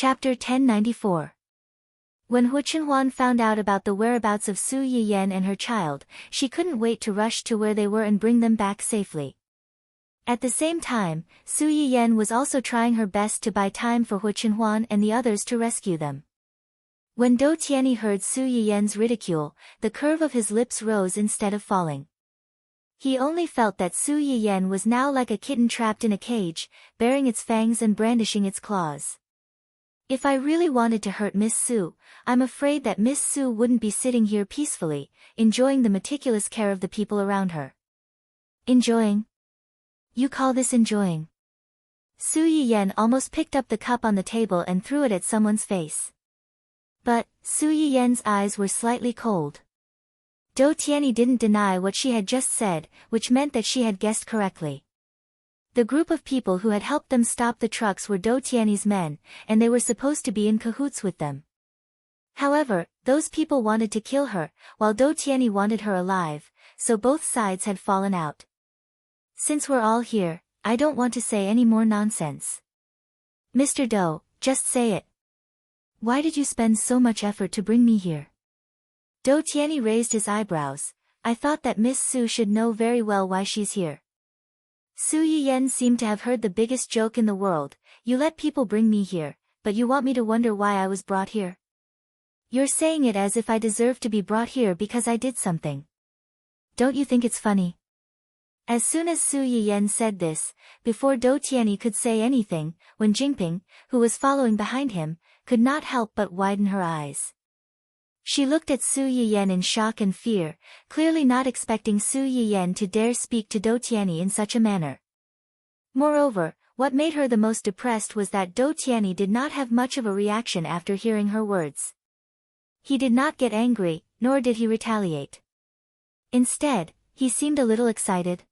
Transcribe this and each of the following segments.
Chapter 1094. When Hu Chenhuan found out about the whereabouts of Su Yiyan and her child, she couldn't wait to rush to where they were and bring them back safely. At the same time, Su Yiyan was also trying her best to buy time for Hu Chenhuan and the others to rescue them. When Dou Tianyi heard Su Yiyan's ridicule, the curve of his lips rose instead of falling. He only felt that Su Yiyan was now like a kitten trapped in a cage, baring its fangs and brandishing its claws. If I really wanted to hurt Miss Su, I'm afraid that Miss Su wouldn't be sitting here peacefully, enjoying the meticulous care of the people around her. Enjoying? You call this enjoying? Su Yiyan almost picked up the cup on the table and threw it at someone's face. But, Su Yiyan's eyes were slightly cold. Dou Tianyi didn't deny what she had just said, which meant that she had guessed correctly. The group of people who had helped them stop the trucks were Dou Tianyi's men, and they were supposed to be in cahoots with them. However, those people wanted to kill her, while Dou Tianyi wanted her alive, so both sides had fallen out. Since we're all here, I don't want to say any more nonsense. Mr. Dou, just say it. Why did you spend so much effort to bring me here? Dou Tianyi raised his eyebrows. I thought that Miss Su should know very well why she's here. Su Yiyan seemed to have heard the biggest joke in the world. You let people bring me here, but you want me to wonder why I was brought here? You're saying it as if I deserve to be brought here because I did something. Don't you think it's funny? As soon as Su Yiyan said this, before Dou Tianyi could say anything, Wen Jingping, who was following behind him, could not help but widen her eyes. She looked at Su Yiyan in shock and fear, clearly not expecting Su Yiyan to dare speak to Dou Tianyi in such a manner. Moreover, what made her the most depressed was that Dou Tianyi did not have much of a reaction after hearing her words. He did not get angry, nor did he retaliate. Instead, he seemed a little excited.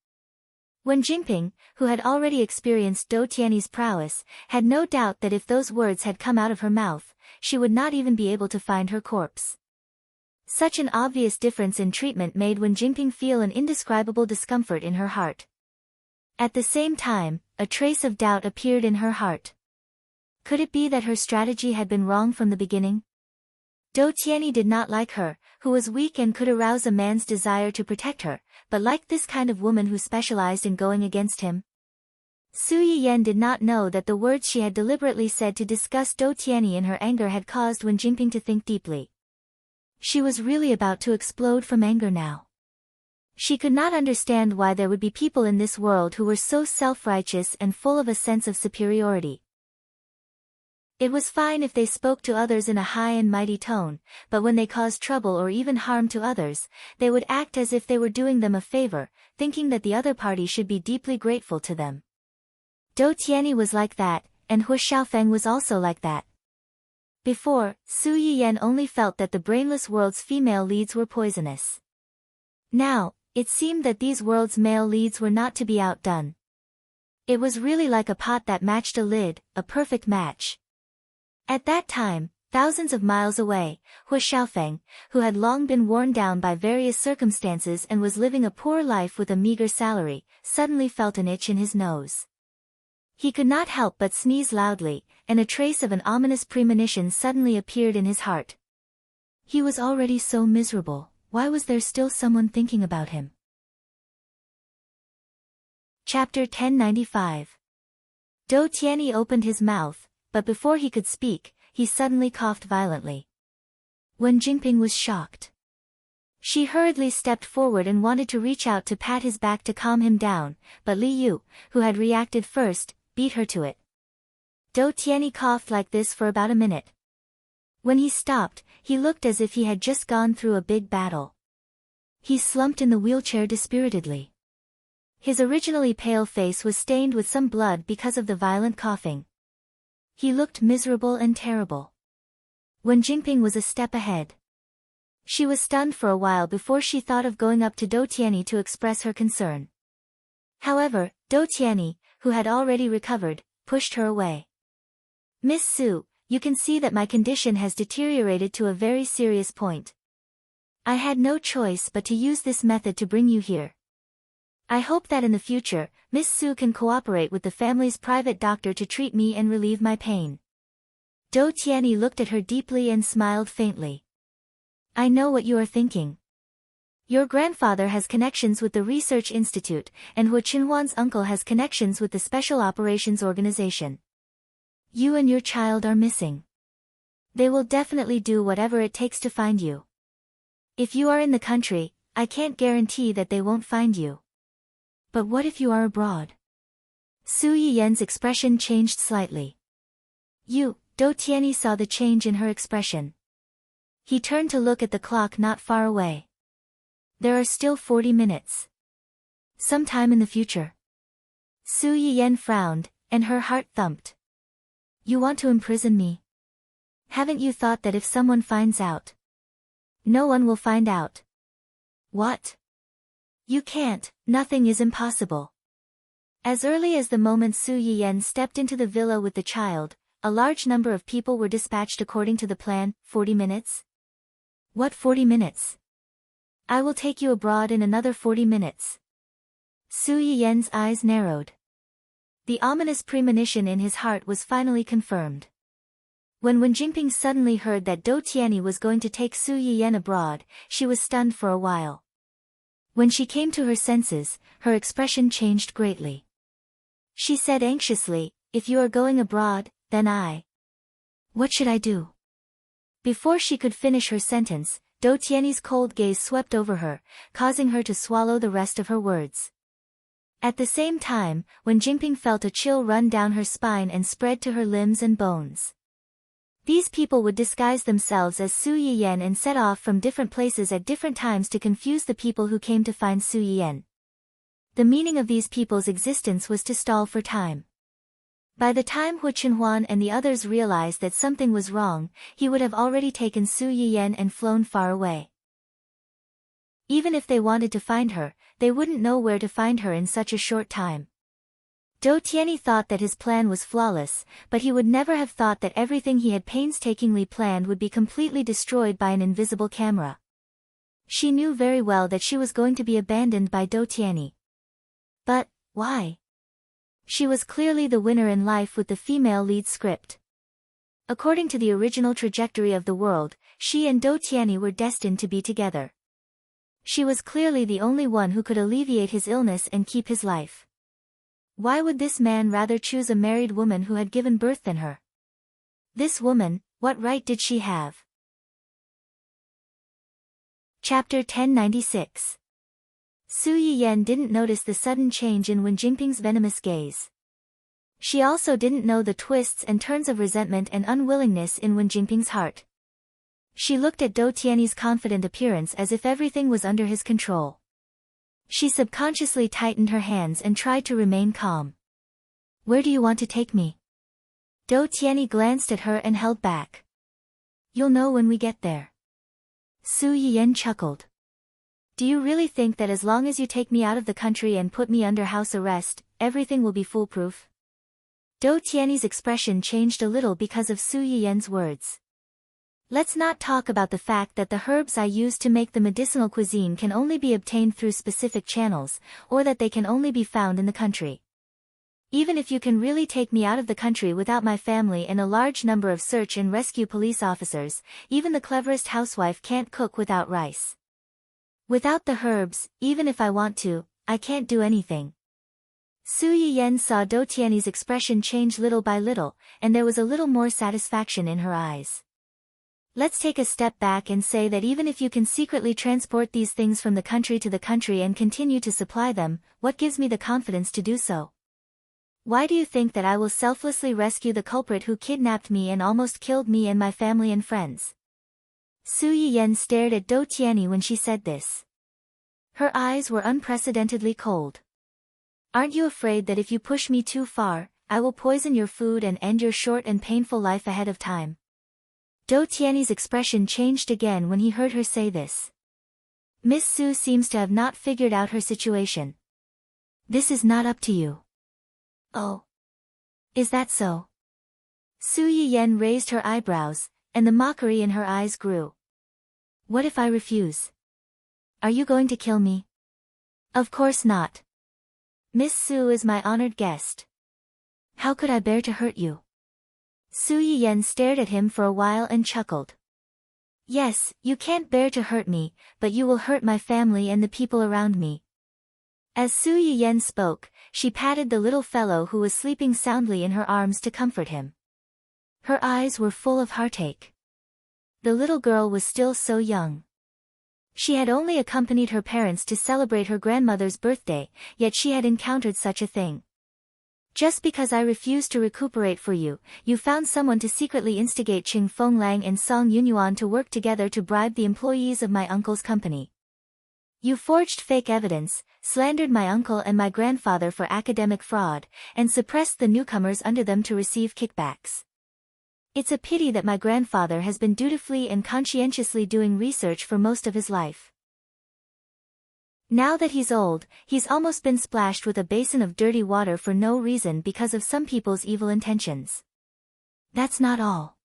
Wen Jingping, who had already experienced Dou Tianyi's prowess, had no doubt that if those words had come out of her mouth, she would not even be able to find her corpse. Such an obvious difference in treatment made Wen Jingping feel an indescribable discomfort in her heart. At the same time, a trace of doubt appeared in her heart. Could it be that her strategy had been wrong from the beginning? Dou Tianyi did not like her, who was weak and could arouse a man's desire to protect her, but liked this kind of woman who specialized in going against him. Su Yiyan did not know that the words she had deliberately said to disgust Dou Tianyi in her anger had caused Wen Jingping to think deeply. She was really about to explode from anger now. She could not understand why there would be people in this world who were so self-righteous and full of a sense of superiority. It was fine if they spoke to others in a high and mighty tone, but when they caused trouble or even harm to others, they would act as if they were doing them a favor, thinking that the other party should be deeply grateful to them. Dou Tianyi was like that, and Hu Xiaofeng was also like that. Before, Su Yiyan only felt that the brainless world's female leads were poisonous. Now, it seemed that these world's male leads were not to be outdone. It was really like a pot that matched a lid, a perfect match. At that time, thousands of miles away, Hu Xiaofeng, who had long been worn down by various circumstances and was living a poor life with a meager salary, suddenly felt an itch in his nose. He could not help but sneeze loudly, and a trace of an ominous premonition suddenly appeared in his heart. He was already so miserable, why was there still someone thinking about him? Chapter 1095. Dou Tianyi opened his mouth, but before he could speak, he suddenly coughed violently. Wen Jingping was shocked. She hurriedly stepped forward and wanted to reach out to pat his back to calm him down, but Li Yu, who had reacted first, beat her to it. Dou Tianyi coughed like this for about a minute. When he stopped, he looked as if he had just gone through a big battle. He slumped in the wheelchair dispiritedly. His originally pale face was stained with some blood because of the violent coughing. He looked miserable and terrible. Wen Jingping was a step ahead. She was stunned for a while before she thought of going up to Dou Tianyi to express her concern. However, Dou Tianyi, who had already recovered, pushed her away. Miss Su, you can see that my condition has deteriorated to a very serious point. I had no choice but to use this method to bring you here. I hope that in the future, Miss Su can cooperate with the family's private doctor to treat me and relieve my pain. Dou Tianyi looked at her deeply and smiled faintly. I know what you are thinking. Your grandfather has connections with the Research Institute, and Hu Qinhuan's uncle has connections with the Special Operations Organization. You and your child are missing. They will definitely do whatever it takes to find you. If you are in the country, I can't guarantee that they won't find you. But what if you are abroad? Su Yiyan's expression changed slightly. Dou Tianyi saw the change in her expression. He turned to look at the clock not far away. There are still 40 minutes. Sometime in the future. Su Yiyan frowned, and her heart thumped. You want to imprison me? Haven't you thought that if someone finds out? No one will find out. What? You can't, nothing is impossible. As early as the moment Su Yiyan stepped into the villa with the child, a large number of people were dispatched according to the plan. 40 minutes? What 40 minutes? I will take you abroad in another 40 minutes. Su Yiyan's eyes narrowed. The ominous premonition in his heart was finally confirmed. When Wen Jingping suddenly heard that Dou Tianyi was going to take Su Yiyan abroad, she was stunned for a while. When she came to her senses, her expression changed greatly. She said anxiously, if you are going abroad, then what should I do? Before she could finish her sentence, Dou Tianyi's cold gaze swept over her, causing her to swallow the rest of her words. At the same time, Wen Jingping felt a chill run down her spine and spread to her limbs and bones. These people would disguise themselves as Su Yiyan and set off from different places at different times to confuse the people who came to find Su Yiyan. The meaning of these people's existence was to stall for time. By the time Hu Qinhuan and the others realized that something was wrong, he would have already taken Su Yiyan and flown far away. Even if they wanted to find her, they wouldn't know where to find her in such a short time. Dou Tianyi thought that his plan was flawless, but he would never have thought that everything he had painstakingly planned would be completely destroyed by an invisible camera. She knew very well that she was going to be abandoned by Dou Tianyi. But, why? She was clearly the winner in life with the female lead script. According to the original trajectory of the world, she and Dou Tianyi were destined to be together. She was clearly the only one who could alleviate his illness and keep his life. Why would this man rather choose a married woman who had given birth than her? This woman, what right did she have? Chapter 1096. Su Yiyan didn't notice the sudden change in Wen Jingping's venomous gaze. She also didn't know the twists and turns of resentment and unwillingness in Wen Jingping's heart. She looked at Dou Tianyi's confident appearance as if everything was under his control. She subconsciously tightened her hands and tried to remain calm. Where do you want to take me? Dou Tianyi glanced at her and held back. You'll know when we get there. Su Yiyan chuckled. Do you really think that as long as you take me out of the country and put me under house arrest, everything will be foolproof? Dou Tianyi's expression changed a little because of Su Yiyan's words. Let's not talk about the fact that the herbs I use to make the medicinal cuisine can only be obtained through specific channels, or that they can only be found in the country. Even if you can really take me out of the country without my family and a large number of search and rescue police officers, even the cleverest housewife can't cook without rice. Without the herbs, even if I want to, I can't do anything. Su Yiyan saw Dou Tianyi's expression change little by little, and there was a little more satisfaction in her eyes. Let's take a step back and say that even if you can secretly transport these things from the country to the country and continue to supply them, what gives me the confidence to do so? Why do you think that I will selflessly rescue the culprit who kidnapped me and almost killed me and my family and friends? Su Yiyan stared at Dou Tianyi when she said this. Her eyes were unprecedentedly cold. Aren't you afraid that if you push me too far, I will poison your food and end your short and painful life ahead of time? Dou Tianyi's expression changed again when he heard her say this. Miss Su seems to have not figured out her situation. This is not up to you. Oh. Is that so? Su Yiyan raised her eyebrows, and the mockery in her eyes grew. What if I refuse? Are you going to kill me? Of course not. Miss Su is my honored guest. How could I bear to hurt you? Su Yiyan stared at him for a while and chuckled. Yes, you can't bear to hurt me, but you will hurt my family and the people around me. As Su Yiyan spoke, she patted the little fellow who was sleeping soundly in her arms to comfort him. Her eyes were full of heartache. The little girl was still so young. She had only accompanied her parents to celebrate her grandmother's birthday, yet she had encountered such a thing. Just because I refused to recuperate for you, you found someone to secretly instigate Qing Fenglang and Song Yunyuan to work together to bribe the employees of my uncle's company. You forged fake evidence, slandered my uncle and my grandfather for academic fraud, and suppressed the newcomers under them to receive kickbacks. It's a pity that my grandfather has been dutifully and conscientiously doing research for most of his life. Now that he's old, he's almost been splashed with a basin of dirty water for no reason because of some people's evil intentions. That's not all.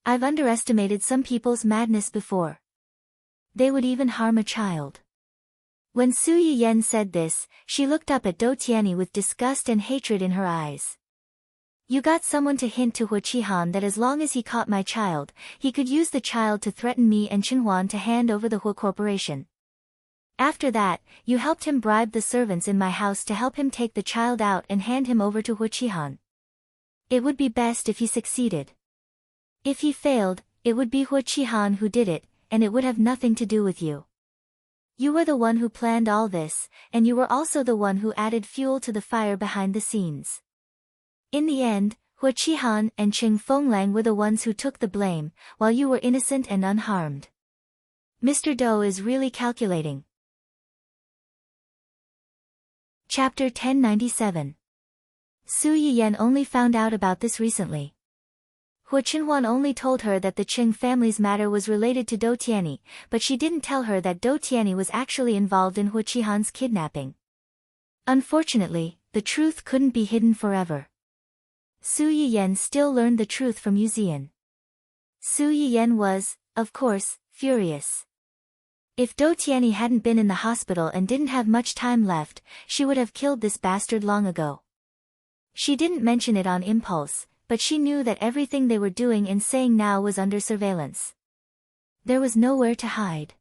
I've underestimated some people's madness before. They would even harm a child. When Su Yiyan said this, she looked up at Dou Tianyi with disgust and hatred in her eyes. You got someone to hint to Hua Qihan that as long as he caught my child, he could use the child to threaten me and Chenhuan to hand over the Hua Corporation. After that, you helped him bribe the servants in my house to help him take the child out and hand him over to Hua Qihan. It would be best if he succeeded. If he failed, it would be Hua Qihan who did it, and it would have nothing to do with you. You were the one who planned all this, and you were also the one who added fuel to the fire behind the scenes. In the end, Hua Qihan and Qing Fenglang were the ones who took the blame, while you were innocent and unharmed. Mr. Dou is really calculating. Chapter 1097. Su Yiyan only found out about this recently. Hua Chenhuan only told her that the Qing family's matter was related to Dou Tianyi, but she didn't tell her that Dou Tianyi was actually involved in Hua Qihan's kidnapping. Unfortunately, the truth couldn't be hidden forever. Su Yiyan still learned the truth from Yu Ziyan. Su Yiyan was, of course, furious. If Dou Tianyi hadn't been in the hospital and didn't have much time left, she would have killed this bastard long ago. She didn't mention it on impulse, but she knew that everything they were doing and saying now was under surveillance. There was nowhere to hide.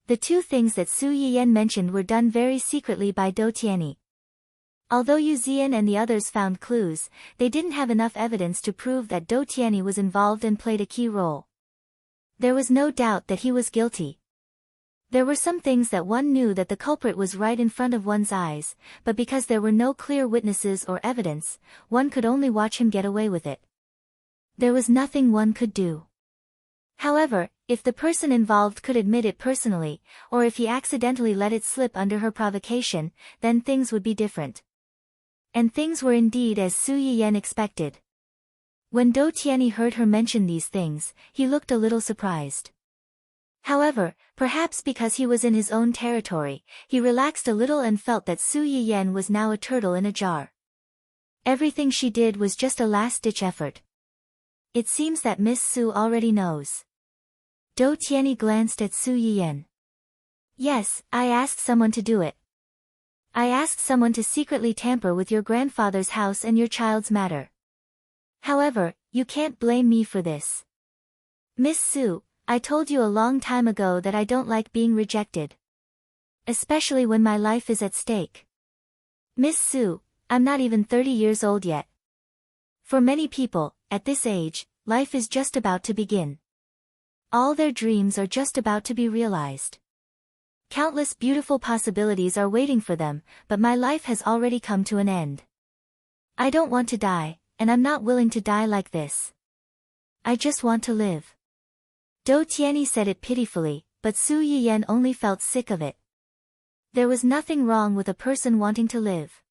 The two things that Su Yiyan mentioned were done very secretly by Dou Tianyi. Although Yu Ziyan and the others found clues, they didn't have enough evidence to prove that Dou Tianyi was involved and played a key role. There was no doubt that he was guilty. There were some things that one knew that the culprit was right in front of one's eyes, but because there were no clear witnesses or evidence, one could only watch him get away with it. There was nothing one could do. However, if the person involved could admit it personally, or if he accidentally let it slip under her provocation, then things would be different. And things were indeed as Su Yiyan expected. When Dou Tianyi heard her mention these things, he looked a little surprised. However, perhaps because he was in his own territory, he relaxed a little and felt that Su Yiyan was now a turtle in a jar. Everything she did was just a last-ditch effort. It seems that Miss Su already knows. Dou Tianyi glanced at Su Yiyan. Yes, I asked someone to do it. I asked someone to secretly tamper with your grandfather's house and your child's matter. However, you can't blame me for this. Miss Su, I told you a long time ago that I don't like being rejected. Especially when my life is at stake. Miss Su, I'm not even 30 years old yet. For many people, at this age, life is just about to begin. All their dreams are just about to be realized. Countless beautiful possibilities are waiting for them, but my life has already come to an end. I don't want to die, and I'm not willing to die like this. I just want to live. Dou Tianyi said it pitifully, but Su Yiyan only felt sick of it. There was nothing wrong with a person wanting to live.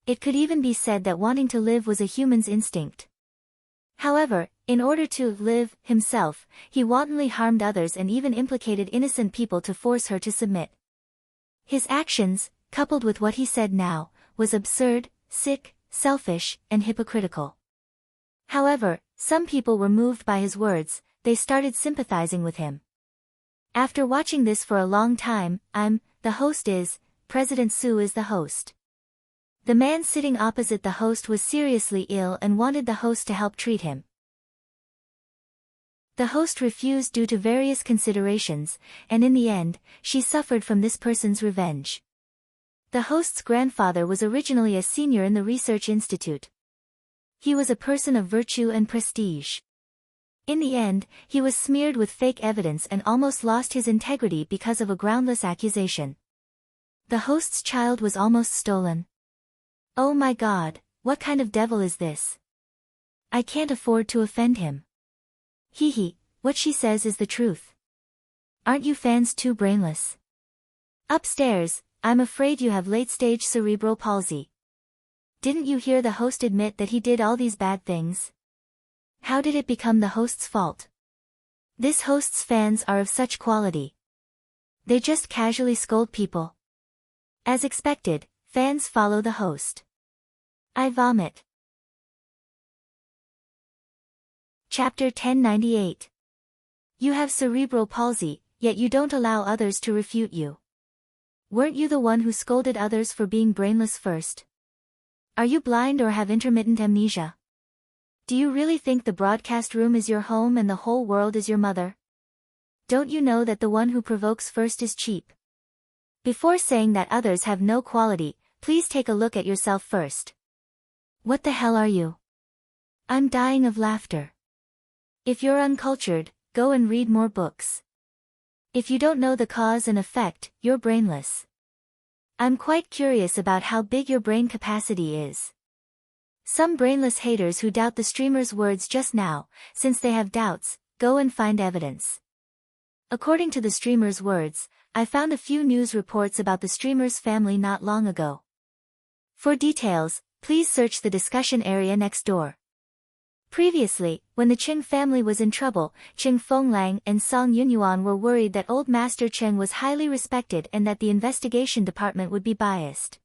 It could even be said that wanting to live was a human's instinct. However, in order to live himself, he wantonly harmed others and even implicated innocent people to force her to submit. His actions, coupled with what he said now, was absurd, sick, selfish, and hypocritical. However, some people were moved by his words. They started sympathizing with him. After watching this for a long time, the host is, President Su is the host. The man sitting opposite the host was seriously ill and wanted the host to help treat him. The host refused due to various considerations, and in the end, she suffered from this person's revenge. The host's grandfather was originally a senior in the research institute. He was a person of virtue and prestige. In the end, he was smeared with fake evidence and almost lost his integrity because of a groundless accusation. The host's child was almost stolen. Oh my God, what kind of devil is this? I can't afford to offend him. Hee, what she says is the truth. Aren't you fans too brainless? Upstairs, I'm afraid you have late-stage cerebral palsy. Didn't you hear the host admit that he did all these bad things? How did it become the host's fault? This host's fans are of such quality. They just casually scold people. As expected, fans follow the host. I vomit. Chapter 1098. You have cerebral palsy, yet you don't allow others to refute you. Weren't you the one who scolded others for being brainless first? Are you blind or have intermittent amnesia? Do you really think the broadcast room is your home and the whole world is your mother? Don't you know that the one who provokes first is cheap? Before saying that others have no quality, please take a look at yourself first. What the hell are you? I'm dying of laughter. If you're uncultured, go and read more books. If you don't know the cause and effect, you're brainless. I'm quite curious about how big your brain capacity is. Some brainless haters who doubt the streamer's words just now, since they have doubts, go and find evidence. According to the streamer's words, I found a few news reports about the streamer's family not long ago. For details, please search the discussion area next door. Previously, when the Qing family was in trouble, Qing Fenglang and Song Yunyuan were worried that Old Master Qing was highly respected and that the investigation department would be biased.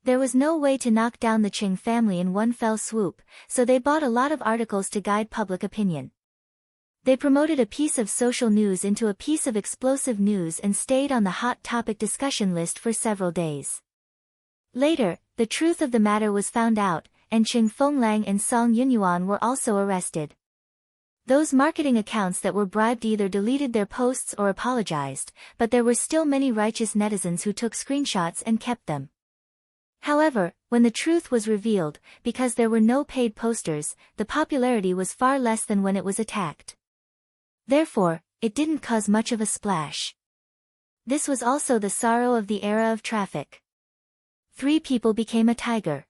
There was no way to knock down the Qing family in one fell swoop, so they bought a lot of articles to guide public opinion. They promoted a piece of social news into a piece of explosive news and stayed on the hot topic discussion list for several days. Later, the truth of the matter was found out, and Qing Fenglang and Song Yunyuan were also arrested. Those marketing accounts that were bribed either deleted their posts or apologized, but there were still many righteous netizens who took screenshots and kept them. However, when the truth was revealed, because there were no paid posters, the popularity was far less than when it was attacked. Therefore, it didn't cause much of a splash. This was also the sorrow of the era of traffic. 3 people became a tiger.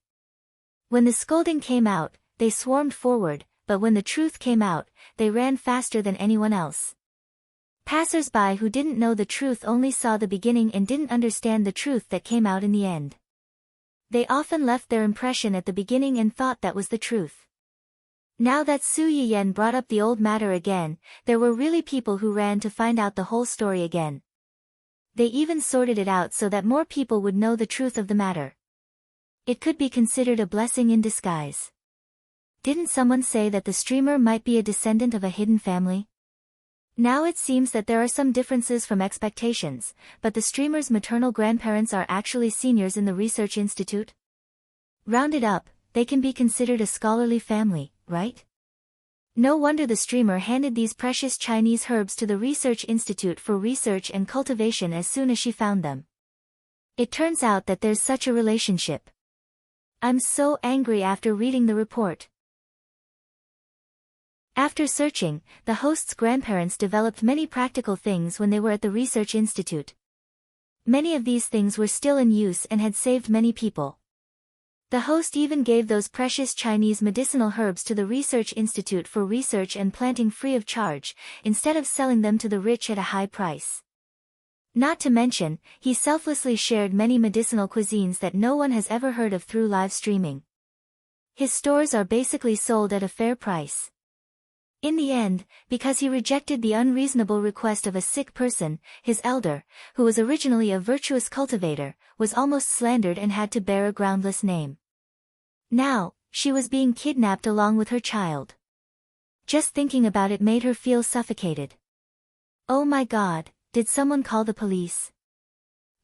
When the scolding came out, they swarmed forward, but when the truth came out, they ran faster than anyone else. Passers-by who didn't know the truth only saw the beginning and didn't understand the truth that came out in the end. They often left their impression at the beginning and thought that was the truth. Now that Su Yiyan brought up the old matter again, there were really people who ran to find out the whole story again. They even sorted it out so that more people would know the truth of the matter. It could be considered a blessing in disguise. Didn't someone say that the streamer might be a descendant of a hidden family? Now it seems that there are some differences from expectations, but the streamer's maternal grandparents are actually seniors in the research institute. Rounded up, they can be considered a scholarly family, right? No wonder the streamer handed these precious Chinese herbs to the research institute for research and cultivation as soon as she found them. It turns out that there's such a relationship. I'm so angry after reading the report. After searching, the host's grandparents developed many practical things when they were at the research institute. Many of these things were still in use and had saved many people. The host even gave those precious Chinese medicinal herbs to the research institute for research and planting free of charge, instead of selling them to the rich at a high price. Not to mention, he selflessly shared many medicinal cuisines that no one has ever heard of through live streaming. His stores are basically sold at a fair price. In the end, because he rejected the unreasonable request of a sick person, his elder, who was originally a virtuous cultivator, was almost slandered and had to bear a groundless name. Now, she was being kidnapped along with her child. Just thinking about it made her feel suffocated. Oh my God, did someone call the police?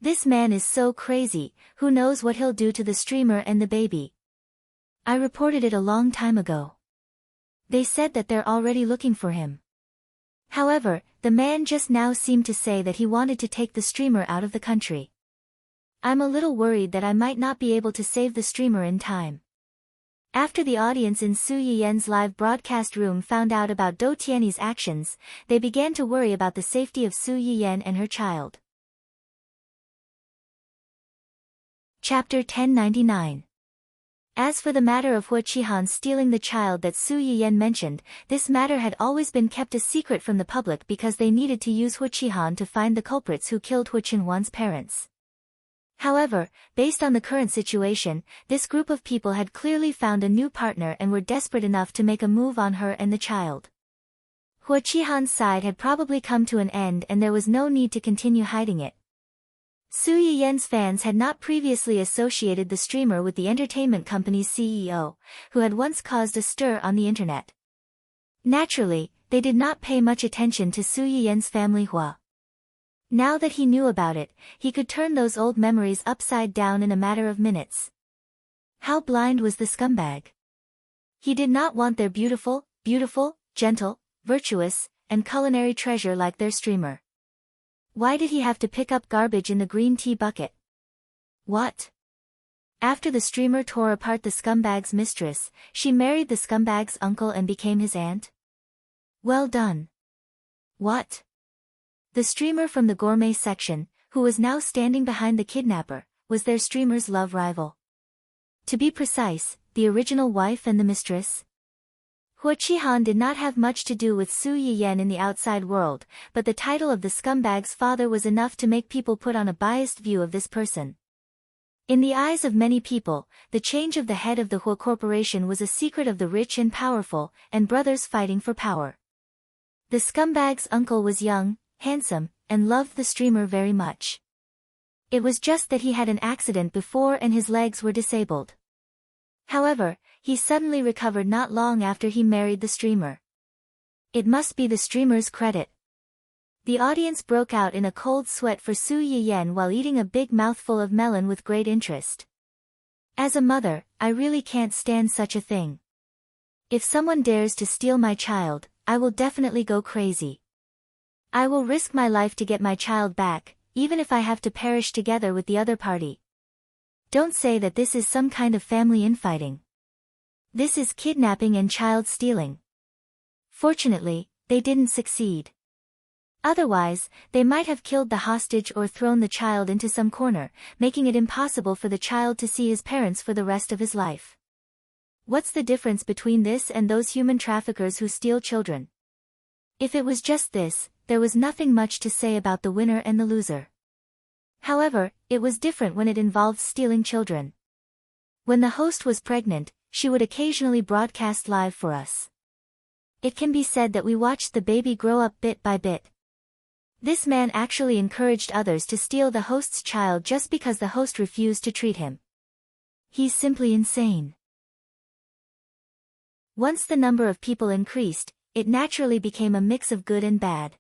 This man is so crazy, who knows what he'll do to the streamer and the baby. I reported it a long time ago. They said that they're already looking for him. However, the man just now seemed to say that he wanted to take the streamer out of the country. I'm a little worried that I might not be able to save the streamer in time. After the audience in Su Yiyen's live broadcast room found out about Do Tianyi's actions, they began to worry about the safety of Su Yiyen and her child. Chapter 1099. As for the matter of Hua Qihan stealing the child that Su Yiyen mentioned, this matter had always been kept a secret from the public because they needed to use Hua Qihan to find the culprits who killed Hua Qinhuan's parents. However, based on the current situation, this group of people had clearly found a new partner and were desperate enough to make a move on her and the child. Hua Qihan's side had probably come to an end and there was no need to continue hiding it. Su Yiyen's fans had not previously associated the streamer with the entertainment company's CEO, who had once caused a stir on the internet. Naturally, they did not pay much attention to Su Yiyen's family Hua. Now that he knew about it, he could turn those old memories upside down in a matter of minutes. How blind was the scumbag? He did not want their beautiful, gentle, virtuous, and culinary treasure like their streamer. Why did he have to pick up garbage in the green tea bucket? What? After the streamer tore apart the scumbag's mistress, she married the scumbag's uncle and became his aunt? Well done. What? The streamer from the gourmet section, who was now standing behind the kidnapper, was their streamer's love rival. To be precise, the original wife and the mistress? Hua Qihan did not have much to do with Su Yiyen in the outside world, but the title of the scumbag's father was enough to make people put on a biased view of this person. In the eyes of many people, the change of the head of the Hua Corporation was a secret of the rich and powerful, and brothers fighting for power. The scumbag's uncle was young, handsome, and loved the streamer very much. It was just that he had an accident before and his legs were disabled. However, he suddenly recovered not long after he married the streamer. It must be the streamer's credit. The audience broke out in a cold sweat for Su Yiyen while eating a big mouthful of melon with great interest. As a mother, I really can't stand such a thing. If someone dares to steal my child, I will definitely go crazy. I will risk my life to get my child back, even if I have to perish together with the other party. Don't say that this is some kind of family infighting. This is kidnapping and child stealing. Fortunately, they didn't succeed. Otherwise, they might have killed the hostage or thrown the child into some corner, making it impossible for the child to see his parents for the rest of his life. What's the difference between this and those human traffickers who steal children? If it was just this, there was nothing much to say about the winner and the loser. However, it was different when it involved stealing children. When the host was pregnant, she would occasionally broadcast live for us. It can be said that we watched the baby grow up bit by bit. This man actually encouraged others to steal the host's child just because the host refused to treat him. He's simply insane. Once the number of people increased, it naturally became a mix of good and bad.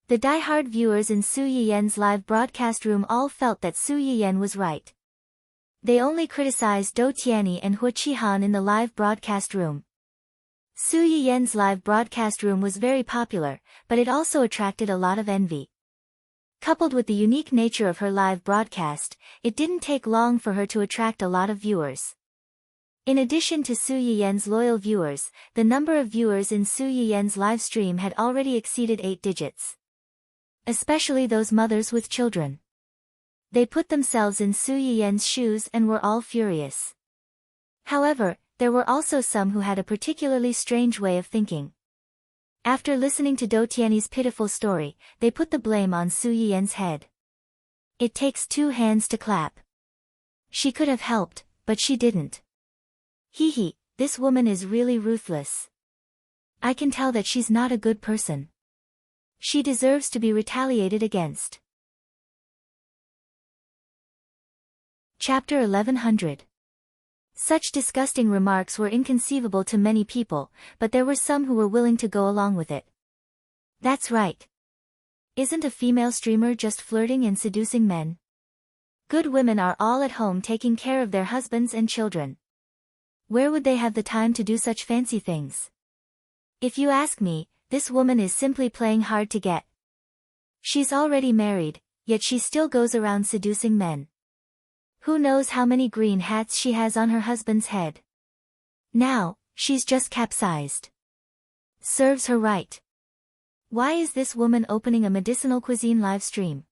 The die-hard viewers in Su Yiyen's live broadcast room all felt that Su Yiyen was right. They only criticized Do Tianyi and Hua Qihan in the live broadcast room. Su Yiyen's live broadcast room was very popular, but it also attracted a lot of envy. Coupled with the unique nature of her live broadcast, it didn't take long for her to attract a lot of viewers. In addition to Su Yiyen's loyal viewers, the number of viewers in Su Yiyen's live stream had already exceeded 8 digits. Especially those mothers with children. They put themselves in Su Yiyen's shoes and were all furious. However, there were also some who had a particularly strange way of thinking. After listening to Do Tianyi's pitiful story, they put the blame on Su Yiyen's head. It takes 2 hands to clap. She could have helped, but she didn't. Hee, this woman is really ruthless. I can tell that she's not a good person. She deserves to be retaliated against. Chapter 1100. Such disgusting remarks were inconceivable to many people, but there were some who were willing to go along with it. That's right. Isn't a female streamer just flirting and seducing men? Good women are all at home taking care of their husbands and children. Where would they have the time to do such fancy things? If you ask me, this woman is simply playing hard to get. She's already married, yet she still goes around seducing men. Who knows how many green hats she has on her husband's head? Now, she's just capsized. Serves her right. Why is this woman opening a medicinal cuisine live stream?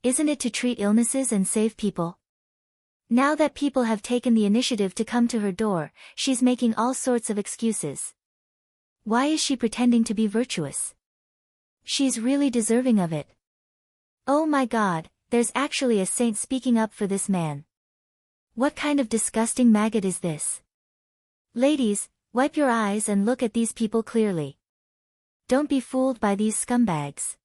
Isn't it to treat illnesses and save people? Now that people have taken the initiative to come to her door, she's making all sorts of excuses. Why is she pretending to be virtuous? She's really deserving of it. Oh my God, there's actually a saint speaking up for this man. What kind of disgusting maggot is this? Ladies, wipe your eyes and look at these people clearly. Don't be fooled by these scumbags.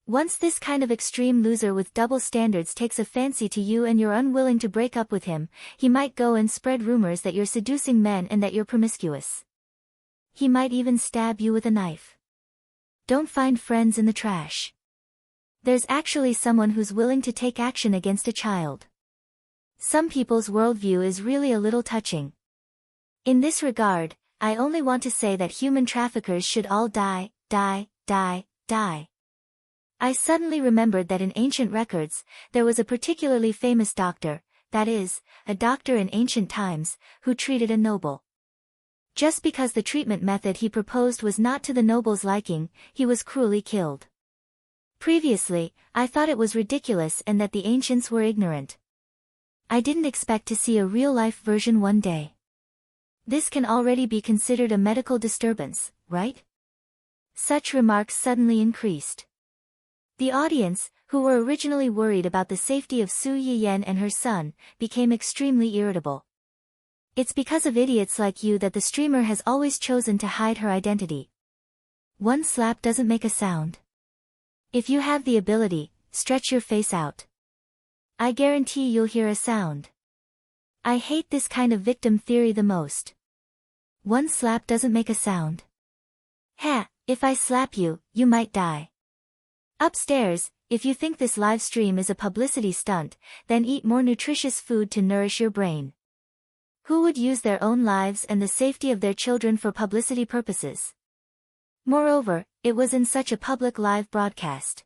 Once this kind of extreme loser with double standards takes a fancy to you and you're unwilling to break up with him, he might go and spread rumors that you're seducing men and that you're promiscuous. He might even stab you with a knife. Don't find friends in the trash. There's actually someone who's willing to take action against a child. Some people's worldview is really a little touching. In this regard, I only want to say that human traffickers should all die, die, die, die. I suddenly remembered that in ancient records, there was a particularly famous doctor, that is, a doctor in ancient times, who treated a noble. Just because the treatment method he proposed was not to the noble's liking, he was cruelly killed. Previously, I thought it was ridiculous and that the ancients were ignorant. I didn't expect to see a real-life version one day. This can already be considered a medical disturbance, right? Such remarks suddenly increased. The audience, who were originally worried about the safety of Su Yiyan and her son, became extremely irritable. It's because of idiots like you that the streamer has always chosen to hide her identity. One slap doesn't make a sound. If you have the ability, stretch your face out. I guarantee you'll hear a sound. I hate this kind of victim theory the most. One slap doesn't make a sound. Ha, if I slap you, you might die. Upstairs, if you think this live stream is a publicity stunt, then eat more nutritious food to nourish your brain. Who would use their own lives and the safety of their children for publicity purposes? Moreover, it was in such a public live broadcast.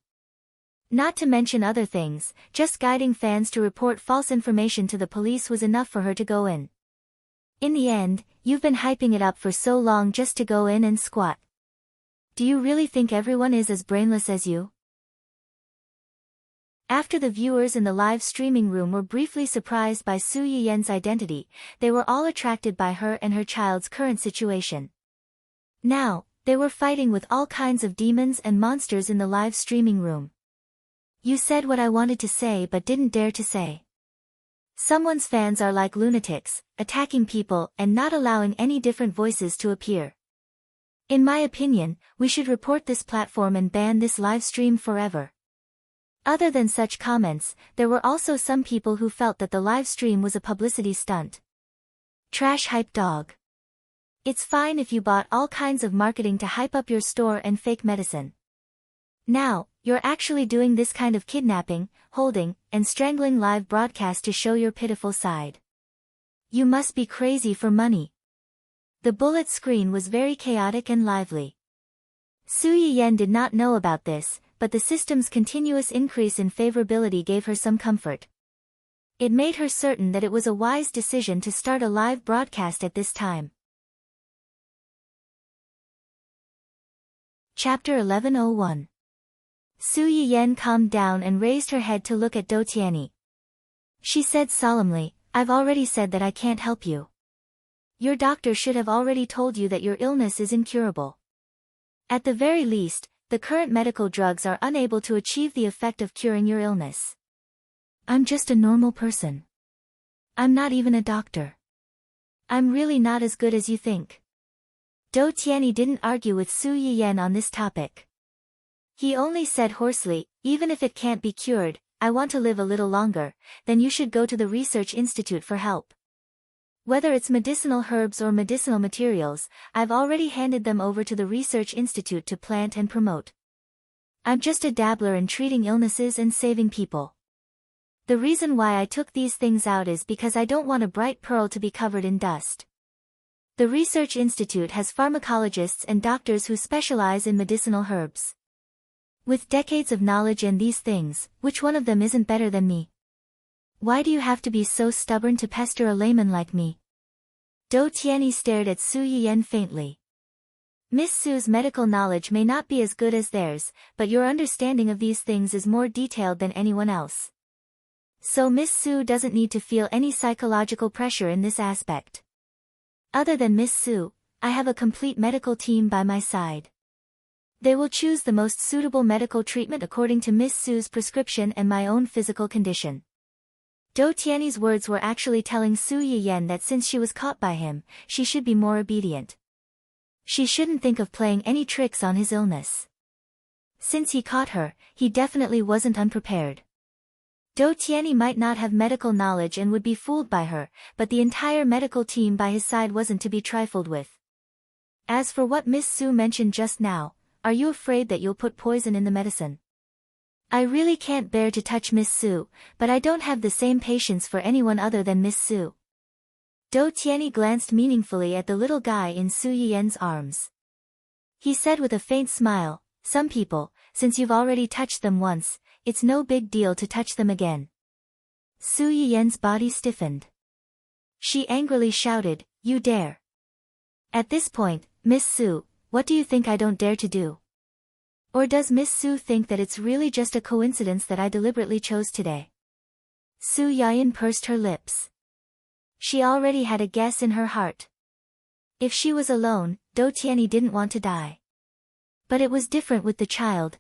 Not to mention other things, just guiding fans to report false information to the police was enough for her to go in. In the end, you've been hyping it up for so long just to go in and squat. Do you really think everyone is as brainless as you? After the viewers in the live streaming room were briefly surprised by Su Yiyan's identity, they were all attracted by her and her child's current situation. Now, they were fighting with all kinds of demons and monsters in the live streaming room. You said what I wanted to say but didn't dare to say. Someone's fans are like lunatics, attacking people and not allowing any different voices to appear. In my opinion, we should report this platform and ban this live stream forever. Other than such comments, there were also some people who felt that the live stream was a publicity stunt. Trash hype dog. It's fine if you bought all kinds of marketing to hype up your store and fake medicine. Now, you're actually doing this kind of kidnapping, holding, and strangling live broadcast to show your pitiful side. You must be crazy for money. The bullet screen was very chaotic and lively. Su Yiyan did not know about this, but the system's continuous increase in favorability gave her some comfort. It made her certain that it was a wise decision to start a live broadcast at this time. Chapter 1101. Su Yiyan calmed down and raised her head to look at Do Tianyi. She said solemnly, "I've already said that I can't help you. Your doctor should have already told you that your illness is incurable. At the very least, the current medical drugs are unable to achieve the effect of curing your illness. I'm just a normal person. I'm not even a doctor. I'm really not as good as you think." Do Tianyi didn't argue with Su Yiyan on this topic. He only said hoarsely, "Even if it can't be cured, I want to live a little longer, then you should go to the research institute for help. Whether it's medicinal herbs or medicinal materials, I've already handed them over to the research institute to plant and promote. I'm just a dabbler in treating illnesses and saving people." The reason why I took these things out is because I don't want a bright pearl to be covered in dust. The Research Institute has pharmacologists and doctors who specialize in medicinal herbs. With decades of knowledge and these things, which one of them isn't better than me? Why do you have to be so stubborn to pester a layman like me? Dou Tianyi stared at Su Yiyan faintly. Miss Su's medical knowledge may not be as good as theirs, but your understanding of these things is more detailed than anyone else. So Miss Su doesn't need to feel any psychological pressure in this aspect. Other than Miss Su, I have a complete medical team by my side. They will choose the most suitable medical treatment according to Miss Su's prescription and my own physical condition. Dou Tianyi's words were actually telling Su Yiyan that since she was caught by him, she should be more obedient. She shouldn't think of playing any tricks on his illness. Since he caught her, he definitely wasn't unprepared. Dou Tianyi might not have medical knowledge and would be fooled by her, but the entire medical team by his side wasn't to be trifled with. As for what Miss Su mentioned just now, are you afraid that you'll put poison in the medicine? I really can't bear to touch Miss Su, but I don't have the same patience for anyone other than Miss Su. Dou Tianyi glanced meaningfully at the little guy in Su Yiyan's arms. He said with a faint smile, some people, since you've already touched them once, it's no big deal to touch them again. Su Yiyan's body stiffened. She angrily shouted, you dare. At this point, Miss Su, what do you think I don't dare to do? Or does Miss Su think that it's really just a coincidence that I deliberately chose today? Su Yiyan pursed her lips. She already had a guess in her heart. If she was alone, Dou Tianyi didn't want to die. But it was different with the child,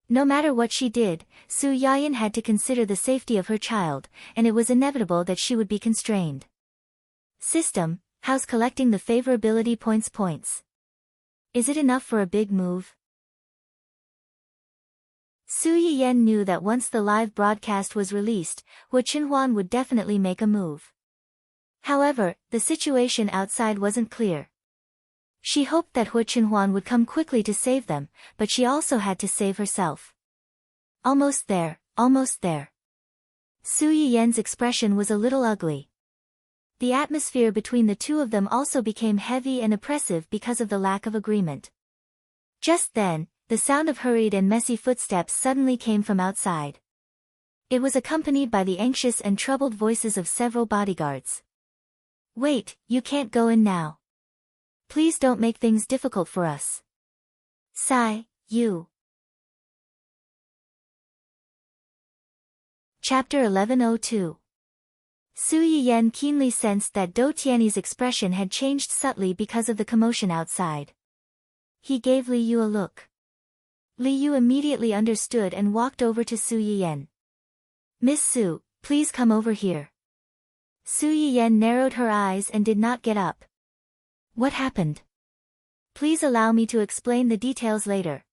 No matter what she did, Su Yiyan had to consider the safety of her child, and it was inevitable that she would be constrained. System, how's collecting the favorability points? Is it enough for a big move? Su Yiyan knew that once the live broadcast was released, Hu Qinhuan would definitely make a move. However, the situation outside wasn't clear. She hoped that Hu Qinhuan would come quickly to save them, but she also had to save herself. Almost there, almost there. Su Yiyan's expression was a little ugly. The atmosphere between the two of them also became heavy and oppressive because of the lack of agreement. Just then, the sound of hurried and messy footsteps suddenly came from outside. It was accompanied by the anxious and troubled voices of several bodyguards. Wait, you can't go in now. Please don't make things difficult for us. Sigh, you. Chapter 1102. Su Yiyan keenly sensed that Dou Tianyi's expression had changed subtly because of the commotion outside. He gave Li Yu a look. Li Yu immediately understood and walked over to Su Yiyan. Miss Su, please come over here. Su Yiyan narrowed her eyes and did not get up. What happened? Please allow me to explain the details later.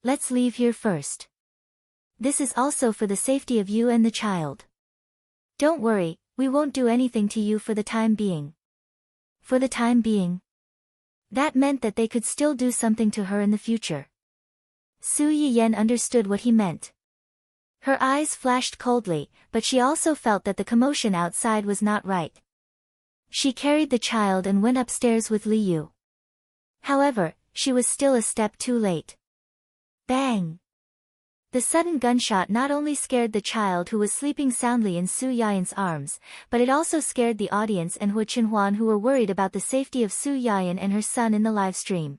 Let's leave here first. This is also for the safety of you and the child. Don't worry, we won't do anything to you for the time being. For the time being? That meant that they could still do something to her in the future. Su Yiyan understood what he meant. Her eyes flashed coldly, but she also felt that the commotion outside was not right. She carried the child and went upstairs with Li Yu. However, she was still a step too late. Bang! The sudden gunshot not only scared the child who was sleeping soundly in Su Yiyan's arms, but it also scared the audience and Hu Qinhuan who were worried about the safety of Su Yiyan and her son in the live stream.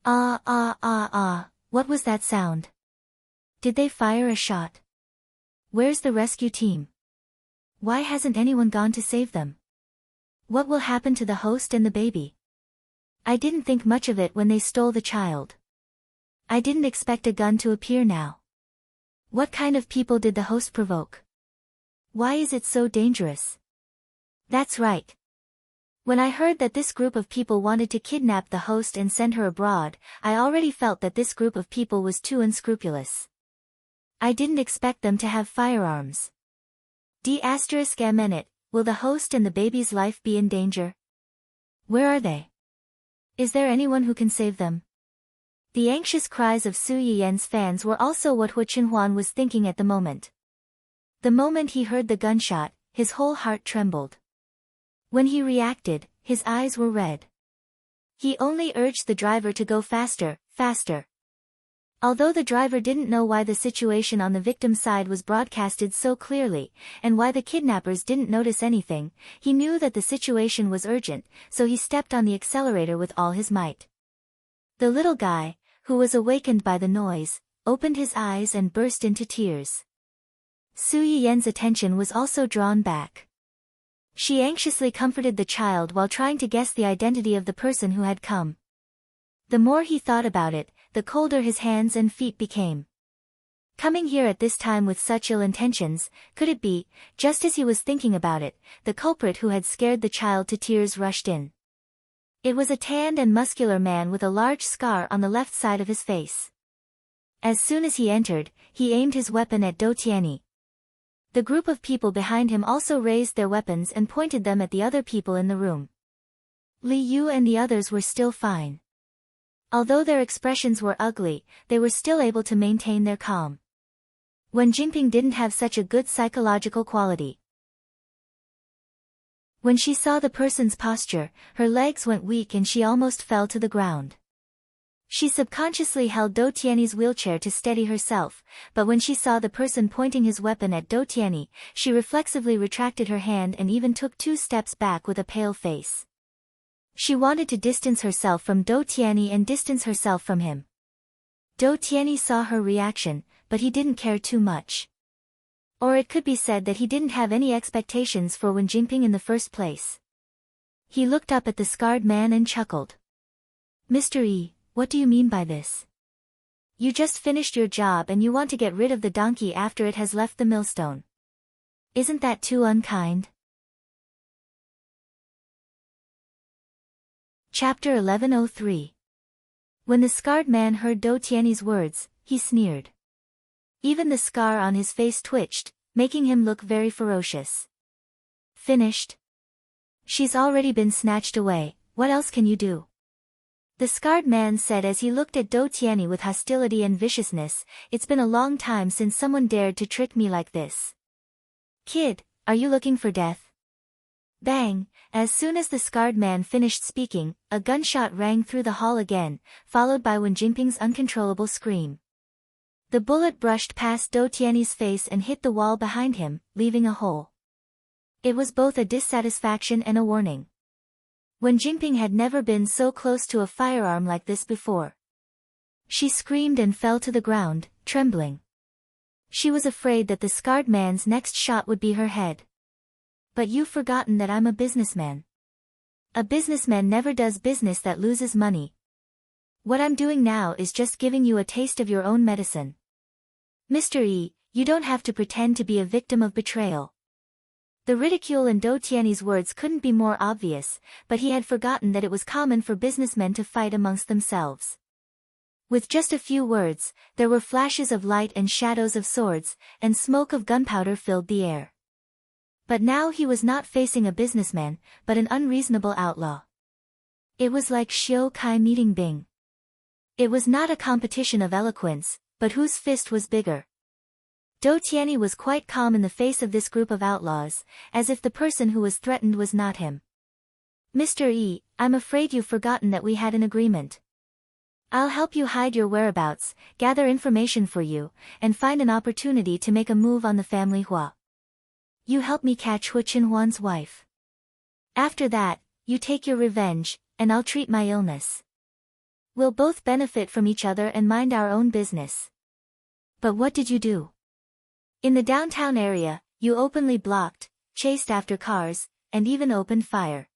What was that sound? Did they fire a shot? Where's the rescue team? Why hasn't anyone gone to save them? What will happen to the host and the baby? I didn't think much of it when they stole the child. I didn't expect a gun to appear now. What kind of people did the host provoke? Why is it so dangerous? That's right. When I heard that this group of people wanted to kidnap the host and send her abroad, I already felt that this group of people was too unscrupulous. I didn't expect them to have firearms. D***, will the host and the baby's life be in danger? Where are they? Is there anyone who can save them? The anxious cries of Su Yiyan's fans were also what Hu Qinhuan was thinking at the moment. The moment he heard the gunshot, his whole heart trembled. When he reacted, his eyes were red. He only urged the driver to go faster, faster. Although the driver didn't know why the situation on the victim's side was broadcasted so clearly, and why the kidnappers didn't notice anything, he knew that the situation was urgent, so he stepped on the accelerator with all his might. The little guy, who was awakened by the noise, opened his eyes and burst into tears. Su Yiyen's attention was also drawn back. She anxiously comforted the child while trying to guess the identity of the person who had come. The more he thought about it, the colder his hands and feet became. Coming here at this time with such ill intentions, could it be? Just as he was thinking about it, the culprit who had scared the child to tears rushed in. It was a tanned and muscular man with a large scar on the left side of his face. As soon as he entered, he aimed his weapon at Do Tianyi. The group of people behind him also raised their weapons and pointed them at the other people in the room. Li Yu and the others were still fine. Although their expressions were ugly, they were still able to maintain their calm. Wen Jingping didn't have such a good psychological quality. When she saw the person's posture, her legs went weak and she almost fell to the ground. She subconsciously held Do Tianyi's wheelchair to steady herself, but when she saw the person pointing his weapon at Do Tianyi, she reflexively retracted her hand and even took 2 steps back with a pale face. She wanted to distance herself from Do Tianyi and distance herself from him. Do Tianyi saw her reaction, but he didn't care too much. Or it could be said that he didn't have any expectations for Wen Jingping in the first place. He looked up at the scarred man and chuckled. "Mr. Yi, what do you mean by this? You just finished your job and you want to get rid of the donkey after it has left the millstone. Isn't that too unkind?" Chapter 1103. When the scarred man heard Do Tianyi's words, he sneered. Even the scar on his face twitched, making him look very ferocious. "Finished? She's already been snatched away, what else can you do?" The scarred man said as he looked at Do Tianyi with hostility and viciousness. "It's been a long time since someone dared to trick me like this. Kid, are you looking for death?" Bang! As soon as the scarred man finished speaking, a gunshot rang through the hall again, followed by Wen Jingping's uncontrollable scream. The bullet brushed past Do Tianyi's face and hit the wall behind him, leaving a hole. It was both a dissatisfaction and a warning. Wen Jingping had never been so close to a firearm like this before. She screamed and fell to the ground, trembling. She was afraid that the scarred man's next shot would be her head. "But you've forgotten that I'm a businessman. A businessman never does business that loses money. What I'm doing now is just giving you a taste of your own medicine. Mr. Yi, you don't have to pretend to be a victim of betrayal." The ridicule in Do Tianyi's words couldn't be more obvious, but he had forgotten that it was common for businessmen to fight amongst themselves. With just a few words, there were flashes of light and shadows of swords, and smoke of gunpowder filled the air. But now he was not facing a businessman, but an unreasonable outlaw. It was like Xiu Kai meeting Bing. It was not a competition of eloquence, but whose fist was bigger. Do Tianyi was quite calm in the face of this group of outlaws, as if the person who was threatened was not him. "Mr. Yi, I'm afraid you've forgotten that we had an agreement. I'll help you hide your whereabouts, gather information for you, and find an opportunity to make a move on the family Hua. You help me catch Hu Qinhuan's wife. After that, you take your revenge, and I'll treat my illness. We'll both benefit from each other and mind our own business." "But what did you do?" "In the downtown area, you openly blocked, chased after cars, and even opened fire."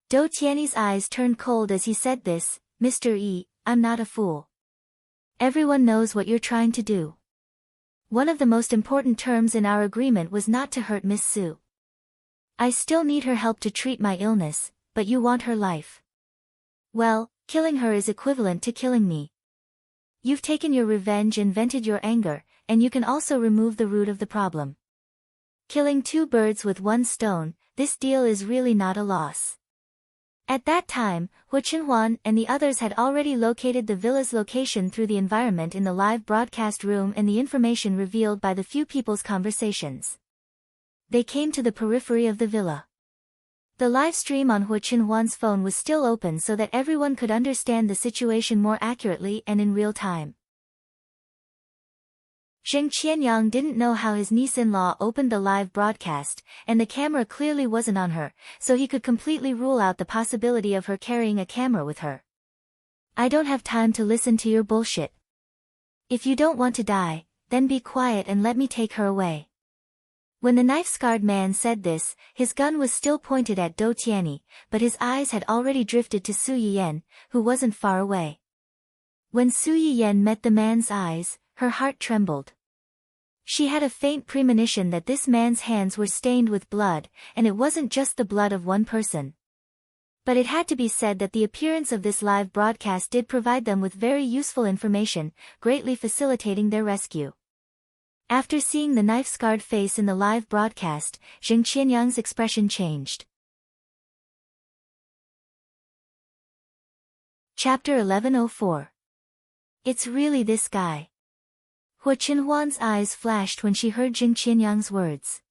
Do Tianyi's eyes turned cold as he said this. "Mr. Yi, I'm not a fool. Everyone knows what you're trying to do. One of the most important terms in our agreement was not to hurt Miss Su. I still need her help to treat my illness, but you want her life. Well, killing her is equivalent to killing me. You've taken your revenge and vented your anger, and you can also remove the root of the problem. Killing 2 birds with 1 stone, this deal is really not a loss." At that time, Hu Chenhuan and the others had already located the villa's location through the environment in the live broadcast room and the information revealed by the few people's conversations. They came to the periphery of the villa. The live stream on Hu Chenhuan's phone was still open so that everyone could understand the situation more accurately and in real time. Zheng Qianyang didn't know how his niece-in-law opened the live broadcast, and the camera clearly wasn't on her, so he could completely rule out the possibility of her carrying a camera with her. I don't have time to listen to your bullshit. If you don't want to die, then be quiet and let me take her away. When the knife-scarred man said this, his gun was still pointed at Dou Tianyi, but his eyes had already drifted to Su Yiyan, who wasn't far away. When Su Yiyan met the man's eyes, her heart trembled. She had a faint premonition that this man's hands were stained with blood, and it wasn't just the blood of one person. But it had to be said that the appearance of this live broadcast did provide them with very useful information, greatly facilitating their rescue. After seeing the knife-scarred face in the live broadcast, Zheng Qianyang's expression changed. Chapter 1104. It's really this guy. Hu Chenhuan's eyes flashed when she heard Zheng Qianyang's words.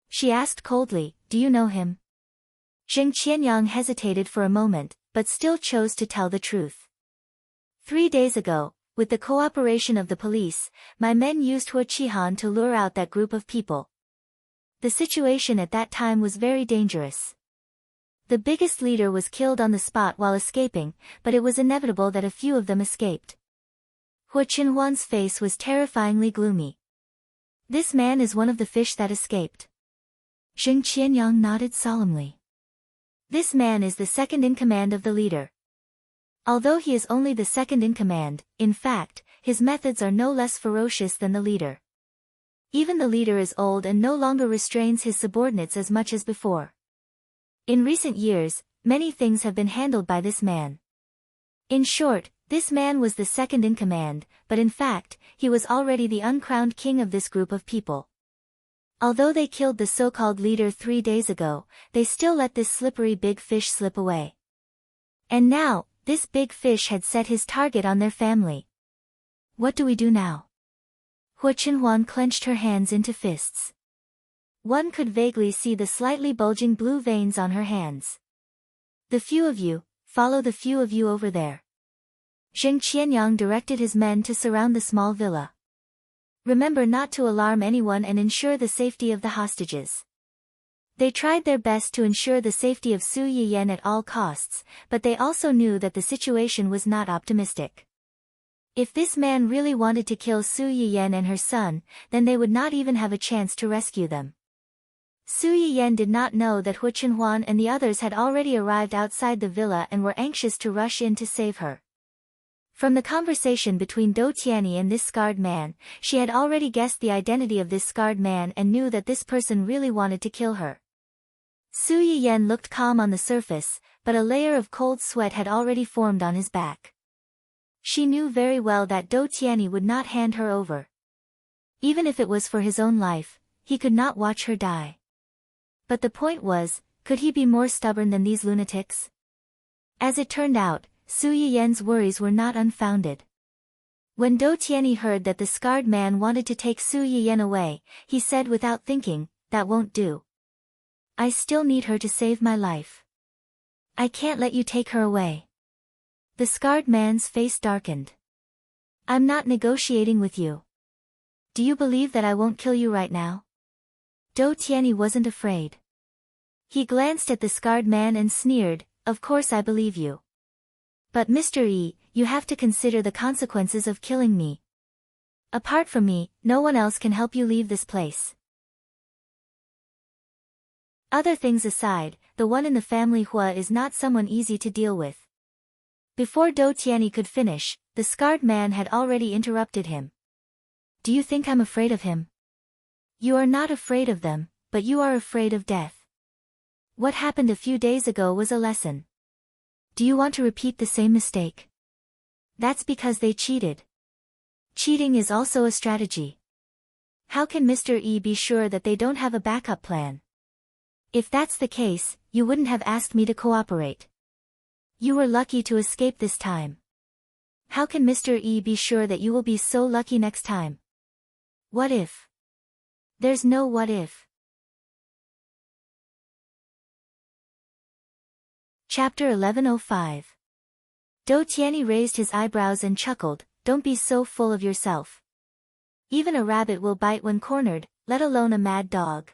She asked coldly, "Do you know him?" Zheng Qianyang hesitated for a moment, but still chose to tell the truth. 3 days ago, with the cooperation of the police, my men used Hu Qihan to lure out that group of people. The situation at that time was very dangerous. The biggest leader was killed on the spot while escaping, but it was inevitable that a few of them escaped. Hu Chenhuan's face was terrifyingly gloomy. This man is one of the fish that escaped. Zheng Qianyang nodded solemnly. This man is the second in command of the leader. Although he is only the second in command, in fact, his methods are no less ferocious than the leader. Even the leader is old and no longer restrains his subordinates as much as before. In recent years, many things have been handled by this man. In short, this man was the second in command, but in fact, he was already the uncrowned king of this group of people. Although they killed the so-called leader 3 days ago, they still let this slippery big fish slip away. And now, this big fish had set his target on their family. What do we do now? Hu Chenhuan clenched her hands into fists. One could vaguely see the slightly bulging blue veins on her hands. The few of you, follow the few of you over there. Zheng Qianyang directed his men to surround the small villa. Remember not to alarm anyone and ensure the safety of the hostages. They tried their best to ensure the safety of Su Yiyan at all costs, but they also knew that the situation was not optimistic. If this man really wanted to kill Su Yiyan and her son, then they would not even have a chance to rescue them. Su Yiyan did not know that Hu Chenhuan and the others had already arrived outside the villa and were anxious to rush in to save her. From the conversation between Dou Tianyi and this scarred man, she had already guessed the identity of this scarred man and knew that this person really wanted to kill her. Su Yiyan looked calm on the surface, but a layer of cold sweat had already formed on his back. She knew very well that Dou Tianyi would not hand her over. Even if it was for his own life, he could not watch her die. But the point was, could he be more stubborn than these lunatics? As it turned out, Su Yiyan's worries were not unfounded. When Dou Tianyi heard that the scarred man wanted to take Su Yiyan away, he said without thinking, "That won't do. I still need her to save my life. I can't let you take her away." The scarred man's face darkened. "I'm not negotiating with you. Do you believe that I won't kill you right now?" Dou Tianyi wasn't afraid. He glanced at the scarred man and sneered, "Of course I believe you. But Mr. Yi, you have to consider the consequences of killing me. Apart from me, no one else can help you leave this place. Other things aside, the one in the family Hua is not someone easy to deal with." Before Dou Tianyi could finish, the scarred man had already interrupted him. "Do you think I'm afraid of him? You are not afraid of them, but you are afraid of death. What happened a few days ago was a lesson. Do you want to repeat the same mistake? That's because they cheated. Cheating is also a strategy. How can Mr. E be sure that they don't have a backup plan? If that's the case, you wouldn't have asked me to cooperate." You were lucky to escape this time. How can Mr. E be sure that you will be so lucky next time? What if? There's no what if. Chapter 1105. Do Tianyi raised his eyebrows and chuckled, "Don't be so full of yourself. Even a rabbit will bite when cornered, let alone a mad dog.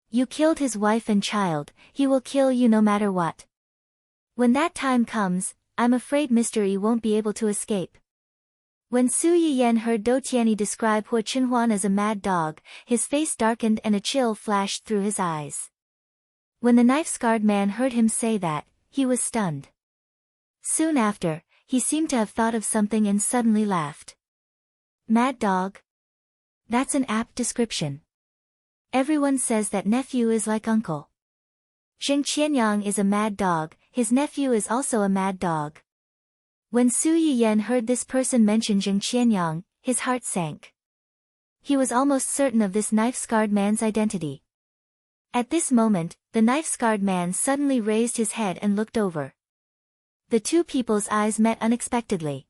You killed his wife and child, he will kill you no matter what. When that time comes, I'm afraid Mr. E won't be able to escape." When Su Yiyan heard Do Tianyi describe Hua Qinhuan as a mad dog, his face darkened and a chill flashed through his eyes. When the knife-scarred man heard him say that, he was stunned. Soon after, he seemed to have thought of something and suddenly laughed. Mad dog? That's an apt description. Everyone says that nephew is like uncle. Zheng Qianyang is a mad dog, his nephew is also a mad dog. When Su Yiyan heard this person mention Zheng Qianyang, his heart sank. He was almost certain of this knife-scarred man's identity. At this moment, the knife-scarred man suddenly raised his head and looked over. The two people's eyes met unexpectedly.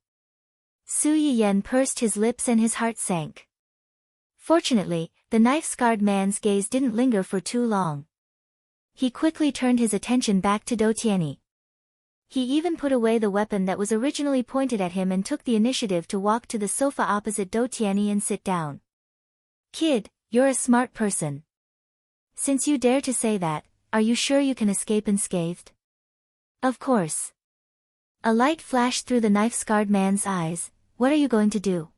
Su Yiyan pursed his lips and his heart sank. Fortunately, the knife-scarred man's gaze didn't linger for too long. He quickly turned his attention back to Do Tianyi. He even put away the weapon that was originally pointed at him and took the initiative to walk to the sofa opposite Do Tianyi and sit down. "Kid, you're a smart person. Since you dare to say that, are you sure you can escape unscathed?" "Of course." A light flashed through the knife-scarred man's eyes. "What are you going to do?"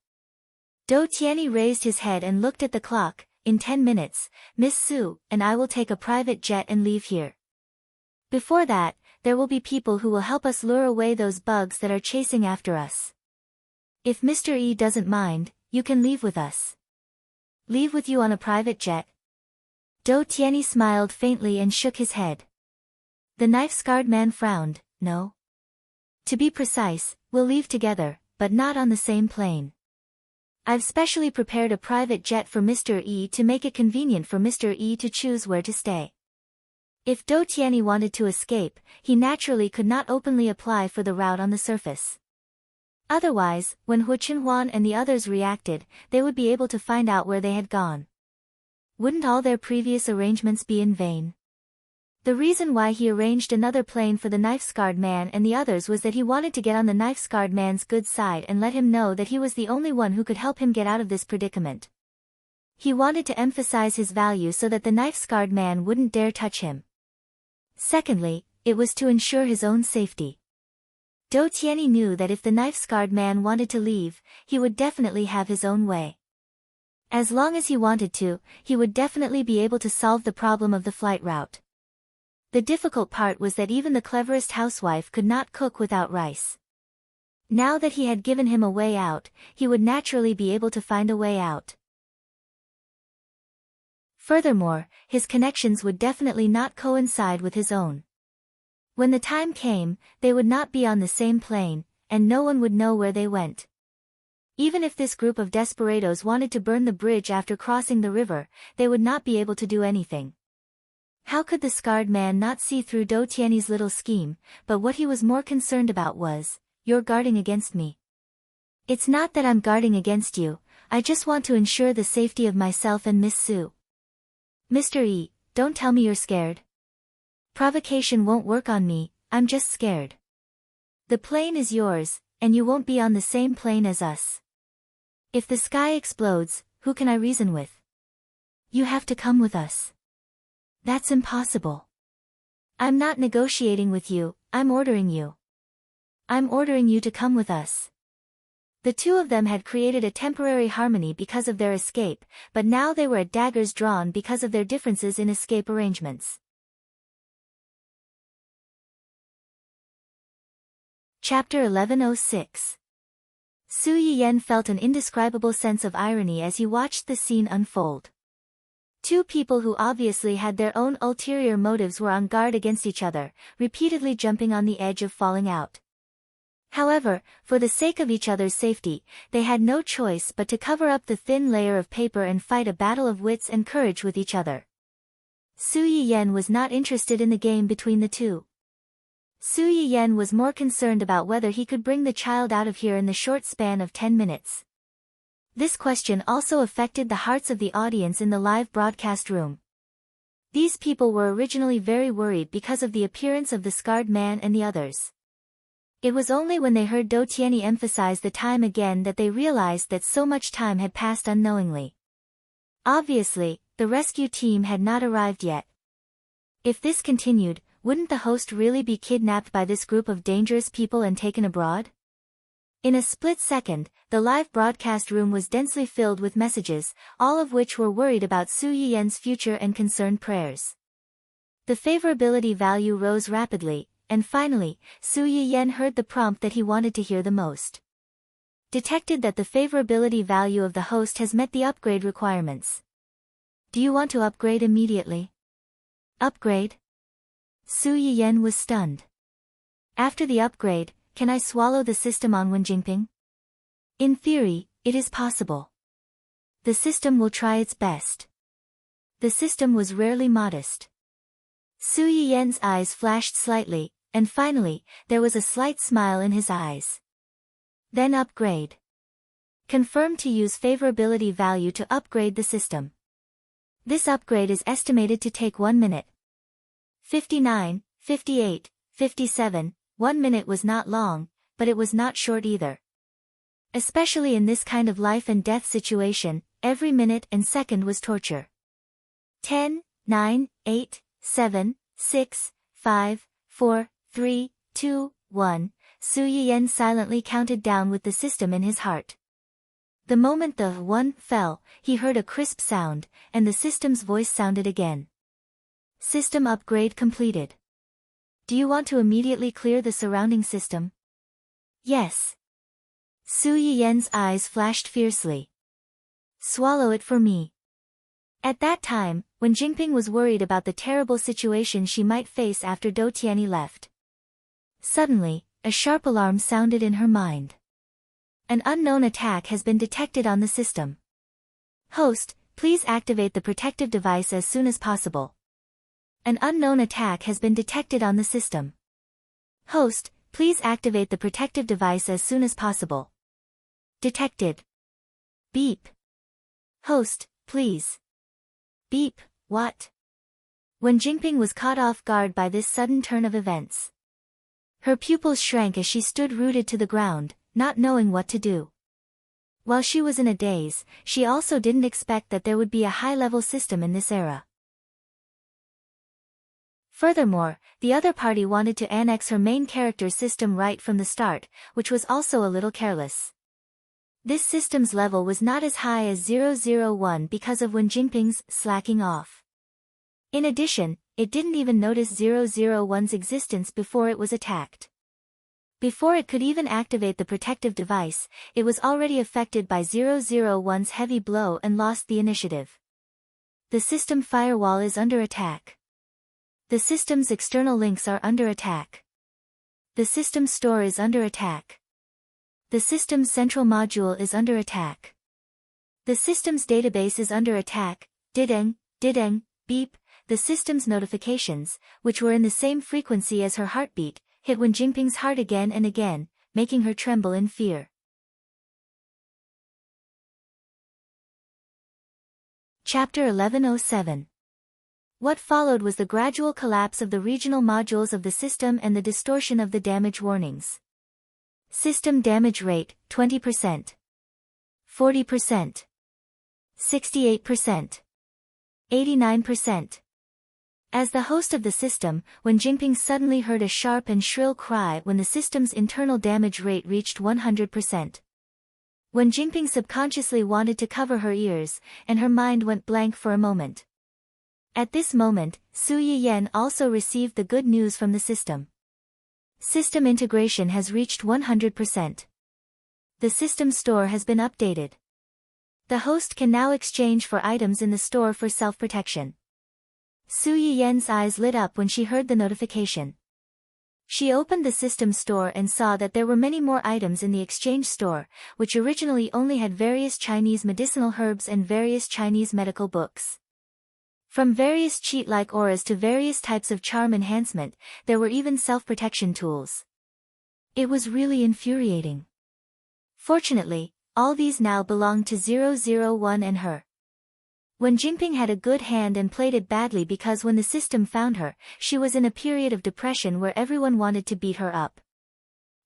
Do Tianyi raised his head and looked at the clock. "In 10 minutes, Miss Su and I will take a private jet and leave here. Before that, there will be people who will help us lure away those bugs that are chasing after us. If Mr. E doesn't mind, you can leave with us." "Leave with you on a private jet?" Do Tianyi smiled faintly and shook his head. The knife-scarred man frowned. "No. To be precise, we'll leave together, but not on the same plane. I've specially prepared a private jet for Mr. E to make it convenient for Mr. E to choose where to stay." If Do Tianyi wanted to escape, he naturally could not openly apply for the route on the surface. Otherwise, when Hua Qinhuan and the others reacted, they would be able to find out where they had gone. Wouldn't all their previous arrangements be in vain? The reason why he arranged another plane for the knife-scarred man and the others was that he wanted to get on the knife-scarred man's good side and let him know that he was the only one who could help him get out of this predicament. He wanted to emphasize his value so that the knife-scarred man wouldn't dare touch him. Secondly, it was to ensure his own safety. Do Tianyi knew that if the knife-scarred man wanted to leave, he would definitely have his own way. As long as he wanted to, he would definitely be able to solve the problem of the flight route. The difficult part was that even the cleverest housewife could not cook without rice. Now that he had given him a way out, he would naturally be able to find a way out. Furthermore, his connections would definitely not coincide with his own. When the time came, they would not be on the same plane, and no one would know where they went. Even if this group of desperados wanted to burn the bridge after crossing the river, they would not be able to do anything. How could the scarred man not see through Do Tianyi's little scheme? But what he was more concerned about was, "You're guarding against me." "It's not that I'm guarding against you, I just want to ensure the safety of myself and Miss Su." "Mr. E, don't tell me you're scared. Provocation won't work on me, I'm just scared. The plane is yours, and you won't be on the same plane as us. If the sky explodes, who can I reason with? You have to come with us." "That's impossible." "I'm not negotiating with you, I'm ordering you. I'm ordering you to come with us." The two of them had created a temporary harmony because of their escape, but now they were at daggers drawn because of their differences in escape arrangements. Chapter 1106. Su Yiyan felt an indescribable sense of irony as he watched the scene unfold. Two people who obviously had their own ulterior motives were on guard against each other, repeatedly jumping on the edge of falling out. However, for the sake of each other's safety, they had no choice but to cover up the thin layer of paper and fight a battle of wits and courage with each other. Su Yiyan was not interested in the game between the two. Su Yiyan was more concerned about whether he could bring the child out of here in the short span of 10 minutes. This question also affected the hearts of the audience in the live broadcast room. These people were originally very worried because of the appearance of the scarred man and the others. It was only when they heard Do Tianyi emphasize the time again that they realized that so much time had passed unknowingly. Obviously, the rescue team had not arrived yet. If this continued, wouldn't the host really be kidnapped by this group of dangerous people and taken abroad? In a split second, the live broadcast room was densely filled with messages, all of which were worried about Su Yiyan's future and concerned prayers. The favorability value rose rapidly, and finally, Su Yiyan heard the prompt that he wanted to hear the most. Detected that the favorability value of the host has met the upgrade requirements. Do you want to upgrade immediately? Upgrade? Su Yiyan was stunned. After the upgrade, can I swallow the system on Wenjingping? In theory, it is possible. The system will try its best. The system was rarely modest. Su Yiyan's eyes flashed slightly, and finally, there was a slight smile in his eyes. Then upgrade. Confirm to use favorability value to upgrade the system. This upgrade is estimated to take 1 minute. 59, 58, 57, 1 minute was not long, but it was not short either. Especially in this kind of life and death situation, every minute and second was torture. 10, 9, 8, 7, 6, 5, 4, 3, 2, 1, Su Yiyan silently counted down with the system in his heart. The moment the 1 fell, he heard a crisp sound, and the system's voice sounded again. System upgrade completed. Do you want to immediately clear the surrounding system? Yes. Su Yiyan's eyes flashed fiercely. Swallow it for me. At that time, when Jingping was worried about the terrible situation she might face after Do Tianyi left. Suddenly, a sharp alarm sounded in her mind. An unknown attack has been detected on the system. Host, please activate the protective device as soon as possible. An unknown attack has been detected on the system. Host, please activate the protective device as soon as possible. Detected. Beep. Host, please. Beep, what? When Jingping was caught off guard by this sudden turn of events. Her pupils shrank as she stood rooted to the ground, not knowing what to do. While she was in a daze, she also didn't expect that there would be a high-level system in this era. Furthermore, the other party wanted to annex her main character's system right from the start, which was also a little careless. This system's level was not as high as 001 because of Wen Jingping's slacking off. In addition, it didn't even notice 001's existence before it was attacked. Before it could even activate the protective device, it was already affected by 001's heavy blow and lost the initiative. The system firewall is under attack. The system's external links are under attack. The system's store is under attack. The system's central module is under attack. The system's database is under attack. Dideng, dideng, beep. The system's notifications, which were in the same frequency as her heartbeat, hit Wen Jingping's heart again and again, making her tremble in fear. Chapter 1107. What followed was the gradual collapse of the regional modules of the system and the distortion of the damage warnings. System damage rate, 20%. 40%. 68%. 89%. As the host of the system, Wen Jingping suddenly heard a sharp and shrill cry when the system's internal damage rate reached 100%. Wen Jingping subconsciously wanted to cover her ears, and her mind went blank for a moment. At this moment, Su Yiyan also received the good news from the system. System integration has reached 100%. The system store has been updated. The host can now exchange for items in the store for self-protection. Su Yiyan's eyes lit up when she heard the notification. She opened the system store and saw that there were many more items in the exchange store, which originally only had various Chinese medicinal herbs and various Chinese medical books. From various cheat-like auras to various types of charm enhancement, there were even self-protection tools. It was really infuriating. Fortunately, all these now belonged to 001 and her. When Jinping had a good hand and played it badly because when the system found her, she was in a period of depression where everyone wanted to beat her up.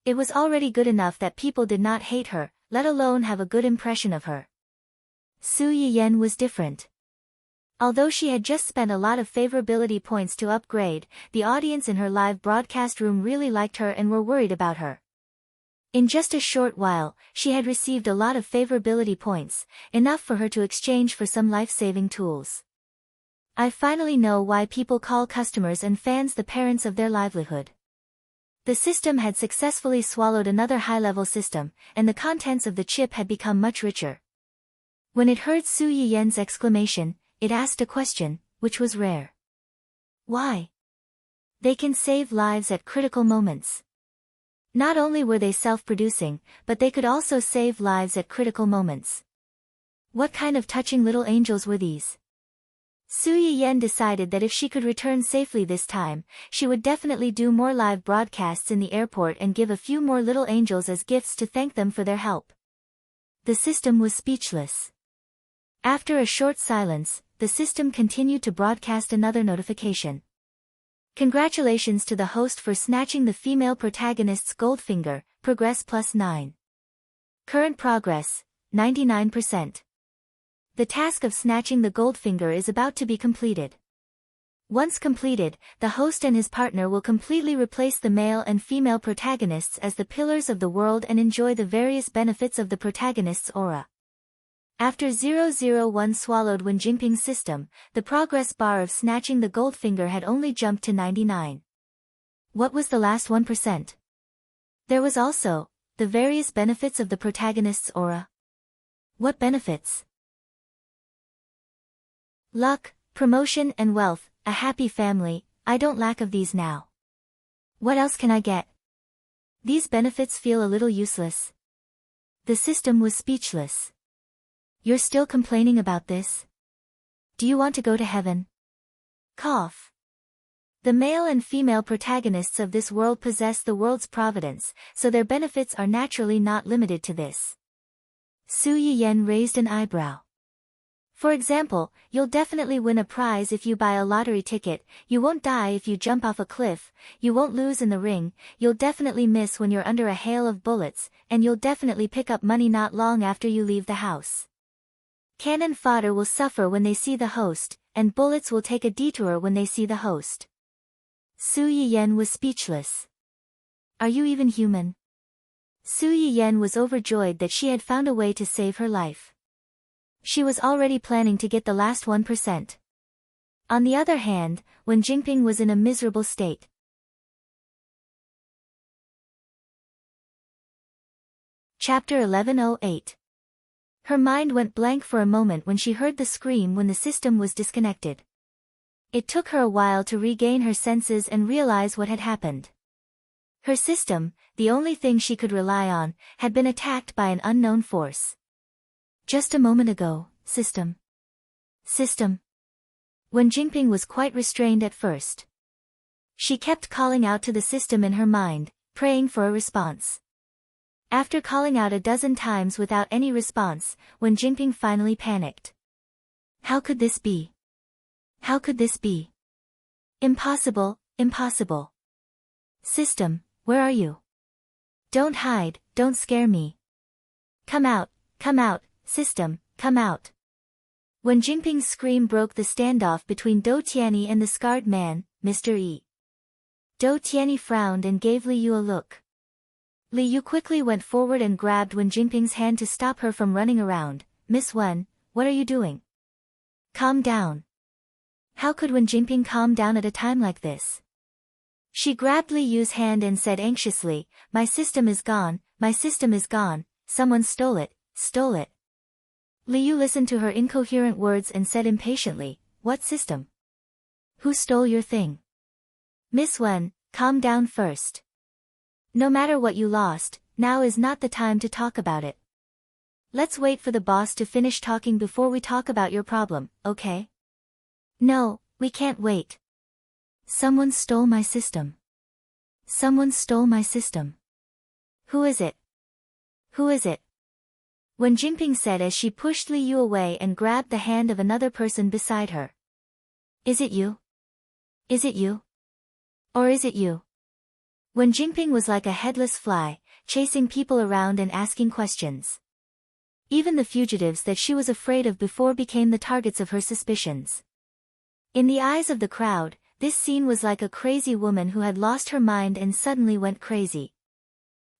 It was already good enough that people did not hate her, let alone have a good impression of her. Su Yiyan was different. Although she had just spent a lot of favorability points to upgrade, the audience in her live broadcast room really liked her and were worried about her. In just a short while, she had received a lot of favorability points, enough for her to exchange for some life-saving tools. I finally know why people call customers and fans the parents of their livelihood. The system had successfully swallowed another high-level system, and the contents of the chip had become much richer. When it heard Su Yiyan's exclamation, it asked a question, which was rare. Why? They can save lives at critical moments. Not only were they self-producing, but they could also save lives at critical moments. What kind of touching little angels were these? Su Yiyan decided that if she could return safely this time, she would definitely do more live broadcasts in the airport and give a few more little angels as gifts to thank them for their help. The system was speechless. After a short silence, the system continued to broadcast another notification. Congratulations to the host for snatching the female protagonist's gold finger, progress +9. Current progress, 99%. The task of snatching the gold finger is about to be completed. Once completed, the host and his partner will completely replace the male and female protagonists as the pillars of the world and enjoy the various benefits of the protagonist's aura. After 001 swallowed Wen Jinping's system, the progress bar of snatching the gold finger had only jumped to 99. What was the last 1%? There was also the various benefits of the protagonist's aura. What benefits? Luck, promotion and wealth, a happy family. I don't lack of these now. What else can I get? These benefits feel a little useless. The system was speechless. You're still complaining about this? Do you want to go to heaven? Cough. The male and female protagonists of this world possess the world's providence, so their benefits are naturally not limited to this. Su Yiyan raised an eyebrow. For example, you'll definitely win a prize if you buy a lottery ticket, you won't die if you jump off a cliff, you won't lose in the ring, you'll definitely miss when you're under a hail of bullets, and you'll definitely pick up money not long after you leave the house. Cannon fodder will suffer when they see the host, and bullets will take a detour when they see the host. Su Yiyan was speechless. Are you even human? Su Yiyan was overjoyed that she had found a way to save her life. She was already planning to get the last 1%. On the other hand, Wen Jinping was in a miserable state. Chapter 1108. Her mind went blank for a moment when she heard the scream when the system was disconnected. It took her a while to regain her senses and realize what had happened. Her system, the only thing she could rely on, had been attacked by an unknown force. Just a moment ago, system. System. Wen Jinping was quite restrained at first. She kept calling out to the system in her mind, praying for a response. After calling out a dozen times without any response, Wen Jinping finally panicked. How could this be? How could this be? Impossible, impossible. System, where are you? Don't hide, don't scare me. Come out, system, come out. Wen Jinping's scream broke the standoff between Dou Tianyi and the scarred man, Mr. Yi. Dou Tianyi frowned and gave Li Yu a look. Li Yu quickly went forward and grabbed Wen Jinping's hand to stop her from running around. Miss Wen, what are you doing? Calm down. How could Wen Jinping calm down at a time like this? She grabbed Li Yu's hand and said anxiously, my system is gone, someone stole it. Li Yu listened to her incoherent words and said impatiently, what system? Who stole your thing? Miss Wen, calm down first. No matter what you lost, now is not the time to talk about it. Let's wait for the boss to finish talking before we talk about your problem, okay? No, we can't wait. Someone stole my system. Someone stole my system. Who is it? Who is it? Wen Jingping said as she pushed Li Yu away and grabbed the hand of another person beside her. Is it you? Is it you? Or is it you? Wen Jingping was like a headless fly, chasing people around and asking questions. Even the fugitives that she was afraid of before became the targets of her suspicions. In the eyes of the crowd, this scene was like a crazy woman who had lost her mind and suddenly went crazy.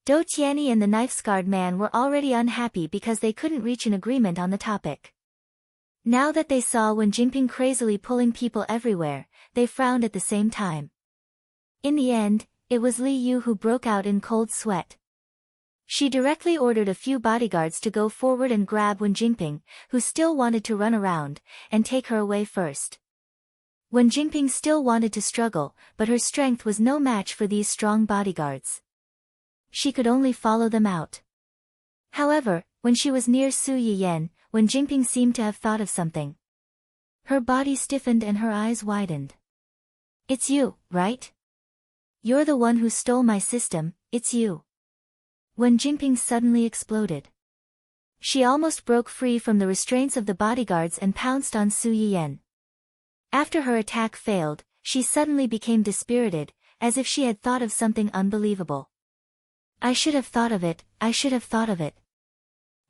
Dou Tianyi and the knife-scarred man were already unhappy because they couldn't reach an agreement on the topic. Now that they saw Wen Jingping crazily pulling people everywhere, they frowned at the same time. In the end, it was Li Yu who broke out in cold sweat. She directly ordered a few bodyguards to go forward and grab Wen Jingping, who still wanted to run around, and take her away first. Wen Jingping still wanted to struggle, but her strength was no match for these strong bodyguards. She could only follow them out. However, when she was near Su Yiyan, Wen Jingping seemed to have thought of something. Her body stiffened and her eyes widened. It's you, right? You're the one who stole my system, it's you. Wen Jingping suddenly exploded. She almost broke free from the restraints of the bodyguards and pounced on Su Yiyan. After her attack failed, she suddenly became dispirited, as if she had thought of something unbelievable. I should have thought of it, I should have thought of it.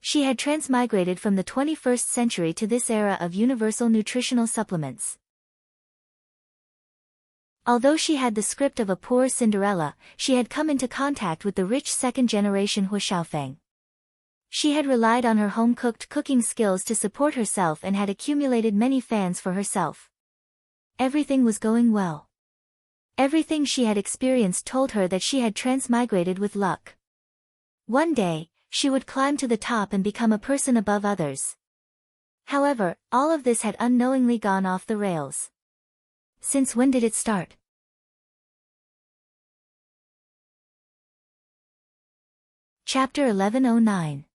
She had transmigrated from the 21st century to this era of universal nutritional supplements. Although she had the script of a poor Cinderella, she had come into contact with the rich second-generation Hu Xiaofeng. She had relied on her home-cooked cooking skills to support herself and had accumulated many fans for herself. Everything was going well. Everything she had experienced told her that she had transmigrated with luck. One day, she would climb to the top and become a person above others. However, all of this had unknowingly gone off the rails. Since when did it start? Chapter 1109.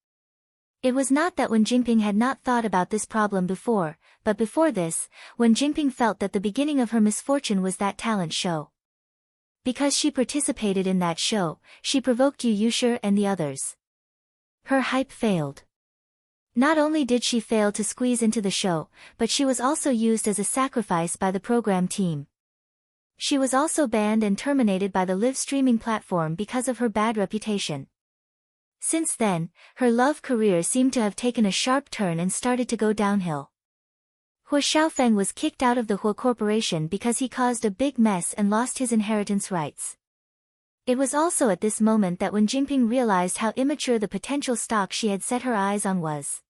It was not that Wen Jingping had not thought about this problem before, but before this, Wen Jingping felt that the beginning of her misfortune was that talent show. Because she participated in that show, she provoked Yu Yushi and the others. Her hype failed. Not only did she fail to squeeze into the show, but she was also used as a sacrifice by the program team. She was also banned and terminated by the live streaming platform because of her bad reputation. Since then, her love career seemed to have taken a sharp turn and started to go downhill. Hu Xiaofeng was kicked out of the Hu Corporation because he caused a big mess and lost his inheritance rights. It was also at this moment that Wen Jingping realized how immature the potential stock she had set her eyes on was.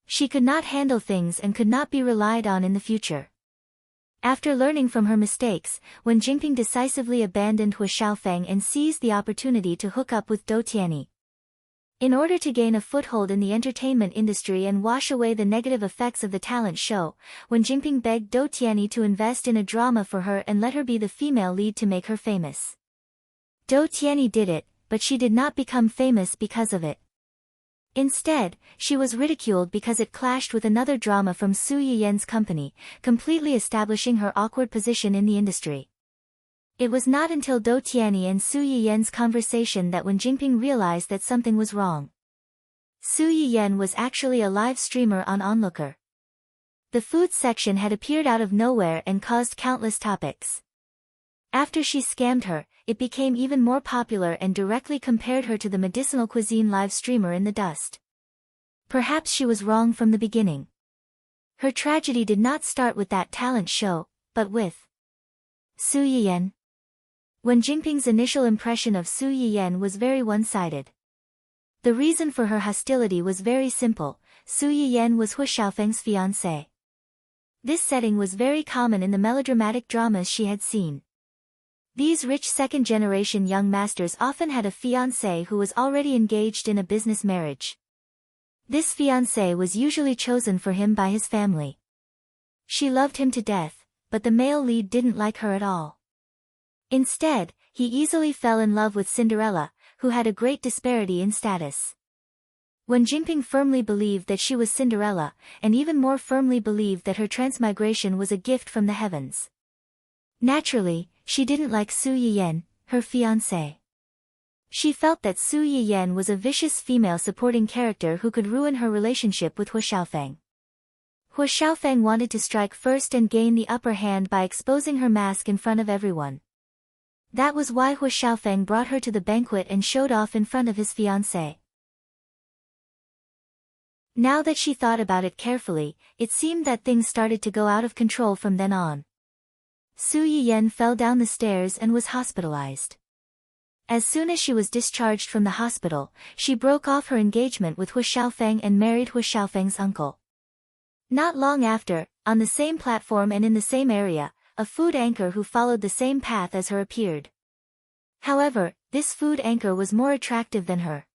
She could not handle things and could not be relied on in the future. After learning from her mistakes, Wen Jingping decisively abandoned Hu Xiaofeng and seized the opportunity to hook up with Dou Tianyi. In order to gain a foothold in the entertainment industry and wash away the negative effects of the talent show, Wen Jingping begged Dou Tianyi to invest in a drama for her and let her be the female lead to make her famous. Dou Tianyi did it, but she did not become famous because of it. Instead, she was ridiculed because it clashed with another drama from Su Yiyan's company, completely establishing her awkward position in the industry. It was not until Dou Tianyi and Su Yiyan's conversation that Wen Jingping realized that something was wrong. Su Yiyan was actually a live streamer on Onlooker. The food section had appeared out of nowhere and caused countless topics. After she scammed her, it became even more popular and directly compared her to the medicinal cuisine live streamer in the dust. Perhaps she was wrong from the beginning. Her tragedy did not start with that talent show, but with Su Yiyan. Wen Jingping's initial impression of Su Yiyan was very one-sided. The reason for her hostility was very simple: Su Yiyan was Hu Xiaofeng's fiancé. This setting was very common in the melodramatic dramas she had seen. These rich second-generation young masters often had a fiancé who was already engaged in a business marriage. This fiancé was usually chosen for him by his family. She loved him to death, but the male lead didn't like her at all. Instead, he easily fell in love with Cinderella, who had a great disparity in status. When Jinping firmly believed that she was Cinderella, and even more firmly believed that her transmigration was a gift from the heavens. Naturally, she didn't like Su Yiyan, her fiancé. She felt that Su Yiyan was a vicious female supporting character who could ruin her relationship with Hu Xiaofeng. Hu Xiaofeng wanted to strike first and gain the upper hand by exposing her mask in front of everyone. That was why Hu Xiaofeng brought her to the banquet and showed off in front of his fiancé. Now that she thought about it carefully, it seemed that things started to go out of control from then on. Su Yiyan fell down the stairs and was hospitalized. As soon as she was discharged from the hospital, she broke off her engagement with Hu Xiaofeng and married Hu Xiaofeng's uncle. Not long after, on the same platform and in the same area, a food anchor who followed the same path as her appeared. However, this food anchor was more attractive than her.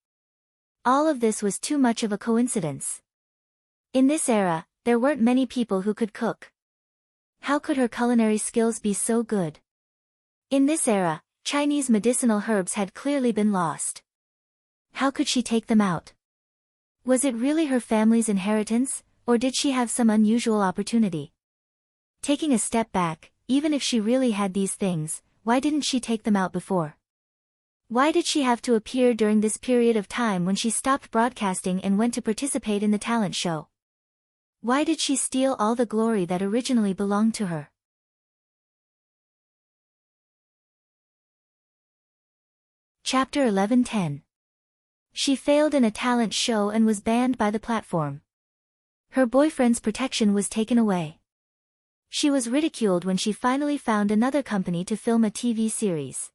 All of this was too much of a coincidence. In this era, there weren't many people who could cook. How could her culinary skills be so good? In this era, Chinese medicinal herbs had clearly been lost. How could she take them out? Was it really her family's inheritance, or did she have some unusual opportunity? Taking a step back, even if she really had these things, why didn't she take them out before? Why did she have to appear during this period of time when she stopped broadcasting and went to participate in the talent show? Why did she steal all the glory that originally belonged to her? Chapter 11:10. She failed in a talent show and was banned by the platform. Her boyfriend's protection was taken away. She was ridiculed when she finally found another company to film a TV series.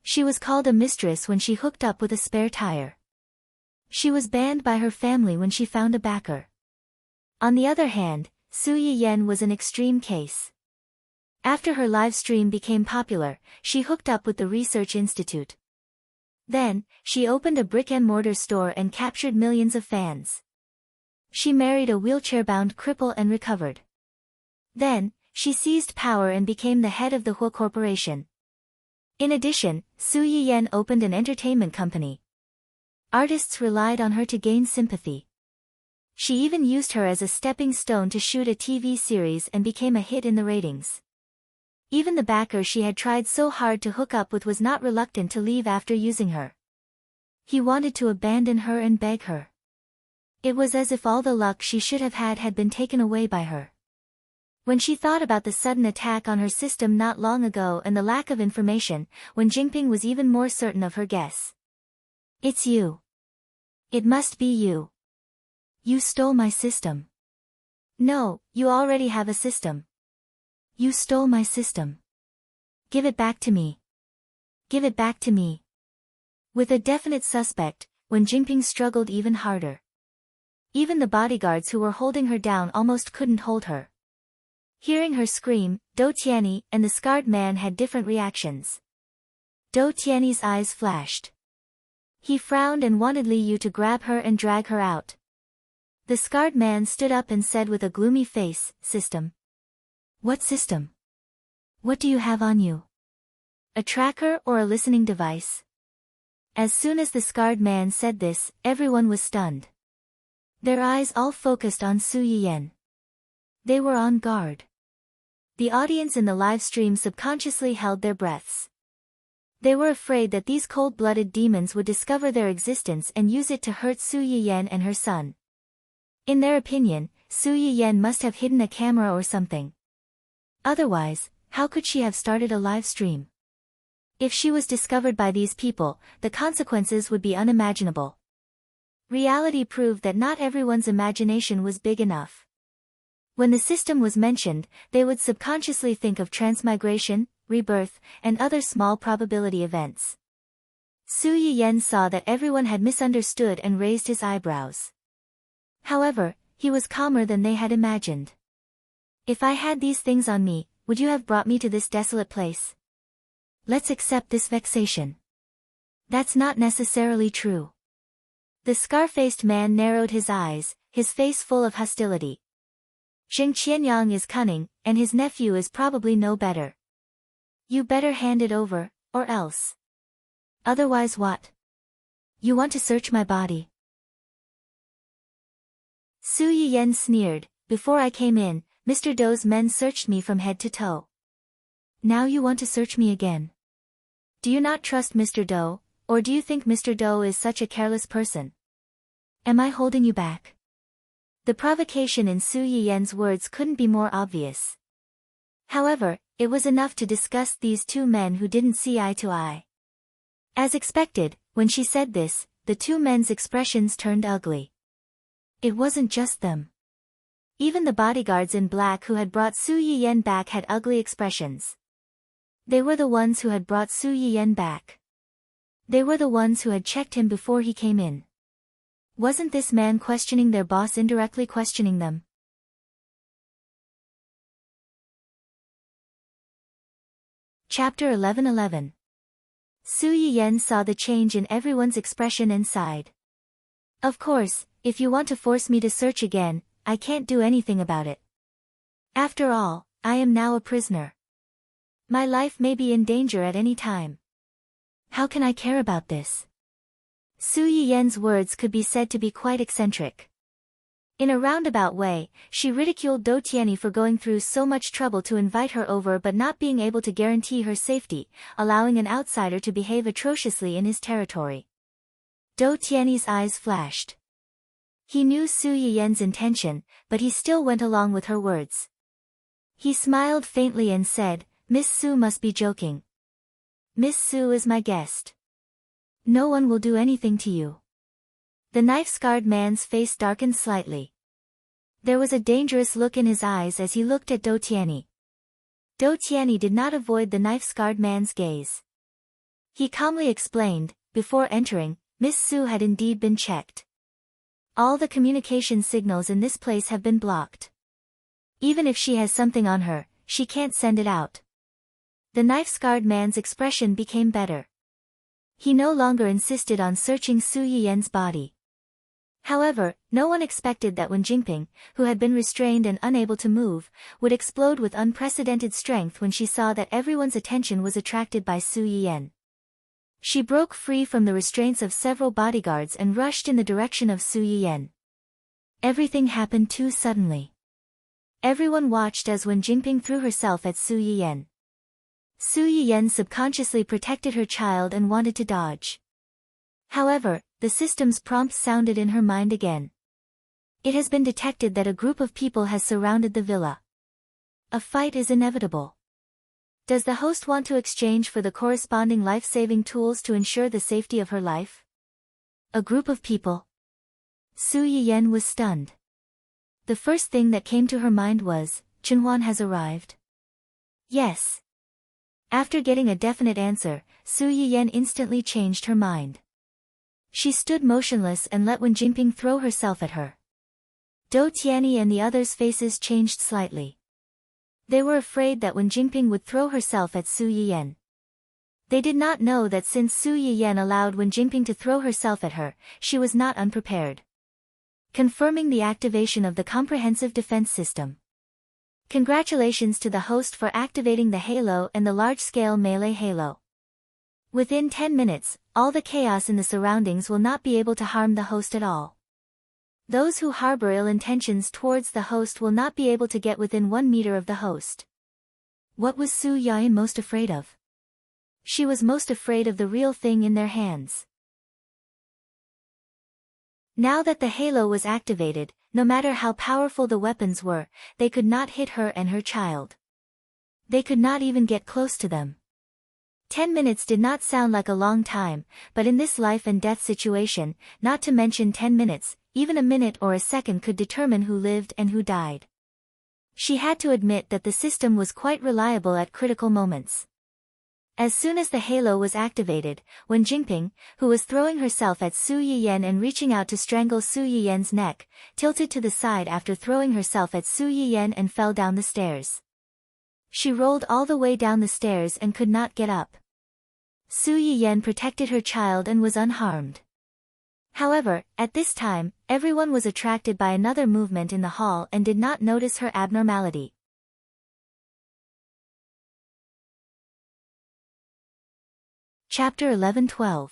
She was called a mistress when she hooked up with a spare tire. She was banned by her family when she found a backer. On the other hand, Su Yiyan was an extreme case. After her live stream became popular, she hooked up with the Research Institute. Then, she opened a brick-and-mortar store and captured millions of fans. She married a wheelchair-bound cripple and recovered. Then, she seized power and became the head of the Hu Corporation. In addition, Su Yiyan opened an entertainment company. Artists relied on her to gain sympathy. She even used her as a stepping stone to shoot a TV series and became a hit in the ratings. Even the backer she had tried so hard to hook up with was not reluctant to leave after using her. He wanted to abandon her and beg her. It was as if all the luck she should have had been taken away by her. When she thought about the sudden attack on her system not long ago and the lack of information, when Jinping was even more certain of her guess. It's you. It must be you. You stole my system. No, you already have a system. You stole my system. Give it back to me. Give it back to me. With a definite suspect, when Jinping struggled even harder. Even the bodyguards who were holding her down almost couldn't hold her. Hearing her scream, Dou Tianyi and the scarred man had different reactions. Dou Tianyi's eyes flashed. He frowned and wanted Li Yu to grab her and drag her out. The scarred man stood up and said with a gloomy face, "System." What system? What do you have on you? A tracker or a listening device? As soon as the scarred man said this, everyone was stunned. Their eyes all focused on Su Yiyan. They were on guard. The audience in the live stream subconsciously held their breaths. They were afraid that these cold-blooded demons would discover their existence and use it to hurt Su Yiyan and her son. In their opinion, Su Yiyan must have hidden a camera or something. Otherwise, how could she have started a live stream? If she was discovered by these people, the consequences would be unimaginable. Reality proved that not everyone's imagination was big enough. When the system was mentioned, they would subconsciously think of transmigration, rebirth, and other small probability events. Su Yiyan saw that everyone had misunderstood and raised his eyebrows. However, he was calmer than they had imagined. If I had these things on me, would you have brought me to this desolate place? Let's accept this vexation. That's not necessarily true. The scar-faced man narrowed his eyes, his face full of hostility. Zheng Qianyang is cunning, and his nephew is probably no better. You better hand it over, or else. Otherwise what? You want to search my body? Su Yiyen sneered, "Before I came in, Mr. Do's men searched me from head to toe. Now you want to search me again. Do you not trust Mr. Do, or do you think Mr. Do is such a careless person? Am I holding you back?" The provocation in Su Yiyen's words couldn't be more obvious. However, it was enough to disgust these two men who didn't see eye to eye. As expected, when she said this, the two men's expressions turned ugly. It wasn't just them. Even the bodyguards in black who had brought Su Yiyen back had ugly expressions. They were the ones who had brought Su Yiyen back. They were the ones who had checked him before he came in. Wasn't this man questioning their boss indirectly questioning them? Chapter 11:11. Su Yiyen saw the change in everyone's expression and sighed. "Of course, if you want to force me to search again, I can't do anything about it. After all, I am now a prisoner. My life may be in danger at any time. How can I care about this?" Su Yiyen's words could be said to be quite eccentric. In a roundabout way, she ridiculed Do Tianyi for going through so much trouble to invite her over but not being able to guarantee her safety, allowing an outsider to behave atrociously in his territory. Do Tianyi's eyes flashed. He knew Su Yiyen's intention, but he still went along with her words. He smiled faintly and said, "Miss Su must be joking. Miss Su is my guest. No one will do anything to you." The knife-scarred man's face darkened slightly. There was a dangerous look in his eyes as he looked at Do Tianyi. Do Tianyi did not avoid the knife-scarred man's gaze. He calmly explained, "Before entering, Miss Su had indeed been checked. All the communication signals in this place have been blocked. Even if she has something on her, she can't send it out." The knife-scarred man's expression became better. He no longer insisted on searching Su Yiyen's body. However, no one expected that Wen Jingping, who had been restrained and unable to move, would explode with unprecedented strength when she saw that everyone's attention was attracted by Su Yiyen. She broke free from the restraints of several bodyguards and rushed in the direction of Su Yiyen. Everything happened too suddenly. Everyone watched as Wen Jingping threw herself at Su Yiyen. Su Yiyen subconsciously protected her child and wanted to dodge. However, the system's prompt sounded in her mind again. It has been detected that a group of people has surrounded the villa. A fight is inevitable. Does the host want to exchange for the corresponding life-saving tools to ensure the safety of her life? A group of people. Su Yiyen was stunned. The first thing that came to her mind was, Chenhuan has arrived? Yes. After getting a definite answer, Su Yiyen instantly changed her mind. She stood motionless and let Wen Jingping throw herself at her. Do Tianyi and the others' faces changed slightly. They were afraid that Wen Jingping would throw herself at Su Yiyen. They did not know that since Su Yiyen allowed Wen Jingping to throw herself at her, she was not unprepared. Confirming the activation of the comprehensive defense system. Congratulations to the host for activating the halo and the large-scale melee halo. Within 10 minutes, all the chaos in the surroundings will not be able to harm the host at all. Those who harbor ill intentions towards the host will not be able to get within 1 meter of the host. What was Su Yiyen most afraid of? She was most afraid of the real thing in their hands. Now that the halo was activated, no matter how powerful the weapons were, they could not hit her and her child. They could not even get close to them. 10 minutes did not sound like a long time, but in this life and death situation, not to mention 10 minutes, even a minute or a second could determine who lived and who died. She had to admit that the system was quite reliable at critical moments. As soon as the halo was activated, Wen Jingping, who was throwing herself at Su Yiyen and reaching out to strangle Su Yiyen's neck, tilted to the side after throwing herself at Su Yiyen and fell down the stairs. She rolled all the way down the stairs and could not get up. Su Yiyen protected her child and was unharmed. However, at this time, everyone was attracted by another movement in the hall and did not notice her abnormality. Chapter 11:12.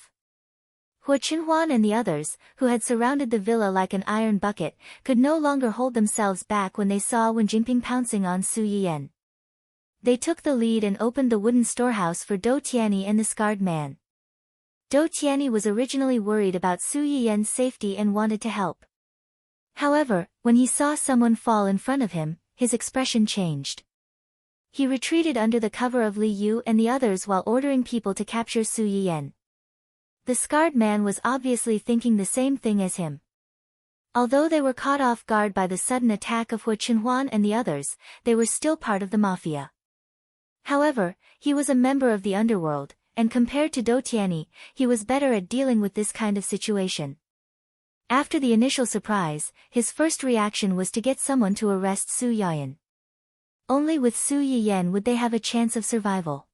Hua Qinhuan and the others, who had surrounded the villa like an iron bucket, could no longer hold themselves back when they saw Wen Jingping pouncing on Su Yiyan. They took the lead and opened the wooden storehouse for Dou Tianyi and the scarred man. Dou Tianyi was originally worried about Su Yiyan's safety and wanted to help. However, when he saw someone fall in front of him, his expression changed. He retreated under the cover of Li Yu and the others while ordering people to capture Su Yiyan. The scarred man was obviously thinking the same thing as him. Although they were caught off guard by the sudden attack of Hua Qinhuan and the others, they were still part of the mafia. However, he was a member of the underworld, and compared to Dou Tianyi, he was better at dealing with this kind of situation. After the initial surprise, his first reaction was to get someone to arrest Su Yiyan. Only with Su Yiyan would they have a chance of survival.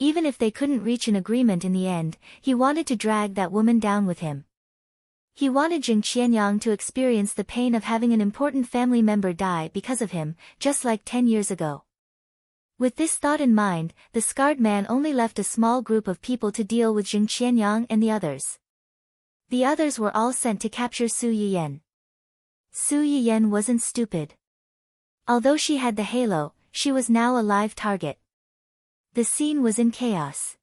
Even if they couldn't reach an agreement in the end, he wanted to drag that woman down with him. He wanted Jing Qianyang to experience the pain of having an important family member die because of him, just like 10 years ago. With this thought in mind, the scarred man only left a small group of people to deal with Jing Qianyang and the others. The others were all sent to capture Su Yiyan. Su Yiyan wasn't stupid. Although she had the halo, she was now a live target. The scene was in chaos.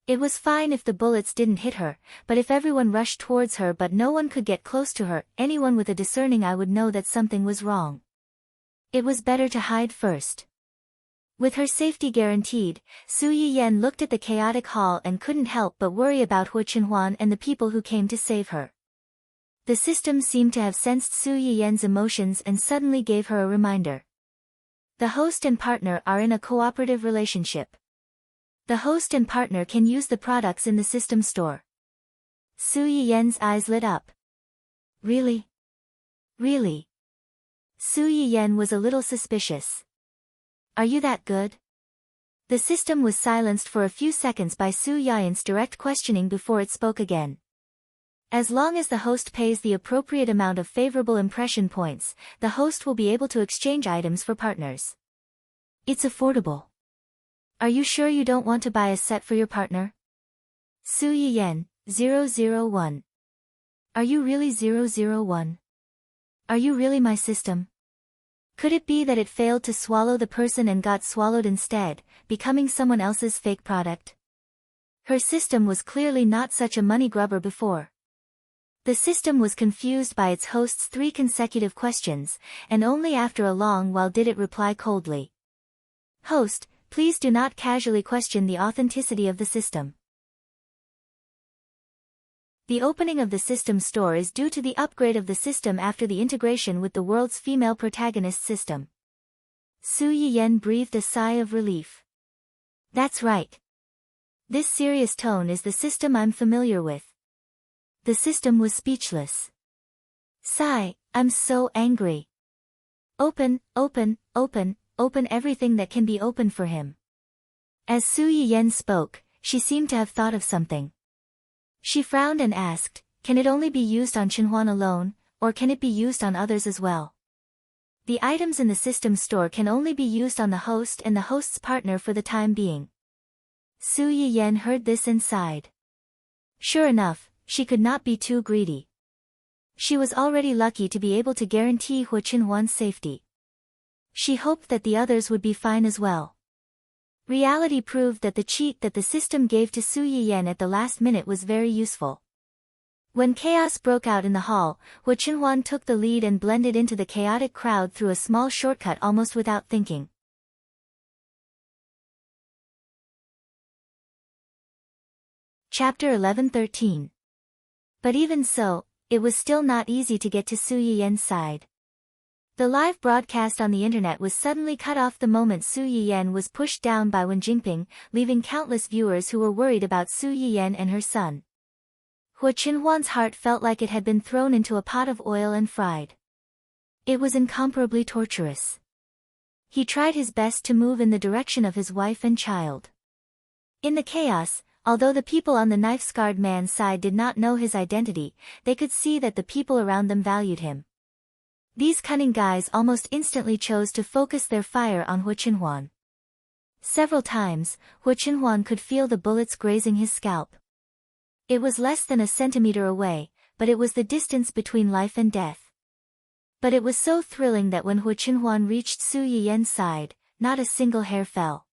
It was fine if the bullets didn't hit her, but if everyone rushed towards her but no one could get close to her, anyone with a discerning eye would know that something was wrong. It was better to hide first. With her safety guaranteed, Su Yiyan looked at the chaotic hall and couldn't help but worry about Hua Qinhuan and the people who came to save her. The system seemed to have sensed Su Yiyan's emotions and suddenly gave her a reminder. The host and partner are in a cooperative relationship. The host and partner can use the products in the system store. Su Yiyan's eyes lit up. Really? Really? Su Yiyan was a little suspicious. Are you that good? The system was silenced for a few seconds by Su Yiyan's direct questioning before it spoke again. As long as the host pays the appropriate amount of favorable impression points, the host will be able to exchange items for partners. It's affordable. Are you sure you don't want to buy a set for your partner? Su Yiyan, 001. Are you really 001? Are you really my system? Could it be that it failed to swallow the person and got swallowed instead, becoming someone else's fake product? Her system was clearly not such a money grubber before. The system was confused by its host's 3 consecutive questions, and only after a long while did it reply coldly. Host, please do not casually question the authenticity of the system. The opening of the system store is due to the upgrade of the system after the integration with the world's female protagonist system. Su Yiyan breathed a sigh of relief. That's right. This serious tone is the system I'm familiar with. The system was speechless. Sigh, I'm so angry. Open, open, open, open everything that can be opened for him. As Su Yiyan spoke, she seemed to have thought of something. She frowned and asked, can it only be used on Qinhuan alone, or can it be used on others as well? The items in the system store can only be used on the host and the host's partner for the time being. Su Yiyan heard this and sighed. Sure enough, she could not be too greedy. She was already lucky to be able to guarantee Hua Qinhuan's safety. She hoped that the others would be fine as well. Reality proved that the cheat that the system gave to Su Yiyan at the last minute was very useful. When chaos broke out in the hall, Hua Qinhuan took the lead and blended into the chaotic crowd through a small shortcut almost without thinking. Chapter 11-13. But even so, it was still not easy to get to Su Yiyan's side. The live broadcast on the internet was suddenly cut off the moment Su Yiyan was pushed down by Wen Jingping, leaving countless viewers who were worried about Su Yiyan and her son. Hua Qinhuan's heart felt like it had been thrown into a pot of oil and fried. It was incomparably torturous. He tried his best to move in the direction of his wife and child. In the chaos, although the people on the knife-scarred man's side did not know his identity, they could see that the people around them valued him. These cunning guys almost instantly chose to focus their fire on Hua Qinhuan. Several times, Hua Qinhuan could feel the bullets grazing his scalp. It was less than a centimeter away, but it was the distance between life and death. But it was so thrilling that when Hu Qinhuan reached Su Yiyan's side, not a single hair fell.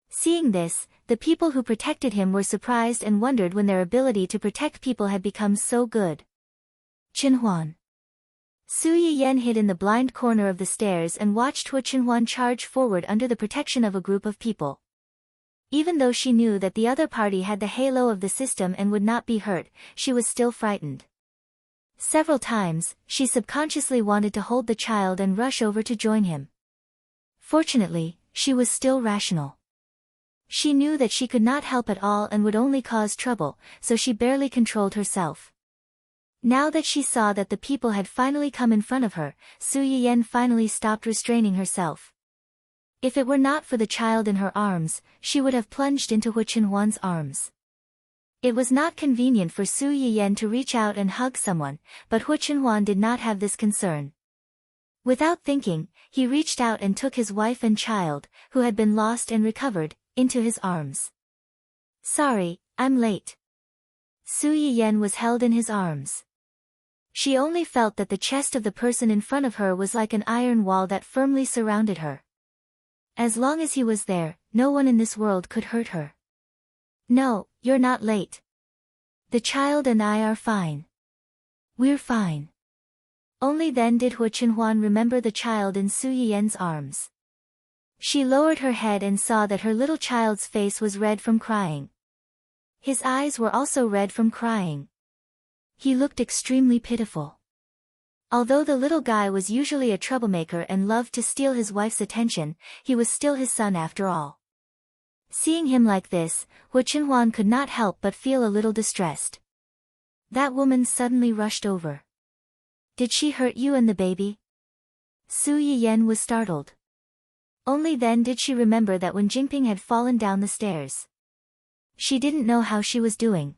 Seeing this, the people who protected him were surprised and wondered when their ability to protect people had become so good. Qinhuan. Su Yiyan hid in the blind corner of the stairs and watched Hu Qinhuan charge forward under the protection of a group of people. Even though she knew that the other party had the halo of the system and would not be hurt, she was still frightened. Several times, she subconsciously wanted to hold the child and rush over to join him. Fortunately, she was still rational. She knew that she could not help at all and would only cause trouble, so she barely controlled herself. Now that she saw that the people had finally come in front of her, Su Yiyan finally stopped restraining herself. If it were not for the child in her arms, she would have plunged into Hu Qinhuan's arms. It was not convenient for Su Yiyan to reach out and hug someone, but Hu Qinhuan did not have this concern. Without thinking, he reached out and took his wife and child, who had been lost and recovered, into his arms. Sorry, I'm late. Su Yiyan was held in his arms. She only felt that the chest of the person in front of her was like an iron wall that firmly surrounded her. As long as he was there, no one in this world could hurt her. No, you're not late. The child and I are fine. We're fine. Only then did Hu Qinhuan remember the child in Su Yiyan's arms. She lowered her head and saw that her little child's face was red from crying. His eyes were also red from crying. He looked extremely pitiful. Although the little guy was usually a troublemaker and loved to steal his wife's attention, he was still his son after all. Seeing him like this, Hu Qinhuan could not help but feel a little distressed. That woman suddenly rushed over. Did she hurt you and the baby? Su Yiyan was startled. Only then did she remember that Wen Jingping had fallen down the stairs. She didn't know how she was doing.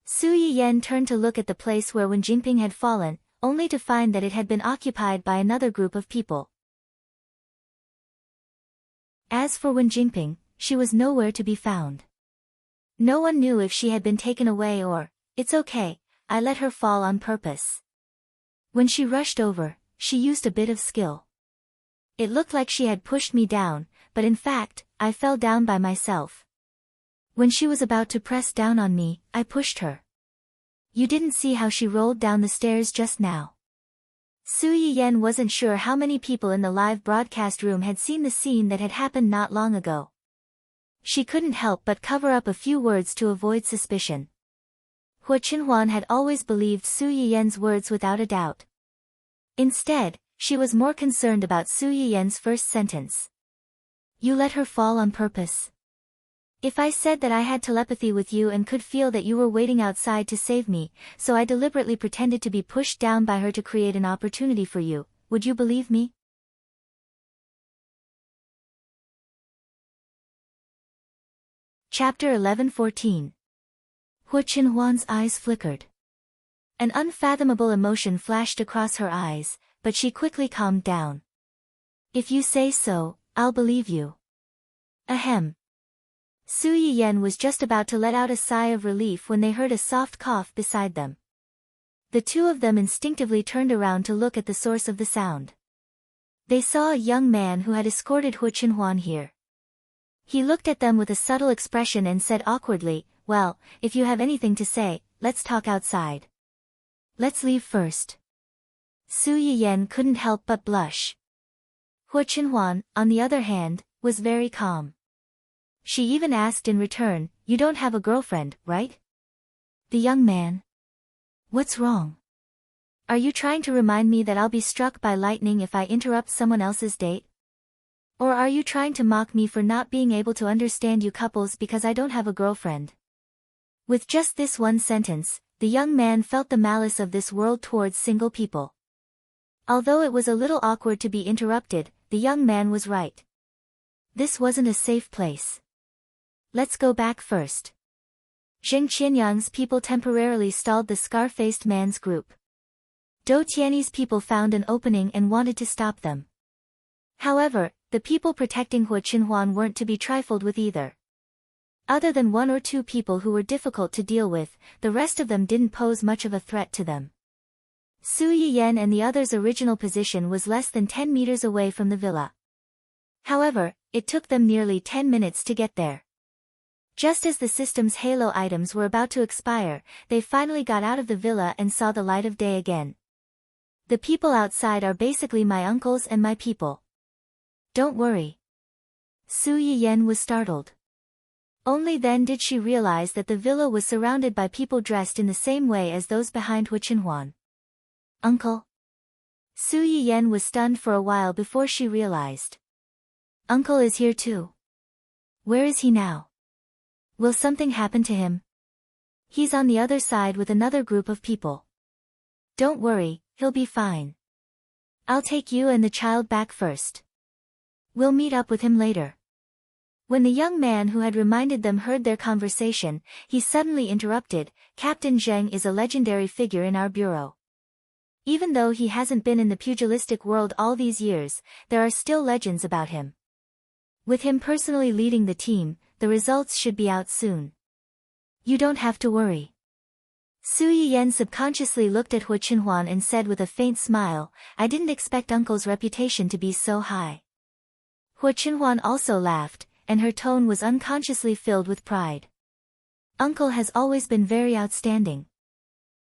Su Yiyan turned to look at the place where Wen Jingping had fallen, only to find that it had been occupied by another group of people. As for Wen Jingping, she was nowhere to be found. No one knew if she had been taken away or, it's okay, I let her fall on purpose. When she rushed over, she used a bit of skill. It looked like she had pushed me down, but in fact, I fell down by myself. When she was about to press down on me, I pushed her. You didn't see how she rolled down the stairs just now. Su Yiyan wasn't sure how many people in the live broadcast room had seen the scene that had happened not long ago. She couldn't help but cover up a few words to avoid suspicion. Hu Qinhuan had always believed Su Yiyan's words without a doubt. Instead, she was more concerned about Su Yiyan's first sentence. You let her fall on purpose. If I said that I had telepathy with you and could feel that you were waiting outside to save me, so I deliberately pretended to be pushed down by her to create an opportunity for you, would you believe me? Chapter 11:14. Hu Qinhuan's eyes flickered. An unfathomable emotion flashed across her eyes, but she quickly calmed down. If you say so, I'll believe you. Ahem. Su Yiyan was just about to let out a sigh of relief when they heard a soft cough beside them. The two of them instinctively turned around to look at the source of the sound. They saw a young man who had escorted Hu Qinhuan here. He looked at them with a subtle expression and said awkwardly, well, if you have anything to say, let's talk outside. Let's leave first. Su Yiyan couldn't help but blush. Hu Qinhuan, on the other hand, was very calm. She even asked in return, you don't have a girlfriend, right? The young man. What's wrong? Are you trying to remind me that I'll be struck by lightning if I interrupt someone else's date? Or are you trying to mock me for not being able to understand you couples because I don't have a girlfriend? With just this one sentence, the young man felt the malice of this world towards single people. Although it was a little awkward to be interrupted, the young man was right. This wasn't a safe place. Let's go back first. Zheng Qianyang's people temporarily stalled the scar-faced man's group. Dou Tiany's people found an opening and wanted to stop them. However, the people protecting Hu Qinhuan weren't to be trifled with either. Other than one or two people who were difficult to deal with, the rest of them didn't pose much of a threat to them. Su Yiyan and the others' original position was less than 10 meters away from the villa. However, it took them nearly 10 minutes to get there. Just as the system's halo items were about to expire, they finally got out of the villa and saw the light of day again. The people outside are basically my uncles and my people. Don't worry. Su Yiyan was startled. Only then did she realize that the villa was surrounded by people dressed in the same way as those behind Hu Qinhuan. Uncle? Su Yiyan was stunned for a while before she realized. Uncle is here too. Where is he now? Will something happen to him? He's on the other side with another group of people. Don't worry, he'll be fine. I'll take you and the child back first. We'll meet up with him later. When the young man who had reminded them heard their conversation, he suddenly interrupted. Captain Zheng is a legendary figure in our bureau. Even though he hasn't been in the pugilistic world all these years, there are still legends about him. With him personally leading the team, the results should be out soon. You don't have to worry. Su Yiyan subconsciously looked at Hu Qinhuan and said with a faint smile, I didn't expect Uncle's reputation to be so high. Hu Qinhuan also laughed, and her tone was unconsciously filled with pride. Uncle has always been very outstanding.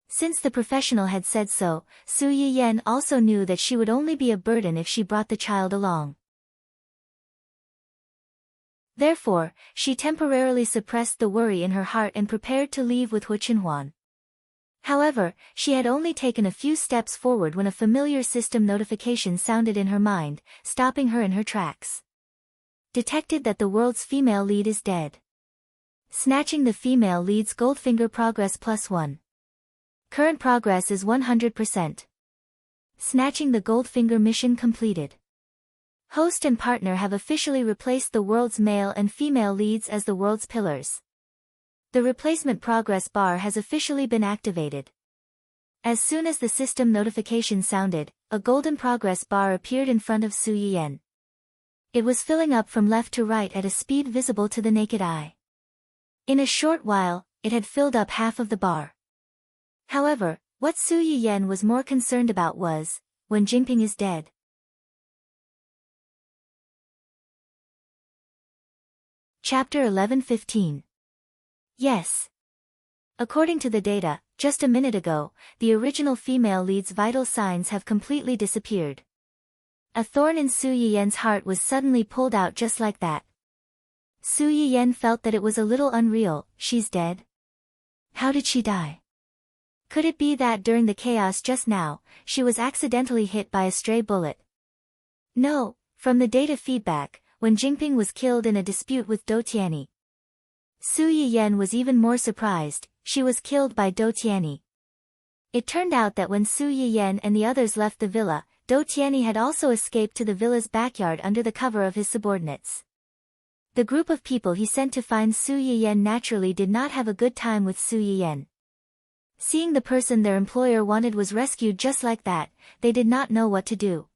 Since the professional had said so, Su Yiyan also knew that she would only be a burden if she brought the child along. Therefore, she temporarily suppressed the worry in her heart and prepared to leave with Hu Qinhuan. However, she had only taken a few steps forward when a familiar system notification sounded in her mind, stopping her in her tracks. Detected that the world's female lead is dead. Snatching the female lead's Goldfinger progress +1. Current progress is 100%. Snatching the Goldfinger mission completed. Host and partner have officially replaced the world's male and female leads as the world's pillars. The replacement progress bar has officially been activated. As soon as the system notification sounded, a golden progress bar appeared in front of Su Yiyan. It was filling up from left to right at a speed visible to the naked eye. In a short while, it had filled up half of the bar. However, what Su Yiyan was more concerned about was, when Jingping is dead. Chapter 11:15. Yes. According to the data, just a minute ago, the original female lead's vital signs have completely disappeared. A thorn in Su Yiyan's heart was suddenly pulled out just like that. Su Yiyan felt that it was a little unreal. She's dead? How did she die? Could it be that during the chaos just now, she was accidentally hit by a stray bullet? No, from the data feedback, when Jingping was killed in a dispute with Dou Tianyi. Su Yiyan was even more surprised, she was killed by Dou Tianyi. It turned out that when Su Yiyan and the others left the villa, Dou Tianyi had also escaped to the villa's backyard under the cover of his subordinates. The group of people he sent to find Su Yiyan naturally did not have a good time with Su Yiyan. Seeing the person their employer wanted was rescued just like that, they did not know what to do.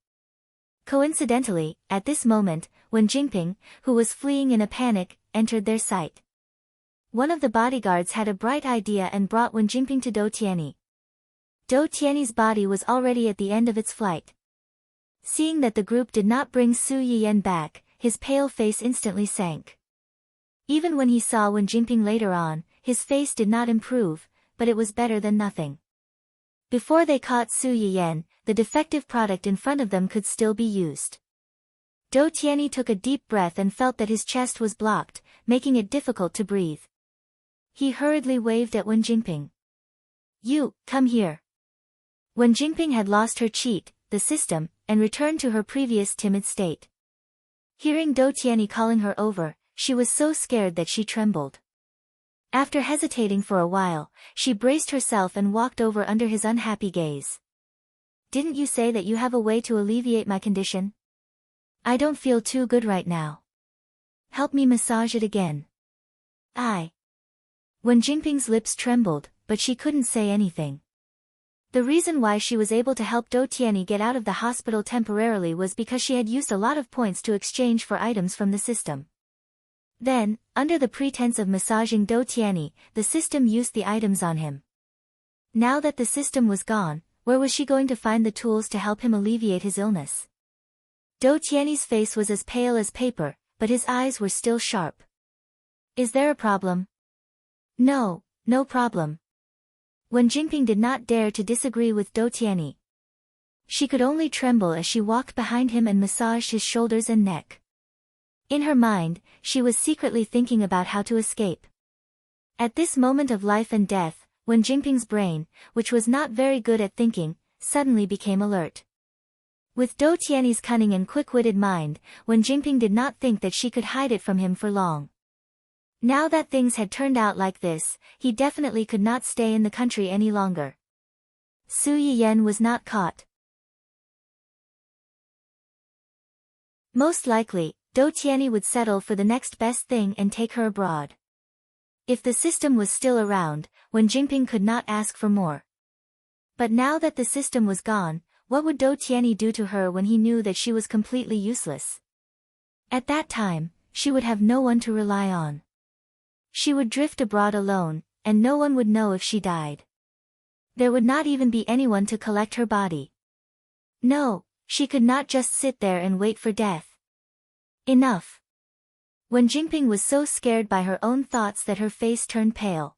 Coincidentally, at this moment, when Jingping, who was fleeing in a panic, entered their sight. One of the bodyguards had a bright idea and brought Wen Jingping to Dou Tianyi. Dou Tianyi's body was already at the end of its flight. Seeing that the group did not bring Su Yiyan back, his pale face instantly sank. Even when he saw Wen Jingping later on, his face did not improve, but it was better than nothing. Before they caught Su Yiyan, the defective product in front of them could still be used. Dou Tianyi took a deep breath and felt that his chest was blocked, making it difficult to breathe. He hurriedly waved at Wen Jingping. You, come here. Wen Jingping had lost her cheat, the system, and returned to her previous timid state. Hearing Dou Tianyi calling her over, she was so scared that she trembled. After hesitating for a while, she braced herself and walked over under his unhappy gaze. Didn't you say that you have a way to alleviate my condition? I don't feel too good right now. Help me massage it again. Wen Jingping's lips trembled, but she couldn't say anything. The reason why she was able to help Dou Tianyi get out of the hospital temporarily was because she had used a lot of points to exchange for items from the system. Then, under the pretense of massaging Do Tianyi, the system used the items on him. Now that the system was gone, where was she going to find the tools to help him alleviate his illness? Do Tianyi's face was as pale as paper, but his eyes were still sharp. Is there a problem? No, no problem. Wen Jingping did not dare to disagree with Do Tianyi. She could only tremble as she walked behind him and massaged his shoulders and neck. In her mind, she was secretly thinking about how to escape. At this moment of life and death, Wen Jingping's brain, which was not very good at thinking, suddenly became alert. With Do Tianyi's cunning and quick-witted mind, Wen Jingping did not think that she could hide it from him for long. Now that things had turned out like this, he definitely could not stay in the country any longer. Su Yiyan was not caught. Most likely, Do Tianyi would settle for the next best thing and take her abroad. If the system was still around, Wen Jingping could not ask for more. But now that the system was gone, what would Do Tianyi do to her when he knew that she was completely useless? At that time, she would have no one to rely on. She would drift abroad alone, and no one would know if she died. There would not even be anyone to collect her body. No, she could not just sit there and wait for death. Enough. Wen Jingping was so scared by her own thoughts that her face turned pale.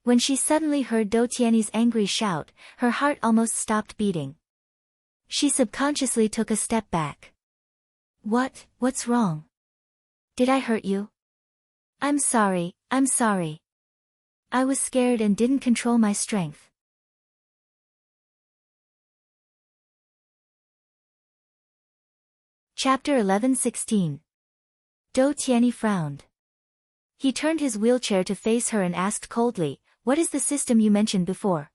When she suddenly heard Do Tianyi's angry shout, her heart almost stopped beating. She subconsciously took a step back. What's wrong? Did I hurt you? I'm sorry. I was scared and didn't control my strength. Chapter 11:16. Do Tianyi frowned. He turned his wheelchair to face her and asked coldly, "What is the system you mentioned before?"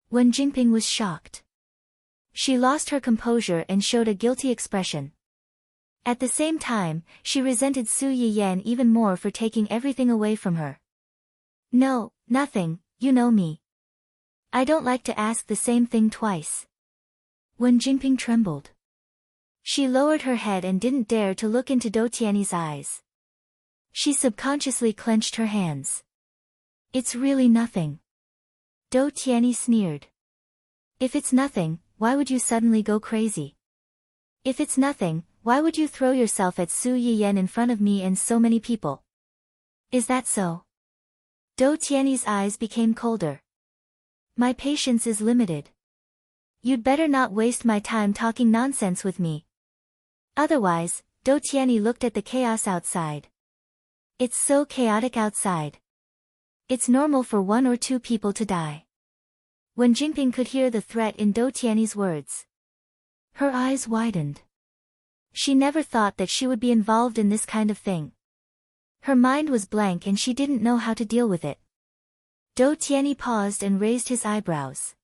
Wen Jingping was shocked. She lost her composure and showed a guilty expression. At the same time, she resented Su Yiyan even more for taking everything away from her. "No, nothing, you know me. I don't like to ask the same thing twice." Wen Jingping trembled. She lowered her head and didn't dare to look into Do Tianyi's eyes. She subconsciously clenched her hands. "It's really nothing." Do Tianyi sneered. "If it's nothing, why would you suddenly go crazy? If it's nothing, why would you throw yourself at Su Yiyan in front of me and so many people? Is that so?" Do Tianyi's eyes became colder. "My patience is limited. You'd better not waste my time talking nonsense with me. Otherwise." Do Tianyi looked at the chaos outside. "It's so chaotic outside. It's normal for 1 or 2 people to die." Wen Jingping could hear the threat in Do Tianyi's words. Her eyes widened. She never thought that she would be involved in this kind of thing. Her mind was blank and she didn't know how to deal with it. Do Tianyi paused and raised his eyebrows.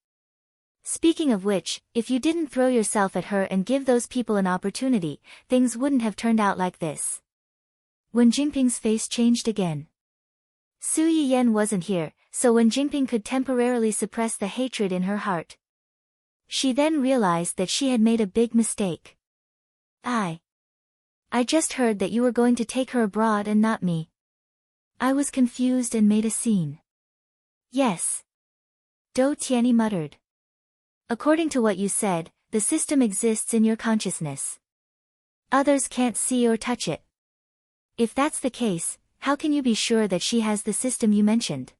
"Speaking of which, if you didn't throw yourself at her and give those people an opportunity, things wouldn't have turned out like this." Wen Jingping's face changed again. Su Yiyan wasn't here, so Wen Jingping could temporarily suppress the hatred in her heart. She then realized that she had made a big mistake. I just heard that you were going to take her abroad and not me. I was confused and made a scene." "Yes." Do Tianyi muttered. "According to what you said, the system exists in your consciousness. Others can't see or touch it. If that's the case, how can you be sure that she has the system you mentioned?"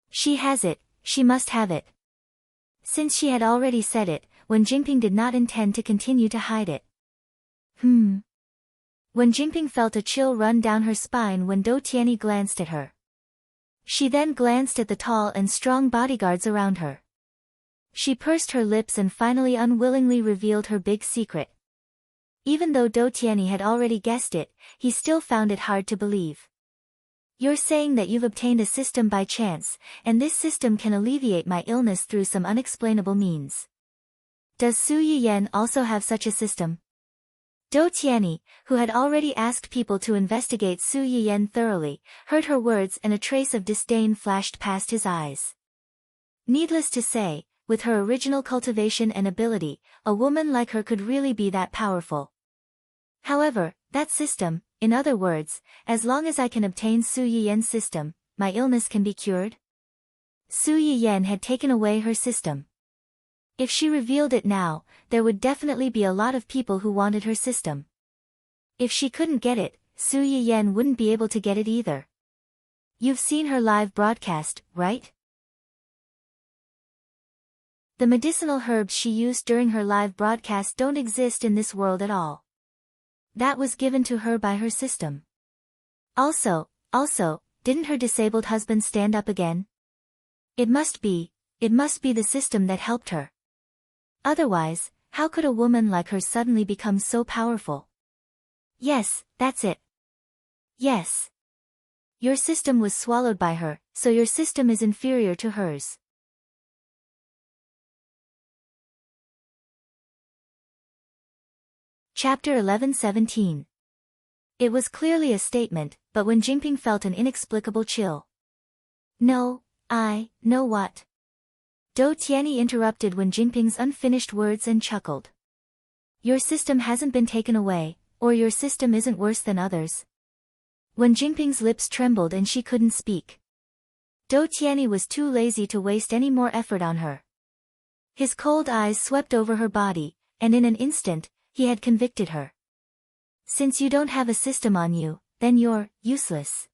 "She has it, she must have it." Since she had already said it, Wen Jingping did not intend to continue to hide it. Wen Jingping felt a chill run down her spine when Do Tianyi glanced at her. She then glanced at the tall and strong bodyguards around her. She pursed her lips and finally unwillingly revealed her big secret. Even though Do Tianyi had already guessed it, he still found it hard to believe. "You're saying that you've obtained a system by chance, and this system can alleviate my illness through some unexplainable means. Does Su Yiyan also have such a system?" Do Tianyi, who had already asked people to investigate Su Yiyan thoroughly, heard her words and a trace of disdain flashed past his eyes. Needless to say, with her original cultivation and ability, a woman like her could really be that powerful. However, that system, in other words, as long as I can obtain Su Yiyan's system, my illness can be cured? Su Yiyan had taken away her system. If she revealed it now, there would definitely be a lot of people who wanted her system. If she couldn't get it, Su Yiyan wouldn't be able to get it either. You've seen her live broadcast, right? The medicinal herbs she used during her live broadcast don't exist in this world at all. That was given to her by her system. Also, didn't her disabled husband stand up again? It must be the system that helped her. Otherwise, how could a woman like her suddenly become so powerful? Yes, that's it. Yes. Your system was swallowed by her, so your system is inferior to hers. Chapter 11:17. It was clearly a statement, but Wen Jingping felt an inexplicable chill. No, what? Dou Tianyi interrupted Wen Jingping's unfinished words and chuckled. Your system hasn't been taken away, or your system isn't worse than others. Wen Jingping's lips trembled and she couldn't speak. Dou Tianyi was too lazy to waste any more effort on her. His cold eyes swept over her body, and in an instant, he had convicted her. Since you don't have a system on you, then you're useless.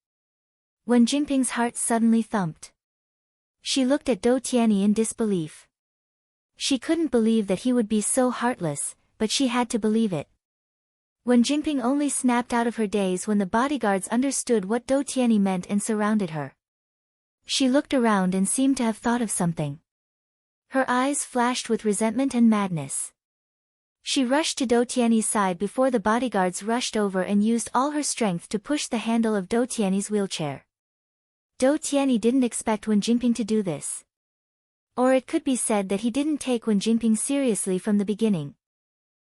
Wen Jingping's heart suddenly thumped. She looked at Dou Tianyi in disbelief. She couldn't believe that he would be so heartless, but she had to believe it. Wen Jingping only snapped out of her daze when the bodyguards understood what Dou Tianyi meant and surrounded her. She looked around and seemed to have thought of something. Her eyes flashed with resentment and madness. She rushed to Dou Tianyi's side before the bodyguards rushed over and used all her strength to push the handle of Dou Tianyi's wheelchair. Dou Tianyi didn't expect Wen Jingping to do this. Or it could be said that he didn't take Wen Jingping seriously from the beginning.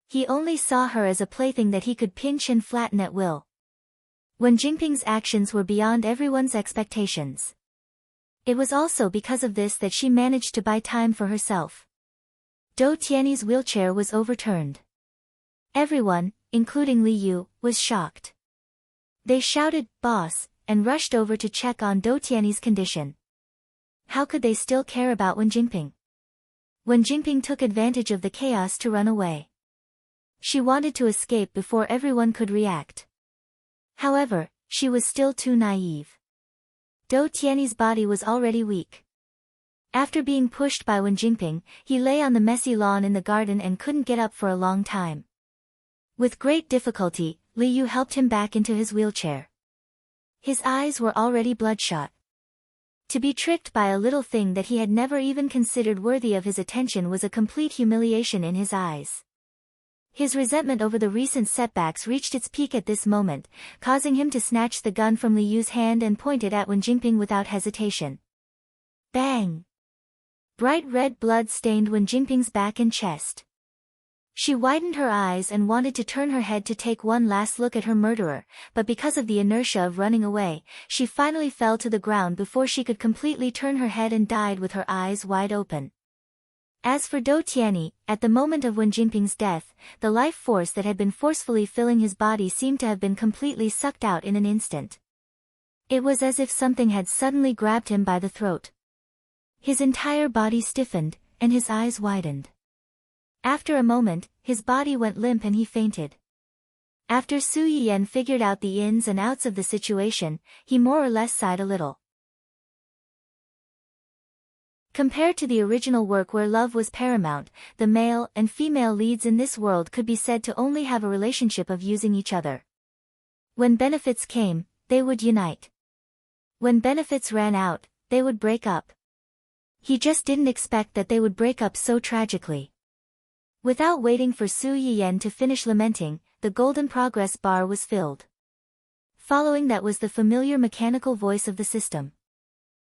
He only saw her as a plaything that he could pinch and flatten at will. Wen Jingping's actions were beyond everyone's expectations. It was also because of this that she managed to buy time for herself. Dou Tianyi's wheelchair was overturned. Everyone, including Li Yu, was shocked. They shouted, "Boss," and rushed over to check on Dou Tianyi's condition. How could they still care about Wen Jingping? Wen Jingping took advantage of the chaos to run away. She wanted to escape before everyone could react. However, she was still too naive. Dou Tianyi's body was already weak. After being pushed by Wen Jingping, he lay on the messy lawn in the garden and couldn't get up for a long time. With great difficulty, Li Yu helped him back into his wheelchair. His eyes were already bloodshot. To be tricked by a little thing that he had never even considered worthy of his attention was a complete humiliation in his eyes. His resentment over the recent setbacks reached its peak at this moment, causing him to snatch the gun from Li Yu's hand and point it at Wen Jingping without hesitation. Bang! Bright red blood stained Wen Jingping's back and chest. She widened her eyes and wanted to turn her head to take one last look at her murderer, but because of the inertia of running away, she finally fell to the ground before she could completely turn her head and died with her eyes wide open. As for Dou Tianyi, at the moment of Wen Jingping's death, the life force that had been forcefully filling his body seemed to have been completely sucked out in an instant. It was as if something had suddenly grabbed him by the throat. His entire body stiffened, and his eyes widened. After a moment, his body went limp and he fainted. After Su Yiyan figured out the ins and outs of the situation, he more or less sighed a little. Compared to the original work where love was paramount, the male and female leads in this world could be said to only have a relationship of using each other. When benefits came, they would unite. When benefits ran out, they would break up. He just didn't expect that they would break up so tragically. Without waiting for Su Yiyan to finish lamenting, the golden progress bar was filled. Following that was the familiar mechanical voice of the system,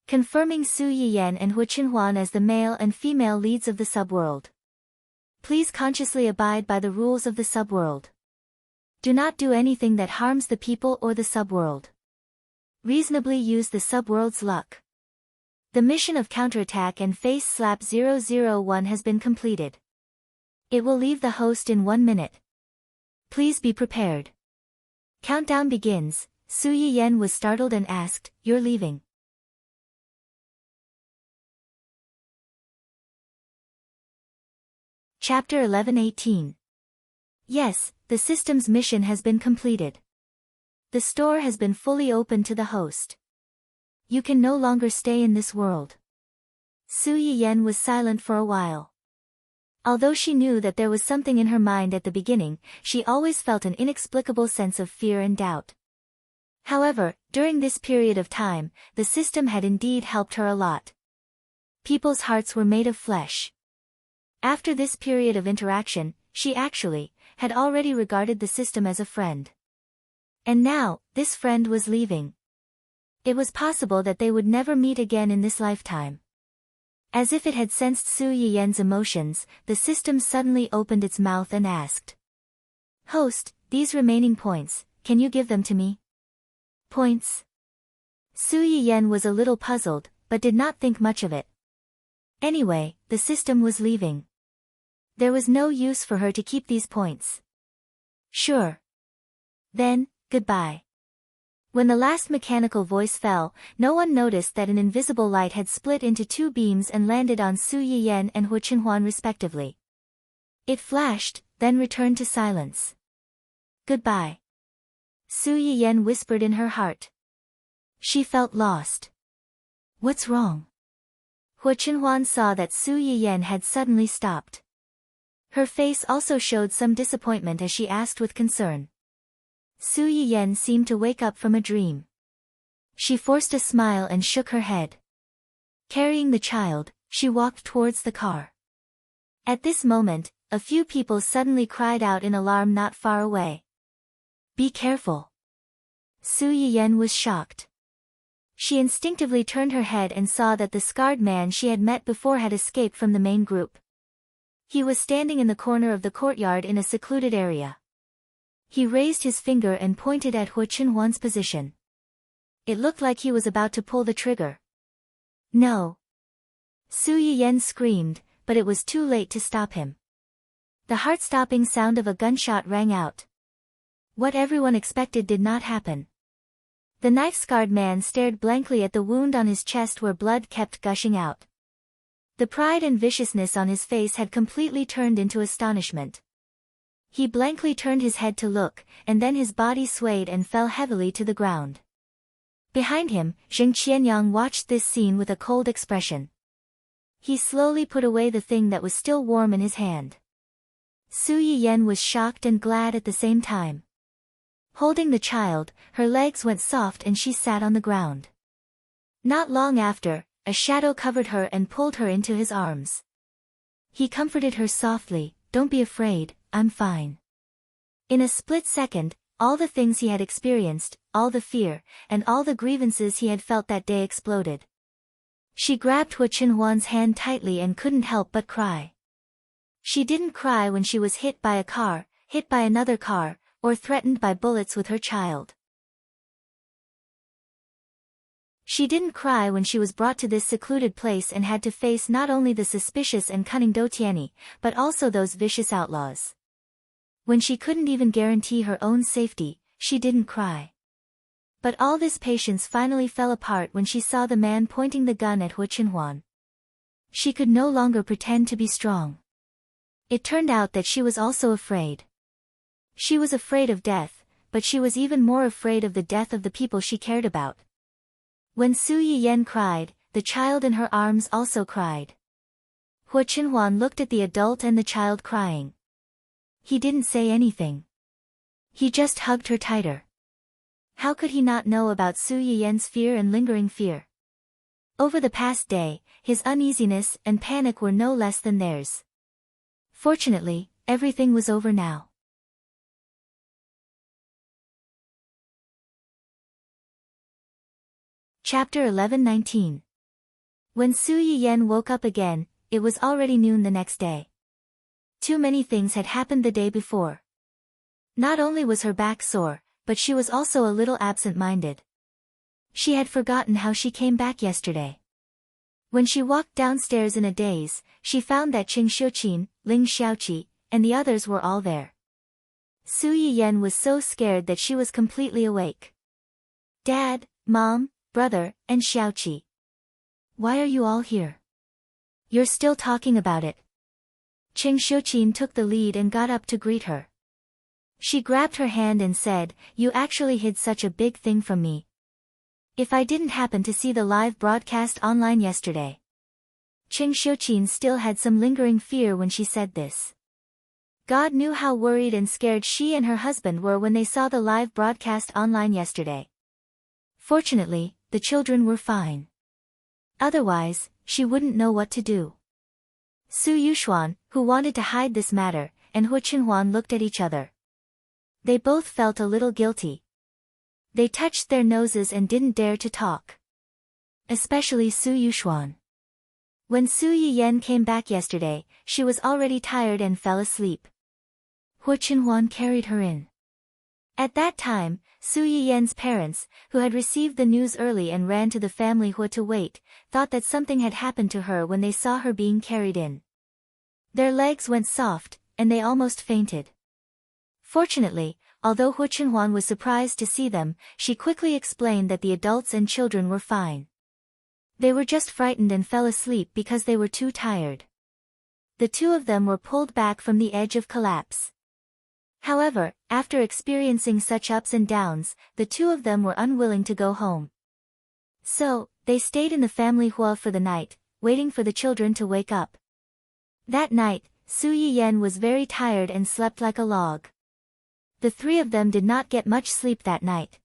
confirming Su Yiyan and Hu Qinhuan as the male and female leads of the subworld. Please consciously abide by the rules of the subworld. Do not do anything that harms the people or the subworld. Reasonably use the subworld's luck. The mission of counterattack and face slap 001 has been completed. It will leave the host in 1 minute. Please be prepared. Countdown begins. Su Yiyan was startled and asked, "You're leaving?" Chapter 11:18. Yes, the system's mission has been completed. The store has been fully opened to the host. You can no longer stay in this world. Su Yiyan was silent for a while. Although she knew that there was something in her mind at the beginning, she always felt an inexplicable sense of fear and doubt. However, during this period of time, the system had indeed helped her a lot. People's hearts were made of flesh. After this period of interaction, she actually had already regarded the system as a friend. And now, this friend was leaving. It was possible that they would never meet again in this lifetime. As if it had sensed Su Yiyan's emotions, the system suddenly opened its mouth and asked, "Host, these remaining points, can you give them to me?" Points? Su Yiyan was a little puzzled, but did not think much of it. Anyway, the system was leaving. There was no use for her to keep these points. Sure. Then, goodbye. When the last mechanical voice fell, no one noticed that an invisible light had split into two beams and landed on Su Yiyan and Hu Qinhuan respectively. It flashed, then returned to silence. Goodbye. Su Yiyan whispered in her heart. She felt lost. What's wrong? Hu Qinhuan saw that Su Yiyan had suddenly stopped. Her face also showed some disappointment as she asked with concern. Su Yiyan seemed to wake up from a dream. She forced a smile and shook her head. Carrying the child, she walked towards the car. At this moment, a few people suddenly cried out in alarm not far away. Be careful. Su Yiyan was shocked. She instinctively turned her head and saw that the scarred man she had met before had escaped from the main group. He was standing in the corner of the courtyard in a secluded area. He raised his finger and pointed at Hu Qinhuan's position. It looked like he was about to pull the trigger. No. Su Yiyan screamed, but it was too late to stop him. The heart-stopping sound of a gunshot rang out. What everyone expected did not happen. The knife-scarred man stared blankly at the wound on his chest where blood kept gushing out. The pride and viciousness on his face had completely turned into astonishment. He blankly turned his head to look, and then his body swayed and fell heavily to the ground. Behind him, Zheng Qianyang watched this scene with a cold expression. He slowly put away the thing that was still warm in his hand. Su Yiyan was shocked and glad at the same time. Holding the child, her legs went soft and she sat on the ground. Not long after, a shadow covered her and pulled her into his arms. He comforted her softly, "Don't be afraid, I'm fine." In a split second, all the things he had experienced, all the fear, and all the grievances he had felt that day exploded. She grabbed Hu Qinhuan's hand tightly and couldn't help but cry. She didn't cry when she was hit by a car, hit by another car, or threatened by bullets with her child. She didn't cry when she was brought to this secluded place and had to face not only the suspicious and cunning Dou Tianyi, but also those vicious outlaws. When she couldn't even guarantee her own safety, she didn't cry. But all this patience finally fell apart when she saw the man pointing the gun at Hu Qinhuan. She could no longer pretend to be strong. It turned out that she was also afraid. She was afraid of death, but she was even more afraid of the death of the people she cared about. When Su Yiyan cried, the child in her arms also cried. Hu Qinhuan looked at the adult and the child crying. He didn't say anything. He just hugged her tighter. How could he not know about Su Yiyan's fear and lingering fear? Over the past day, his uneasiness and panic were no less than theirs. Fortunately, everything was over now. Chapter 11:19. When Su Yiyan woke up again, it was already noon the next day. Too many things had happened the day before. Not only was her back sore, but she was also a little absent-minded. She had forgotten how she came back yesterday. When she walked downstairs in a daze, she found that Qing Xiuqin, Ling Xiaoqi, and the others were all there. Su Yiyen was so scared that she was completely awake. Dad, Mom, brother, and Xiaoqi. Why are you all here? You're still talking about it. Qing Shuqin took the lead and got up to greet her. She grabbed her hand and said, "You actually hid such a big thing from me. If I didn't happen to see the live broadcast online yesterday." Qing Shuqin still had some lingering fear when she said this. God knew how worried and scared she and her husband were when they saw the live broadcast online yesterday. Fortunately, the children were fine. Otherwise, she wouldn't know what to do. Su Yuxuan, who wanted to hide this matter, and Hu Qinhuan looked at each other. They both felt a little guilty. They touched their noses and didn't dare to talk. Especially Su Yuxuan. When Su Yiyen came back yesterday, she was already tired and fell asleep. Hu Qinhuan carried her in. At that time, Su Yiyen's parents, who had received the news early and ran to the family Hu to wait, thought that something had happened to her when they saw her being carried in. Their legs went soft, and they almost fainted. Fortunately, although Hu Qinhuan was surprised to see them, she quickly explained that the adults and children were fine. They were just frightened and fell asleep because they were too tired. The two of them were pulled back from the edge of collapse. However, after experiencing such ups and downs, the two of them were unwilling to go home. So, they stayed in the family hua for the night, waiting for the children to wake up. That night, Su Yiyen was very tired and slept like a log. The three of them did not get much sleep that night.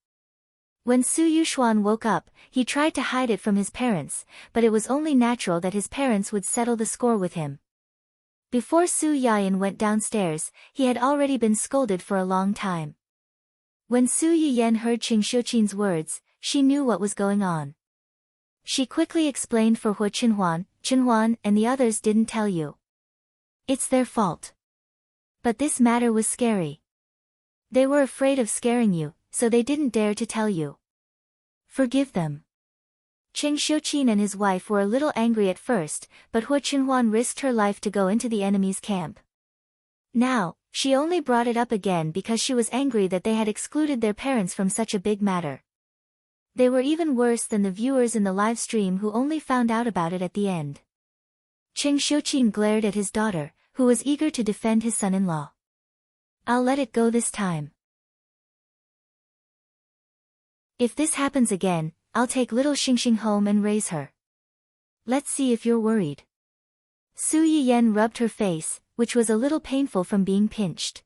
When Su Yuxuan woke up, he tried to hide it from his parents, but it was only natural that his parents would settle the score with him. Before Su Yiyen went downstairs, he had already been scolded for a long time. When Su Yiyen heard Qing Shuqin's words, she knew what was going on. She quickly explained for Hu Qinhuan, "Qinhuan and the others didn't tell you. It's their fault. But this matter was scary. They were afraid of scaring you, so they didn't dare to tell you. Forgive them." Qing Shuqin and his wife were a little angry at first, but Hu Qinhuan risked her life to go into the enemy's camp. Now, she only brought it up again because she was angry that they had excluded their parents from such a big matter. They were even worse than the viewers in the live stream who only found out about it at the end. Qing Shuqin glared at his daughter, who was eager to defend his son-in-law. "I'll let it go this time. If this happens again, I'll take little Xingxing home and raise her. Let's see if you're worried." Su Yiyen rubbed her face, which was a little painful from being pinched.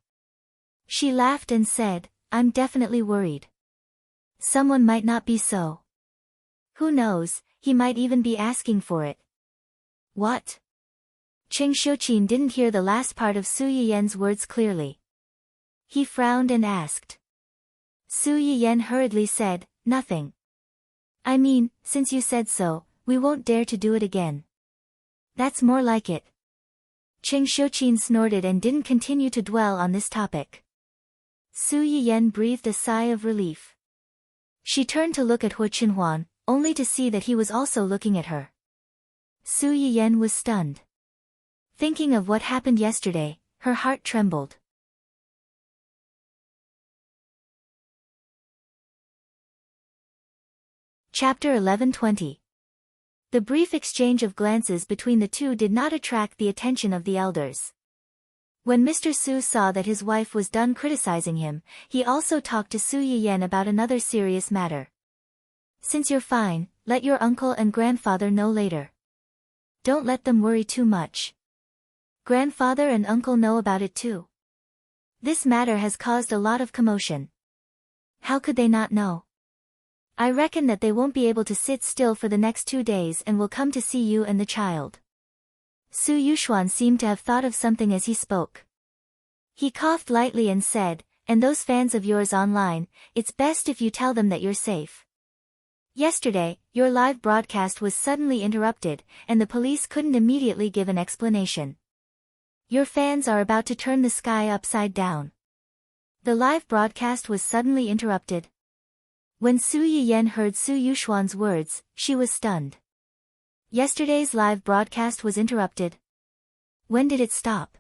She laughed and said, "I'm definitely worried. Someone might not be so. Who knows, he might even be asking for it." "What?" Qing Shuqin didn't hear the last part of Su Yiyen's words clearly. He frowned and asked. Su Yiyen hurriedly said, "Nothing. I mean, since you said so, we won't dare to do it again." "That's more like it." Qing Shuqin snorted and didn't continue to dwell on this topic. Su Yiyen breathed a sigh of relief. She turned to look at Hu Qinhuan, only to see that he was also looking at her. Su Yiyen was stunned. Thinking of what happened yesterday, her heart trembled. Chapter 11:20. The brief exchange of glances between the two did not attract the attention of the elders. When Mr. Su saw that his wife was done criticizing him, he also talked to Su Yiyen about another serious matter. "Since you're fine, let your uncle and grandfather know later. Don't let them worry too much. Grandfather and uncle know about it too. This matter has caused a lot of commotion. How could they not know? I reckon that they won't be able to sit still for the next 2 days and will come to see you and the child." Su Yuxuan seemed to have thought of something as he spoke. He coughed lightly and said, "And those fans of yours online, it's best if you tell them that you're safe. Yesterday, your live broadcast was suddenly interrupted, and the police couldn't immediately give an explanation. Your fans are about to turn the sky upside down." The live broadcast was suddenly interrupted. When Su Yiyen heard Su Yuxuan's words, she was stunned. Yesterday's live broadcast was interrupted. When did it stop?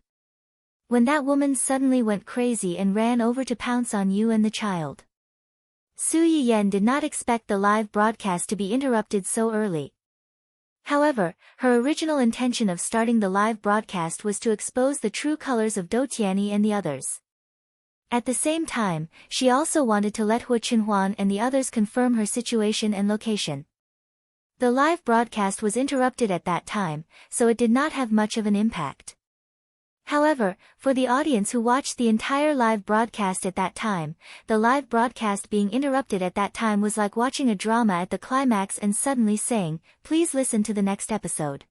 When that woman suddenly went crazy and ran over to pounce on you and the child. Su Yiyan did not expect the live broadcast to be interrupted so early. However, her original intention of starting the live broadcast was to expose the true colors of Dou Tianyi and the others. At the same time, she also wanted to let Hu Qinhuan and the others confirm her situation and location. The live broadcast was interrupted at that time, so it did not have much of an impact. However, for the audience who watched the entire live broadcast at that time, the live broadcast being interrupted at that time was like watching a drama at the climax and suddenly saying, "Please listen to the next episode."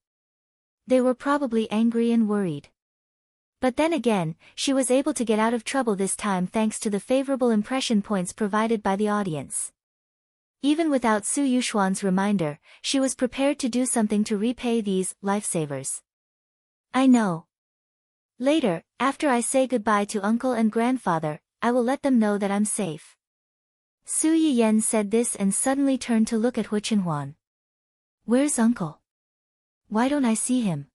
They were probably angry and worried. But then again, she was able to get out of trouble this time thanks to the favorable impression points provided by the audience. Even without Su Yuxuan's reminder, she was prepared to do something to repay these lifesavers. I know. Later, after I say goodbye to uncle and grandfather, I will let them know that I'm safe. Su Yiyan said this and suddenly turned to look at Hu Qinhuan. Where's uncle? Why don't I see him?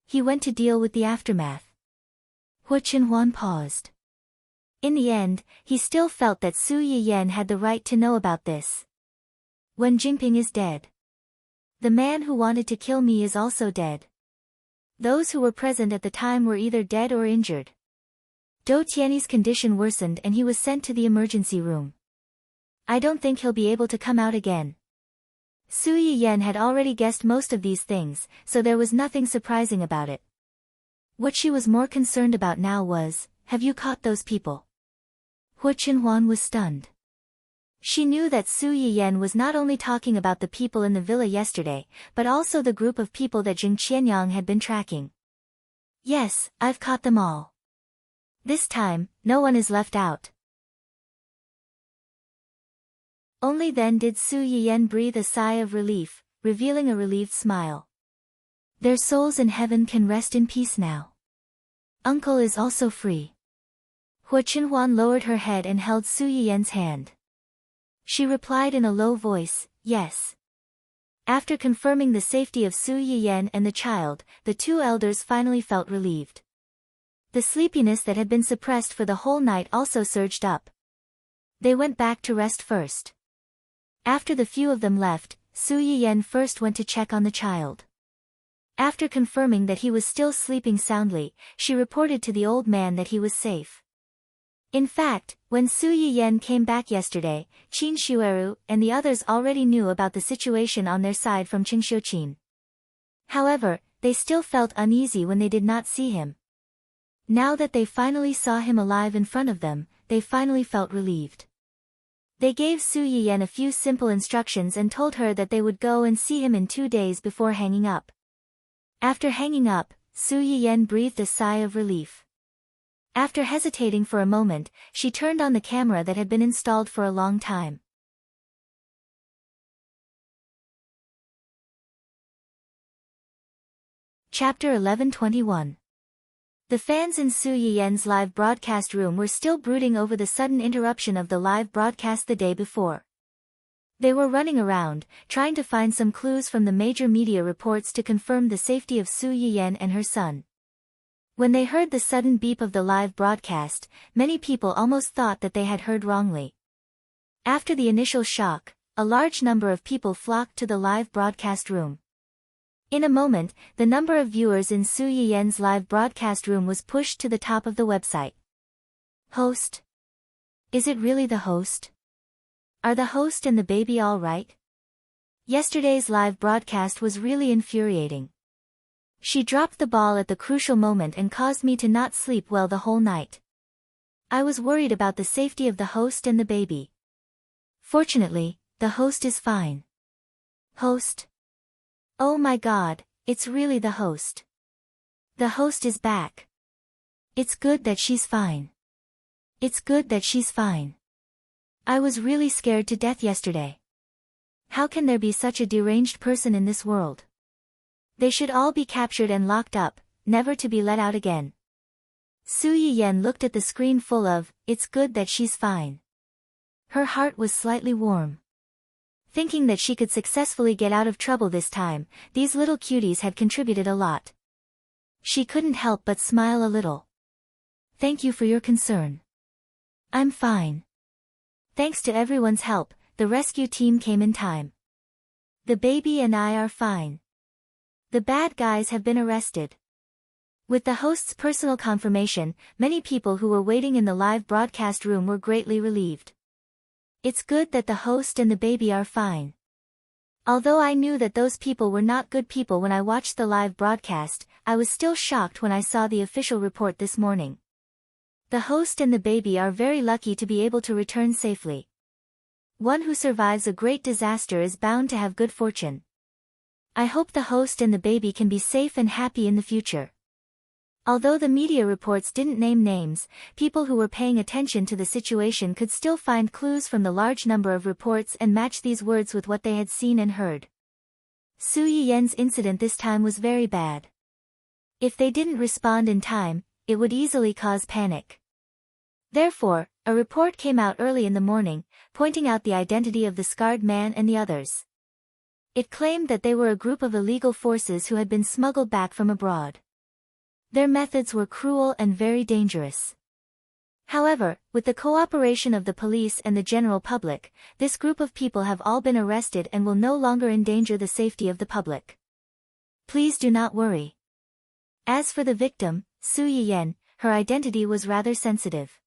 He went to deal with the aftermath. Hu Qinhuan paused. In the end, he still felt that Su Yiyan had the right to know about this. When Jingping is dead. The man who wanted to kill me is also dead. Those who were present at the time were either dead or injured. Dou Tianyi's condition worsened and he was sent to the emergency room. I don't think he'll be able to come out again. Su Yiyan had already guessed most of these things, so there was nothing surprising about it. What she was more concerned about now was, have you caught those people? Hu Qinhuan was stunned. She knew that Su Yiyan was not only talking about the people in the villa yesterday, but also the group of people that Jing Qianyang had been tracking. Yes, I've caught them all. This time, no one is left out. Only then did Su Yiyan breathe a sigh of relief, revealing a relieved smile. Their souls in heaven can rest in peace now. Uncle is also free. Hu Qinhuan lowered her head and held Su Yiyan's hand. She replied in a low voice, yes. After confirming the safety of Su Yiyan and the child, the two elders finally felt relieved. The sleepiness that had been suppressed for the whole night also surged up. They went back to rest first. After the few of them left, Su Yiyan first went to check on the child. After confirming that he was still sleeping soundly, she reported to the old man that he was safe. In fact, when Su Yiyan came back yesterday, Qin Shueru and the others already knew about the situation on their side from Qingxiuqin. However, they still felt uneasy when they did not see him. Now that they finally saw him alive in front of them, they finally felt relieved. They gave Su Yiyan a few simple instructions and told her that they would go and see him in 2 days before hanging up. After hanging up, Su Yiyan breathed a sigh of relief. After hesitating for a moment, she turned on the camera that had been installed for a long time. Chapter 11:21. The fans in Su Yiyan's live broadcast room were still brooding over the sudden interruption of the live broadcast the day before. They were running around, trying to find some clues from the major media reports to confirm the safety of Su Yiyan and her son. When they heard the sudden beep of the live broadcast, many people almost thought that they had heard wrongly. After the initial shock, a large number of people flocked to the live broadcast room. In a moment, the number of viewers in Su Yiyan's live broadcast room was pushed to the top of the website. Host? Is it really the host? Are the host and the baby all right? Yesterday's live broadcast was really infuriating. She dropped the ball at the crucial moment and caused me to not sleep well the whole night. I was worried about the safety of the host and the baby. Fortunately, the host is fine. Host? Oh my God, it's really the host. The host is back. It's good that she's fine. It's good that she's fine. I was really scared to death yesterday. How can there be such a deranged person in this world? They should all be captured and locked up, never to be let out again. Su Yiyan looked at the screen full of, "It's good that she's fine." Her heart was slightly warm. Thinking that she could successfully get out of trouble this time, these little cuties had contributed a lot. She couldn't help but smile a little. Thank you for your concern. I'm fine. Thanks to everyone's help, the rescue team came in time. The baby and I are fine. The bad guys have been arrested. With the host's personal confirmation, many people who were waiting in the live broadcast room were greatly relieved. It's good that the host and the baby are fine. Although I knew that those people were not good people when I watched the live broadcast, I was still shocked when I saw the official report this morning. The host and the baby are very lucky to be able to return safely. One who survives a great disaster is bound to have good fortune. I hope the host and the baby can be safe and happy in the future. Although the media reports didn't name names, people who were paying attention to the situation could still find clues from the large number of reports and match these words with what they had seen and heard. Su Yiyen's incident this time was very bad. If they didn't respond in time, it would easily cause panic. Therefore, a report came out early in the morning, pointing out the identity of the scarred man and the others. It claimed that they were a group of illegal forces who had been smuggled back from abroad. Their methods were cruel and very dangerous. However, with the cooperation of the police and the general public, this group of people have all been arrested and will no longer endanger the safety of the public. Please do not worry. As for the victim, Su Yiyen, her identity was rather sensitive.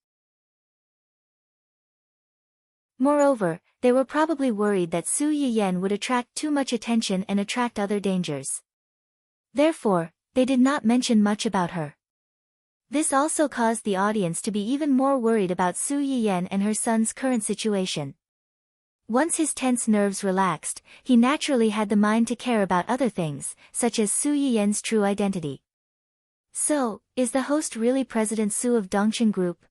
Moreover, they were probably worried that Su Yiyen would attract too much attention and attract other dangers. Therefore, they did not mention much about her. This also caused the audience to be even more worried about Su Yiyen and her son's current situation. Once his tense nerves relaxed, he naturally had the mind to care about other things, such as Su Yiyen's true identity. So, is the host really President Su of Dongqing Group?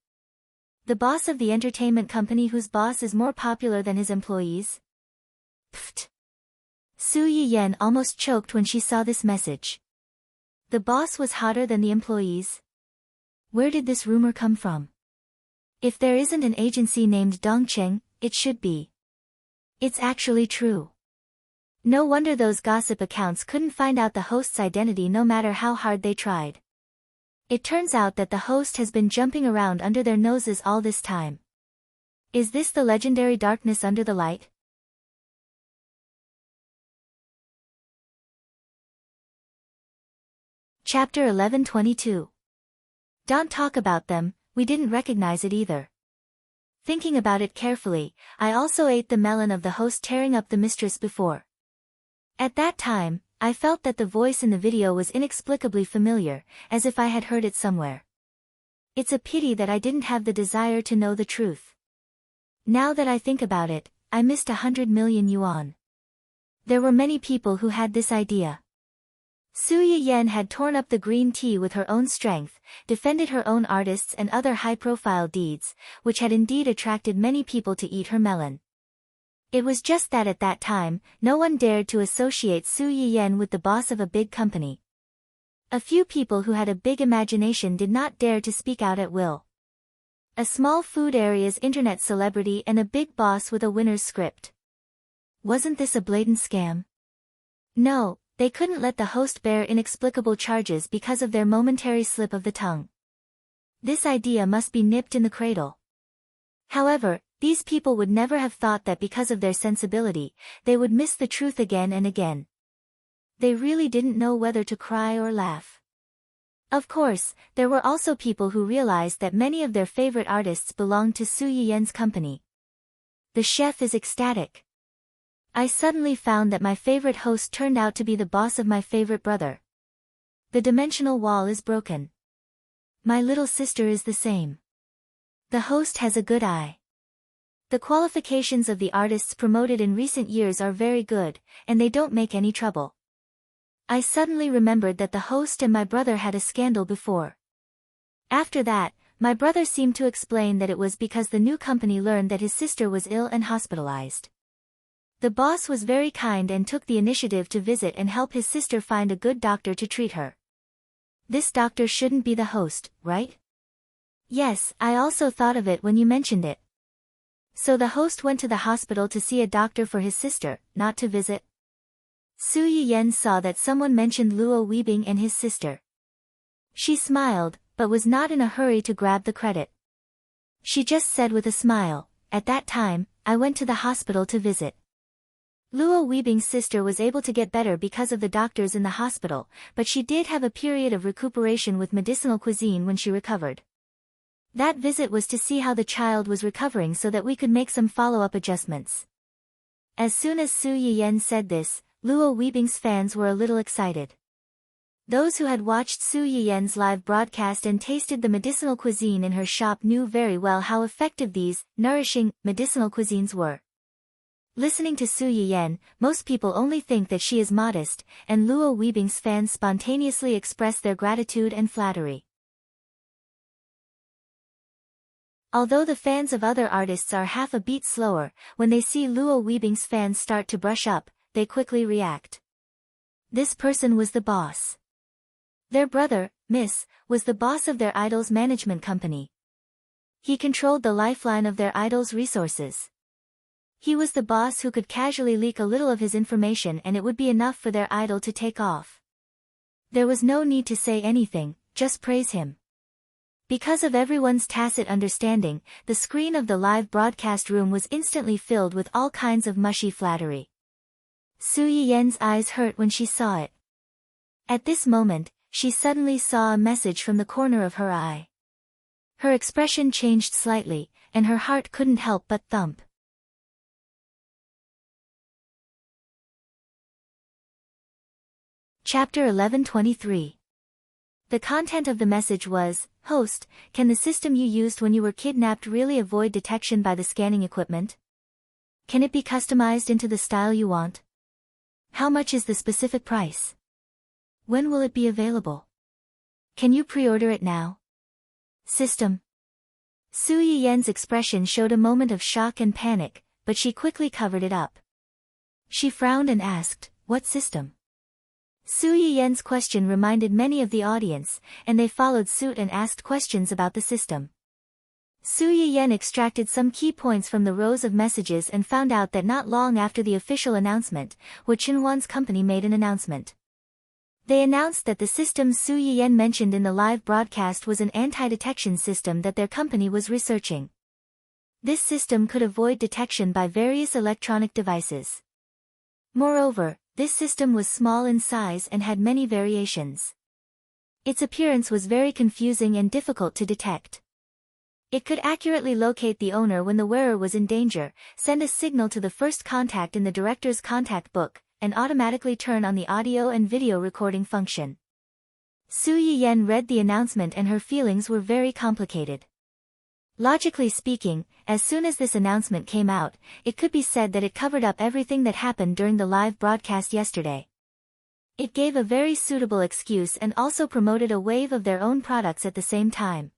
The boss of the entertainment company whose boss is more popular than his employees? Pfft! Su Yiyen almost choked when she saw this message. The boss was hotter than the employees? Where did this rumor come from? If there isn't an agency named Dongqing, it should be. It's actually true. No wonder those gossip accounts couldn't find out the host's identity no matter how hard they tried. It turns out that the host has been jumping around under their noses all this time. Is this the legendary darkness under the light? Chapter 11:22. Don't talk about them, we didn't recognize it either. Thinking about it carefully, I also ate the melon of the host tearing up the mistress before. At that time, I felt that the voice in the video was inexplicably familiar, as if I had heard it somewhere. It's a pity that I didn't have the desire to know the truth. Now that I think about it, I missed 100 million yuan. There were many people who had this idea. Su Yiyen had torn up the green tea with her own strength, defended her own artists and other high-profile deeds, which had indeed attracted many people to eat her melon. It was just that at that time, no one dared to associate Su Yiyen with the boss of a big company. A few people who had a big imagination did not dare to speak out at will. A small food area's internet celebrity and a big boss with a winner's script. Wasn't this a blatant scam? No, they couldn't let the host bear inexplicable charges because of their momentary slip of the tongue. This idea must be nipped in the cradle. However, these people would never have thought that because of their sensibility, they would miss the truth again and again. They really didn't know whether to cry or laugh. Of course, there were also people who realized that many of their favorite artists belonged to Su Yiyen's company. The chef is ecstatic. I suddenly found that my favorite host turned out to be the boss of my favorite brother. The dimensional wall is broken. My little sister is the same. The host has a good eye. The qualifications of the artists promoted in recent years are very good, and they don't make any trouble. I suddenly remembered that the host and my brother had a scandal before. After that, my brother seemed to explain that it was because the new company learned that his sister was ill and hospitalized. The boss was very kind and took the initiative to visit and help his sister find a good doctor to treat her. This doctor shouldn't be the host, right? Yes, I also thought of it when you mentioned it. So the host went to the hospital to see a doctor for his sister, not to visit. Su Yiyen saw that someone mentioned Luo Weibing and his sister. She smiled, but was not in a hurry to grab the credit. She just said with a smile, "At that time, I went to the hospital to visit." Luo Weibing's sister was able to get better because of the doctors in the hospital, but she did have a period of recuperation with medicinal cuisine when she recovered. That visit was to see how the child was recovering so that we could make some follow-up adjustments. As soon as Su Yiyan said this, Luo Weibing's fans were a little excited. Those who had watched Su Yiyan's live broadcast and tasted the medicinal cuisine in her shop knew very well how effective these, nourishing, medicinal cuisines were. Listening to Su Yiyan, most people only think that she is modest, and Luo Weibing's fans spontaneously express their gratitude and flattery. Although the fans of other artists are half a beat slower, when they see Luo Weibing's fans start to brush up, they quickly react. This person was the boss. Their brother, Miss, was the boss of their idol's management company. He controlled the lifeline of their idol's resources. He was the boss who could casually leak a little of his information and it would be enough for their idol to take off. There was no need to say anything, just praise him. Because of everyone's tacit understanding, the screen of the live broadcast room was instantly filled with all kinds of mushy flattery. Su Yiyan's eyes hurt when she saw it. At this moment, she suddenly saw a message from the corner of her eye. Her expression changed slightly, and her heart couldn't help but thump. Chapter 1123. The content of the message was, "Host, can the system you used when you were kidnapped really avoid detection by the scanning equipment? Can it be customized into the style you want? How much is the specific price? When will it be available? Can you pre-order it now? System." Su Yiyan's expression showed a moment of shock and panic, but she quickly covered it up. She frowned and asked, "What system?" Su Yiyan's question reminded many of the audience, and they followed suit and asked questions about the system. Su Yiyan extracted some key points from the rows of messages and found out that not long after the official announcement, Wu Qinhuan's company made an announcement. They announced that the system Su Yiyan mentioned in the live broadcast was an anti-detection system that their company was researching. This system could avoid detection by various electronic devices. Moreover, this system was small in size and had many variations. Its appearance was very confusing and difficult to detect. It could accurately locate the owner when the wearer was in danger, send a signal to the first contact in the director's contact book, and automatically turn on the audio and video recording function. Su Yiyan read the announcement and her feelings were very complicated. Logically speaking, as soon as this announcement came out, it could be said that it covered up everything that happened during the live broadcast yesterday. It gave a very suitable excuse and also promoted a wave of their own products at the same time.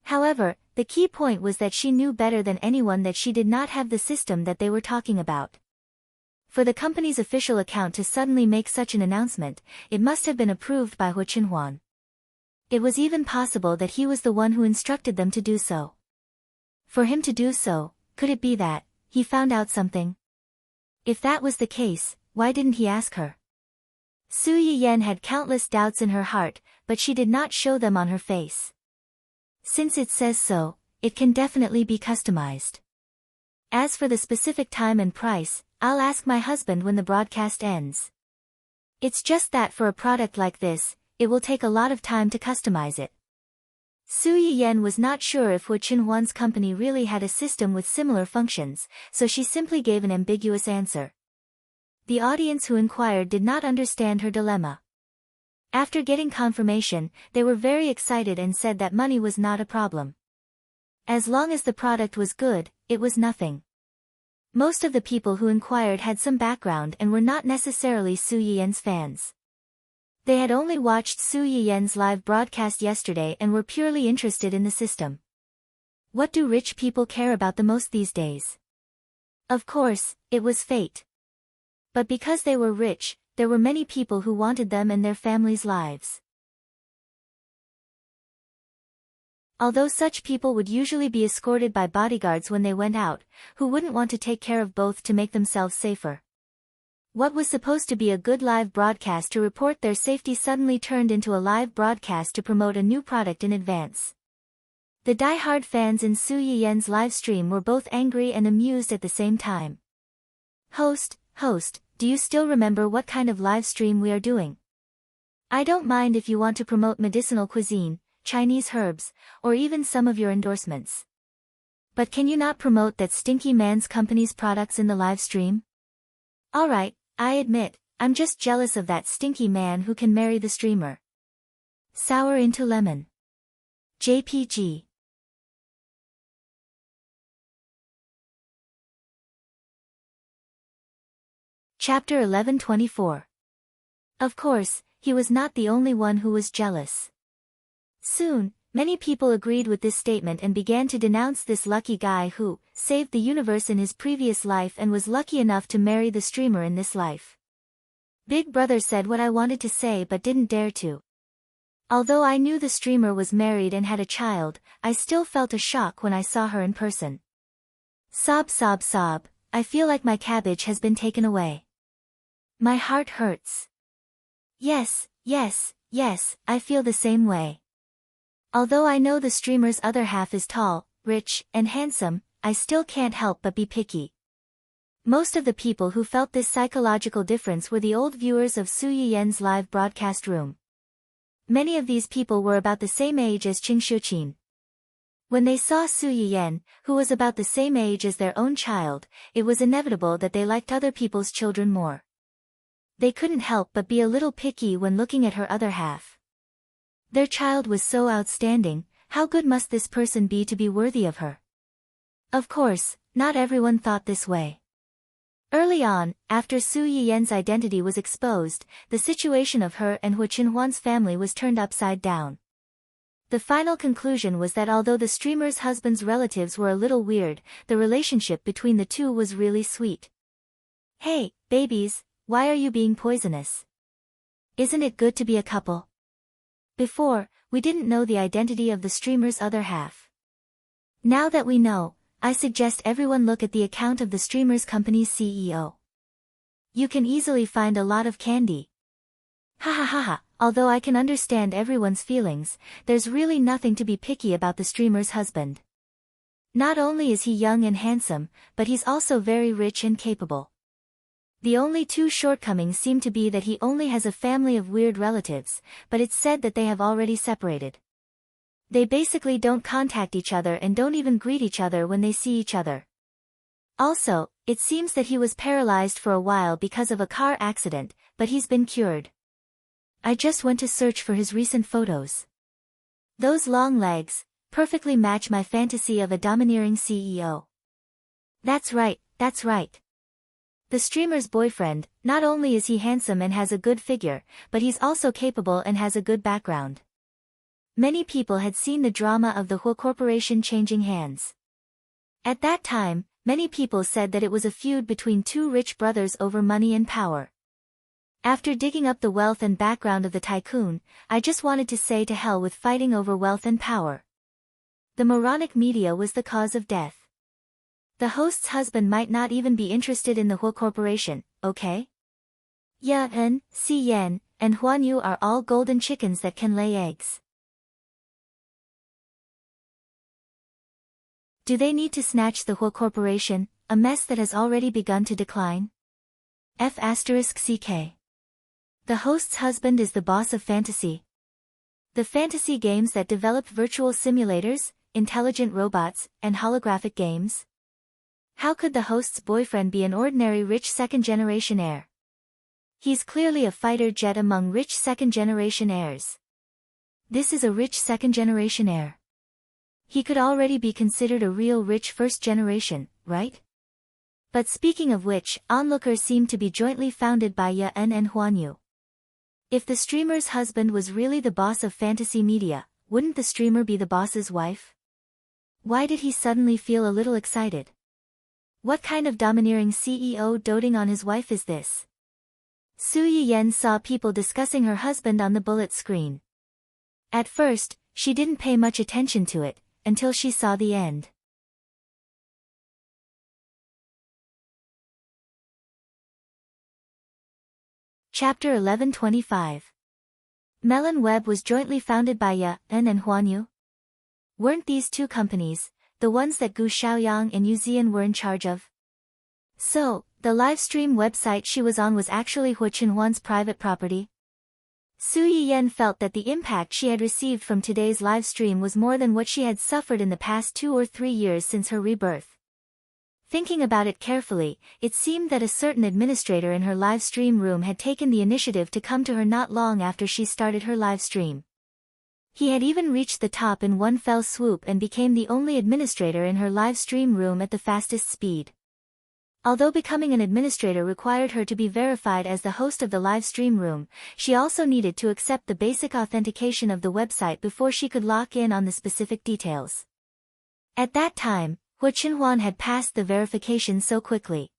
However, the key point was that she knew better than anyone that she did not have the system that they were talking about. For the company's official account to suddenly make such an announcement, it must have been approved by Wu Qinhuan. It was even possible that he was the one who instructed them to do so. For him to do so, could it be that he found out something? If that was the case, why didn't he ask her? Su Yiyan had countless doubts in her heart, but she did not show them on her face. Since it says so, it can definitely be customized. As for the specific time and price, I'll ask my husband when the broadcast ends. It's just that for a product like this, it will take a lot of time to customize it. Su Yiyan was not sure if Wu Qinhuan's company really had a system with similar functions, so she simply gave an ambiguous answer. The audience who inquired did not understand her dilemma. After getting confirmation, they were very excited and said that money was not a problem. As long as the product was good, it was nothing. Most of the people who inquired had some background and were not necessarily Su Yiyan's fans. They had only watched Su Yiyan's live broadcast yesterday and were purely interested in the system. What do rich people care about the most these days? Of course, it was fate. But because they were rich, there were many people who wanted them and their families' lives. Although such people would usually be escorted by bodyguards when they went out, who wouldn't want to take care of both to make themselves safer? What was supposed to be a good live broadcast to report their safety suddenly turned into a live broadcast to promote a new product in advance. The die-hard fans in Su Yiyen's live stream were both angry and amused at the same time. Host, do you still remember what kind of live stream we are doing? I don't mind if you want to promote medicinal cuisine, Chinese herbs, or even some of your endorsements. But can you not promote that stinky man's company's products in the live stream? Alright, I admit, I'm just jealous of that stinky man who can marry the streamer. Sour into lemon. JPG. Chapter 1124. Of course, he was not the only one who was jealous. Soon, many people agreed with this statement and began to denounce this lucky guy who saved the universe in his previous life and was lucky enough to marry the streamer in this life. Big Brother said what I wanted to say but didn't dare to. Although I knew the streamer was married and had a child, I still felt a shock when I saw her in person. Sob, I feel like my cabbage has been taken away. My heart hurts. Yes, I feel the same way. Although I know the streamer's other half is tall, rich, and handsome, I still can't help but be picky. Most of the people who felt this psychological difference were the old viewers of Su Yiyen's live broadcast room. Many of these people were about the same age as Qing Shuqin. When they saw Su Yiyen, who was about the same age as their own child, it was inevitable that they liked other people's children more. They couldn't help but be a little picky when looking at her other half. Their child was so outstanding, how good must this person be to be worthy of her? Of course, not everyone thought this way. Early on, after Su Yiyen's identity was exposed, the situation of her and Hu Qinhuan's family was turned upside down. The final conclusion was that although the streamer's husband's relatives were a little weird, the relationship between the two was really sweet. Hey, babies, why are you being poisonous? Isn't it good to be a couple? Before, we didn't know the identity of the streamer's other half. Now that we know, I suggest everyone look at the account of the streamer's company's CEO. You can easily find a lot of candy. Although I can understand everyone's feelings, there's really nothing to be picky about the streamer's husband. Not only is he young and handsome, but he's also very rich and capable. The only two shortcomings seem to be that he only has a family of weird relatives, but it's said that they have already separated. They basically don't contact each other and don't even greet each other when they see each other. Also, it seems that he was paralyzed for a while because of a car accident, but he's been cured. I just went to search for his recent photos. Those long legs perfectly match my fantasy of a domineering CEO. That's right. The streamer's boyfriend, not only is he handsome and has a good figure, but he's also capable and has a good background. Many people had seen the drama of the Hu Corporation changing hands. At that time, many people said that it was a feud between two rich brothers over money and power. After digging up the wealth and background of the tycoon, I just wanted to say to hell with fighting over wealth and power. The moronic media was the cause of death. The host's husband might not even be interested in the Hu Corporation, okay? Yan, Si Yan, and Huan Yu are all golden chickens that can lay eggs. Do they need to snatch the Hu Corporation, a mess that has already begun to decline? F***CK. The host's husband is the boss of fantasy. The fantasy games that develop virtual simulators, intelligent robots, and holographic games? How could the host's boyfriend be an ordinary rich second-generation heir? He's clearly a fighter jet among rich second-generation heirs. This is a rich second-generation heir. He could already be considered a real rich first-generation, right? But speaking of which, onlookers seem to be jointly founded by Yan and Huan Yu. If the streamer's husband was really the boss of fantasy media, wouldn't the streamer be the boss's wife? Why did he suddenly feel a little excited? What kind of domineering CEO doting on his wife is this? Su Yiyen saw people discussing her husband on the bullet screen. At first, she didn't pay much attention to it, until she saw the end. Chapter 1125. Melon Web was jointly founded by Yan and Huanyu. Weren't these two companies the ones that Gu Xiaoyang and Yu Zian were in charge of? So, the live stream website she was on was actually Hu Qinhuan's private property? Su Yiyan felt that the impact she had received from today's live stream was more than what she had suffered in the past 2 or 3 years since her rebirth. Thinking about it carefully, it seemed that a certain administrator in her live stream room had taken the initiative to come to her not long after she started her live stream. He had even reached the top in one fell swoop and became the only administrator in her live stream room at the fastest speed. Although becoming an administrator required her to be verified as the host of the live stream room, she also needed to accept the basic authentication of the website before she could lock in on the specific details. At that time, Hu Qinhuan had passed the verification so quickly.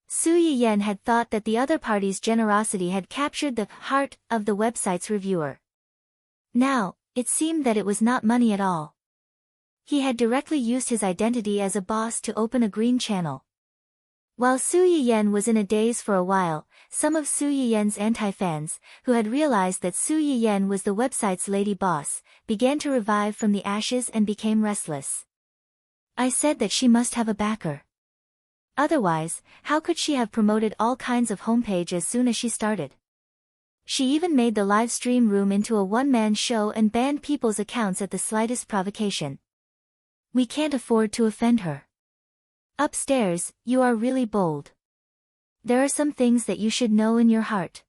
Su Yiyan had thought that the other party's generosity had captured the heart of the website's reviewer. Now, it seemed that it was not money at all. He had directly used his identity as a boss to open a green channel. While Su Yiyan was in a daze for a while, some of Su Yiyan's anti-fans, who had realized that Su Yiyan was the website's lady boss, began to revive from the ashes and became restless. I said that she must have a backer. Otherwise, how could she have promoted all kinds of homepage as soon as she started? She even made the live stream room into a one-man show and banned people's accounts at the slightest provocation. We can't afford to offend her. Upstairs, you are really bold. There are some things that you should know in your heart.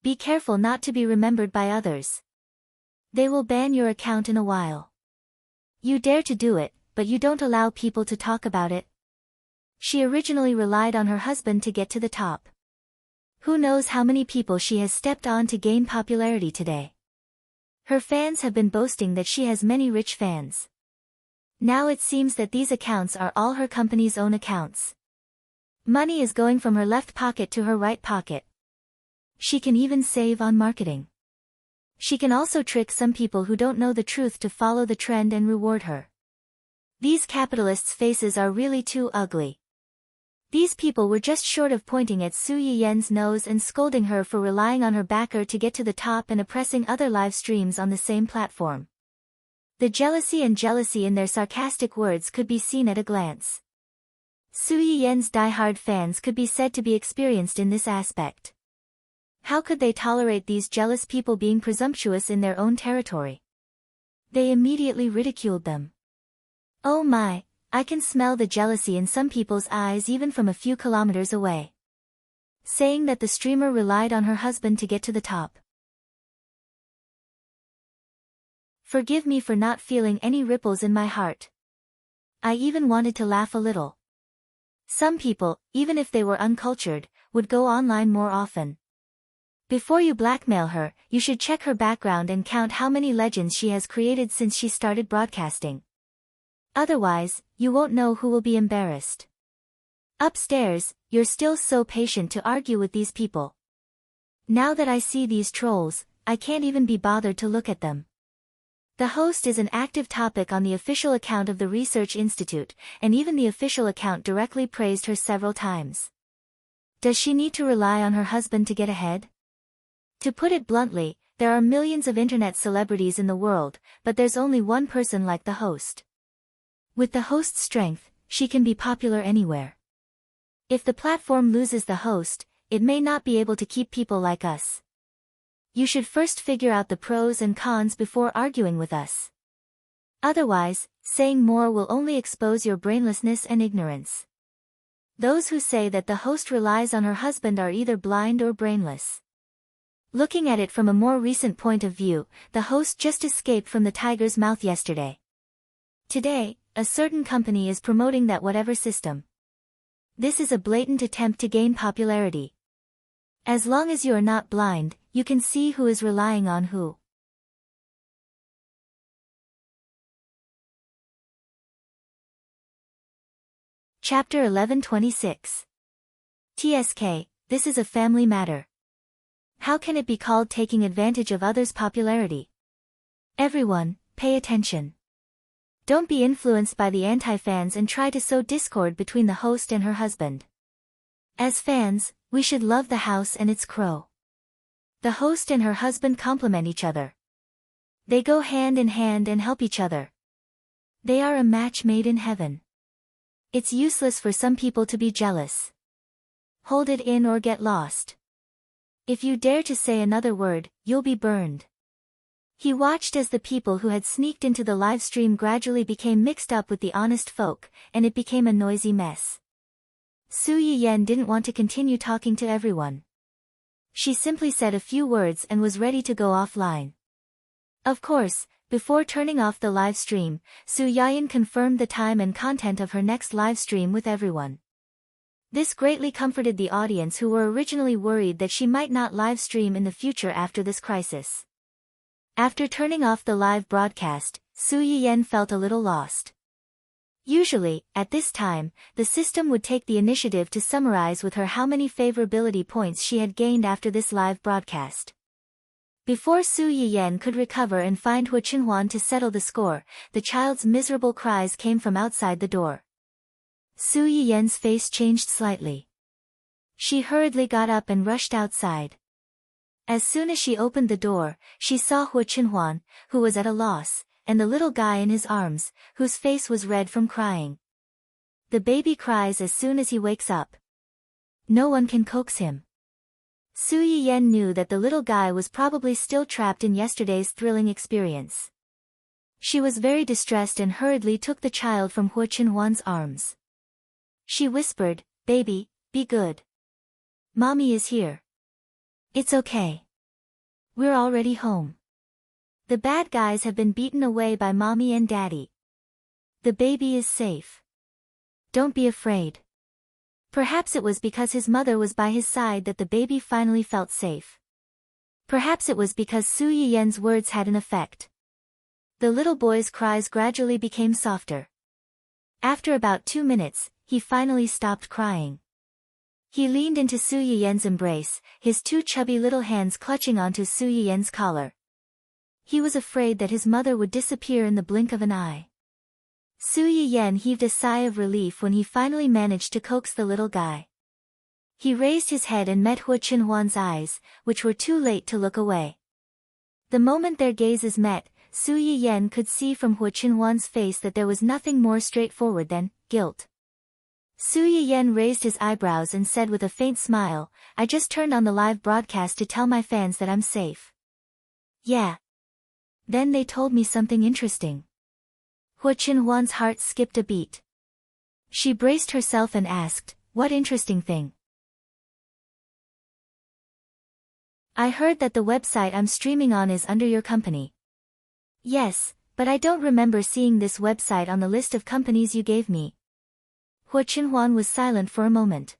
Be careful not to be remembered by others. They will ban your account in a while. You dare to do it, but you don't allow people to talk about it. She originally relied on her husband to get to the top. Who knows how many people she has stepped on to gain popularity today. Her fans have been boasting that she has many rich fans. Now it seems that these accounts are all her company's own accounts. Money is going from her left pocket to her right pocket. She can even save on marketing. She can also trick some people who don't know the truth to follow the trend and reward her. These capitalists' faces are really too ugly. These people were just short of pointing at Su Yiyan's nose and scolding her for relying on her backer to get to the top and oppressing other live streams on the same platform. The jealousy in their sarcastic words could be seen at a glance. Su Yiyan's diehard fans could be said to be experienced in this aspect. How could they tolerate these jealous people being presumptuous in their own territory? They immediately ridiculed them. Oh my, I can smell the jealousy in some people's eyes even from a few kilometers away. Saying that the streamer relied on her husband to get to the top. Forgive me for not feeling any ripples in my heart. I even wanted to laugh a little. Some people, even if they were uncultured, would go online more often. Before you blackmail her, you should check her background and count how many legends she has created since she started broadcasting. Otherwise, you won't know who will be embarrassed. Upstairs, you're still so patient to argue with these people. Now that I see these trolls, I can't even be bothered to look at them. The host is an active topic on the official account of the Research Institute, and even the official account directly praised her several times. Does she need to rely on her husband to get ahead? To put it bluntly, there are millions of internet celebrities in the world, but there's only one person like the host. With the host's strength, she can be popular anywhere. If the platform loses the host, it may not be able to keep people like us. You should first figure out the pros and cons before arguing with us. Otherwise, saying more will only expose your brainlessness and ignorance. Those who say that the host relies on her husband are either blind or brainless. Looking at it from a more recent point of view, the host just escaped from the tiger's mouth yesterday. Today, a certain company is promoting that whatever system. This is a blatant attempt to gain popularity. As long as you are not blind, you can see who is relying on who. Chapter 1126. TSK, this is a family matter. How can it be called taking advantage of others' popularity? Everyone, pay attention. Don't be influenced by the anti-fans and try to sow discord between the host and her husband. As fans, We should love the house and its crow. The host and her husband complement each other. They go hand in hand and help each other. They are a match made in heaven. It's useless for some people to be jealous. Hold it in or get lost. If you dare to say another word, you'll be burned. He watched as the people who had sneaked into the live stream gradually became mixed up with the honest folk, and it became a noisy mess. Su Yiyen didn't want to continue talking to everyone. She simply said a few words and was ready to go offline. Of course, before turning off the live stream, Su Yiyen confirmed the time and content of her next live stream with everyone. This greatly comforted the audience who were originally worried that she might not live stream in the future after this crisis. After turning off the live broadcast, Su Yiyen felt a little lost. Usually, at this time, the system would take the initiative to summarize with her how many favorability points she had gained after this live broadcast. Before Su Yiyen could recover and find Hu Qinhuan to settle the score, the child's miserable cries came from outside the door. Su Yiyen's face changed slightly. She hurriedly got up and rushed outside. As soon as she opened the door, she saw Hu Qinhuan, who was at a loss, and the little guy in his arms, whose face was red from crying. The baby cries as soon as he wakes up. No one can coax him. Su Yiyen knew that the little guy was probably still trapped in yesterday's thrilling experience. She was very distressed and hurriedly took the child from Hu Qinhuan's arms. She whispered, "Baby, be good. Mommy is here. It's okay. We're already home. The bad guys have been beaten away by Mommy and Daddy. The baby is safe. Don't be afraid." Perhaps it was because his mother was by his side that the baby finally felt safe. Perhaps it was because Su Yiyen's words had an effect. The little boy's cries gradually became softer. After about 2 minutes, he finally stopped crying. He leaned into Su Yiyen's embrace, his two chubby little hands clutching onto Su Yiyen's collar. He was afraid that his mother would disappear in the blink of an eye. Su Yiyen heaved a sigh of relief when he finally managed to coax the little guy. He raised his head and met Hu Qinhuan's eyes, which were too late to look away. The moment their gazes met, Su Yiyen could see from Hu Qinhuan's face that there was nothing more straightforward than guilt. Su Yiyen raised his eyebrows and said with a faint smile, "I just turned on the live broadcast to tell my fans that I'm safe." "Yeah. Then they told me something interesting." Hu Qinhuan's heart skipped a beat. She braced herself and asked, "What interesting thing?" "I heard that the website I'm streaming on is under your company." "Yes, but I don't remember seeing this website on the list of companies you gave me." Hu Qinhuan was silent for a moment.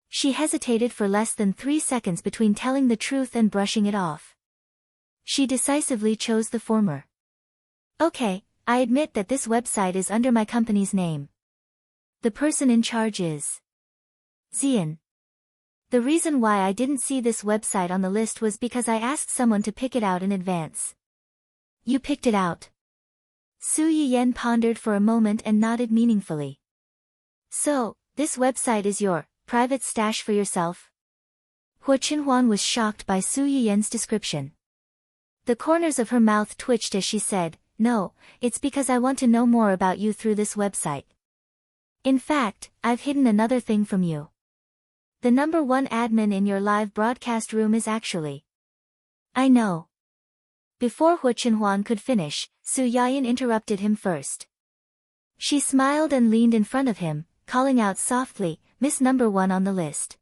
She hesitated for less than 3 seconds between telling the truth and brushing it off. She decisively chose the former. "Okay, I admit that this website is under my company's name. The person in charge is Xian. The reason why I didn't see this website on the list was because I asked someone to pick it out in advance." "You picked it out?" Su Yiyen pondered for a moment and nodded meaningfully. "So, this website is your private stash for yourself?" Hu Qinhuan was shocked by Su Yiyen's description. The corners of her mouth twitched as she said, "No, it's because I want to know more about you through this website. In fact, I've hidden another thing from you. The #1 admin in your live broadcast room is actually..." "I know." Before Hu Qinhuan could finish, Su Yiyen interrupted him first. She smiled and leaned in front of him, calling out softly, "Miss #1 on the list."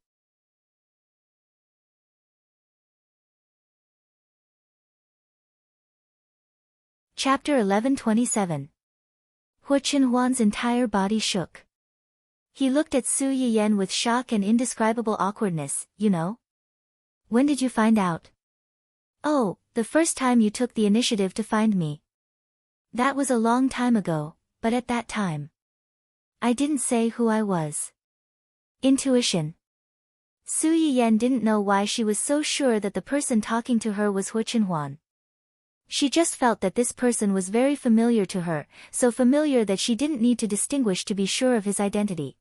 Chapter 11:27. Hu Qinhuan's entire body shook. He looked at Su Yiyen with shock and indescribable awkwardness. "You know? When did you find out?" "Oh, the first time you took the initiative to find me. That was a long time ago, but at that time, I didn't say who I was." Intuition. Su Yiyen didn't know why she was so sure that the person talking to her was Hu Qinhuan. She just felt that this person was very familiar to her, so familiar that she didn't need to distinguish to be sure of his identity.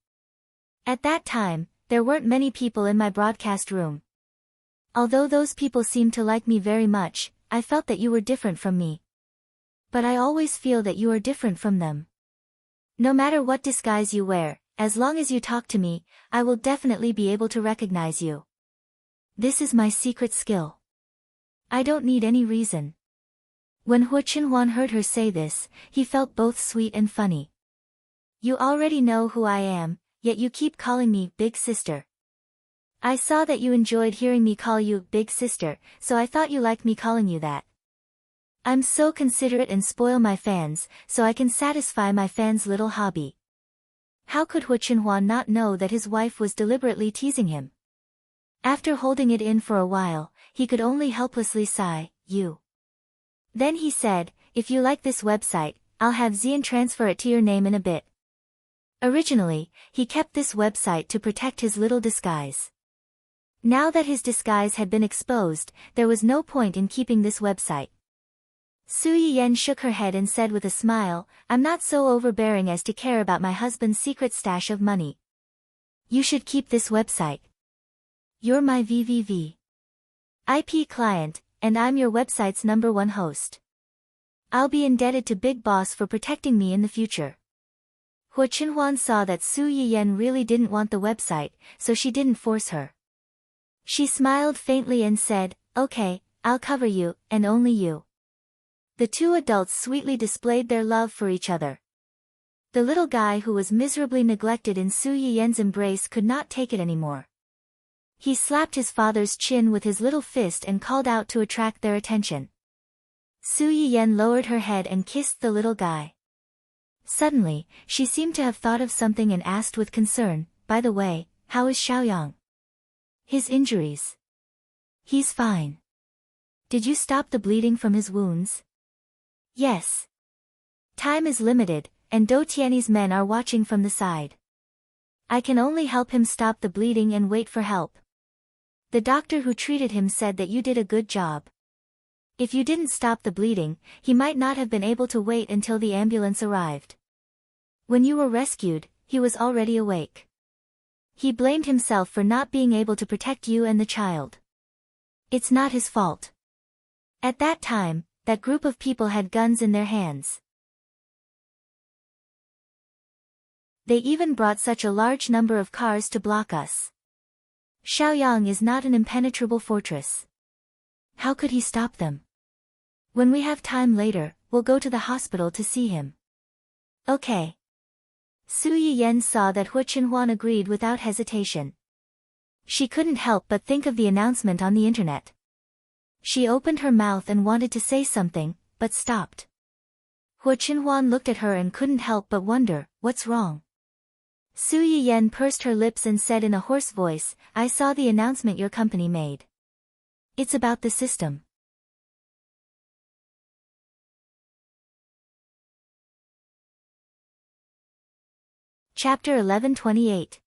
At that time, there weren't many people in my broadcast room. Although those people seemed to like me very much, I felt that you were different from me. But I always feel that you are different from them. No matter what disguise you wear, as long as you talk to me, I will definitely be able to recognize you. This is my secret skill. I don't need any reason. When Hu Qinhuan heard her say this, he felt both sweet and funny. You already know who I am, yet you keep calling me Big Sister. I saw that you enjoyed hearing me call you Big Sister, so I thought you liked me calling you that. I'm so considerate and spoil my fans, so I can satisfy my fans' little hobby. How could Hu Qinhuan not know that his wife was deliberately teasing him? After holding it in for a while, he could only helplessly sigh, you. Then he said, if you like this website, I'll have Xian transfer it to your name in a bit. Originally, he kept this website to protect his little disguise. Now that his disguise had been exposed, there was no point in keeping this website. Su Yiyan shook her head and said with a smile, I'm not so overbearing as to care about my husband's secret stash of money. You should keep this website. You're my VVVIP client, and I'm your website's #1 host. I'll be indebted to Big Boss for protecting me in the future. Hu Qinhuan saw that Su Yiyan really didn't want the website, so she didn't force her. She smiled faintly and said, okay, I'll cover you, and only you. The two adults sweetly displayed their love for each other. The little guy who was miserably neglected in Su Yiyan's embrace could not take it anymore. He slapped his father's chin with his little fist and called out to attract their attention. Su Yiyan lowered her head and kissed the little guy. Suddenly, she seemed to have thought of something and asked with concern, by the way, how is Xiaoyang? His injuries. He's fine. Did you stop the bleeding from his wounds? Yes. Time is limited, and Dou Tiany's men are watching from the side. I can only help him stop the bleeding and wait for help. The doctor who treated him said that you did a good job. If you didn't stop the bleeding, he might not have been able to wait until the ambulance arrived. When you were rescued, he was already awake. He blamed himself for not being able to protect you and the child. It's not his fault. At that time, that group of people had guns in their hands. They even brought such a large number of cars to block us. Xiaoyang is not an impenetrable fortress. How could he stop them? When we have time later, we'll go to the hospital to see him. Okay. Su Yiyan saw that Hu Qinhuan agreed without hesitation. She couldn't help but think of the announcement on the internet. She opened her mouth and wanted to say something, but stopped. Hu Qinhuan looked at her and couldn't help but wonder, what's wrong? Su Yiyan pursed her lips and said in a hoarse voice, I saw the announcement your company made. It's about the system. Chapter 11:28.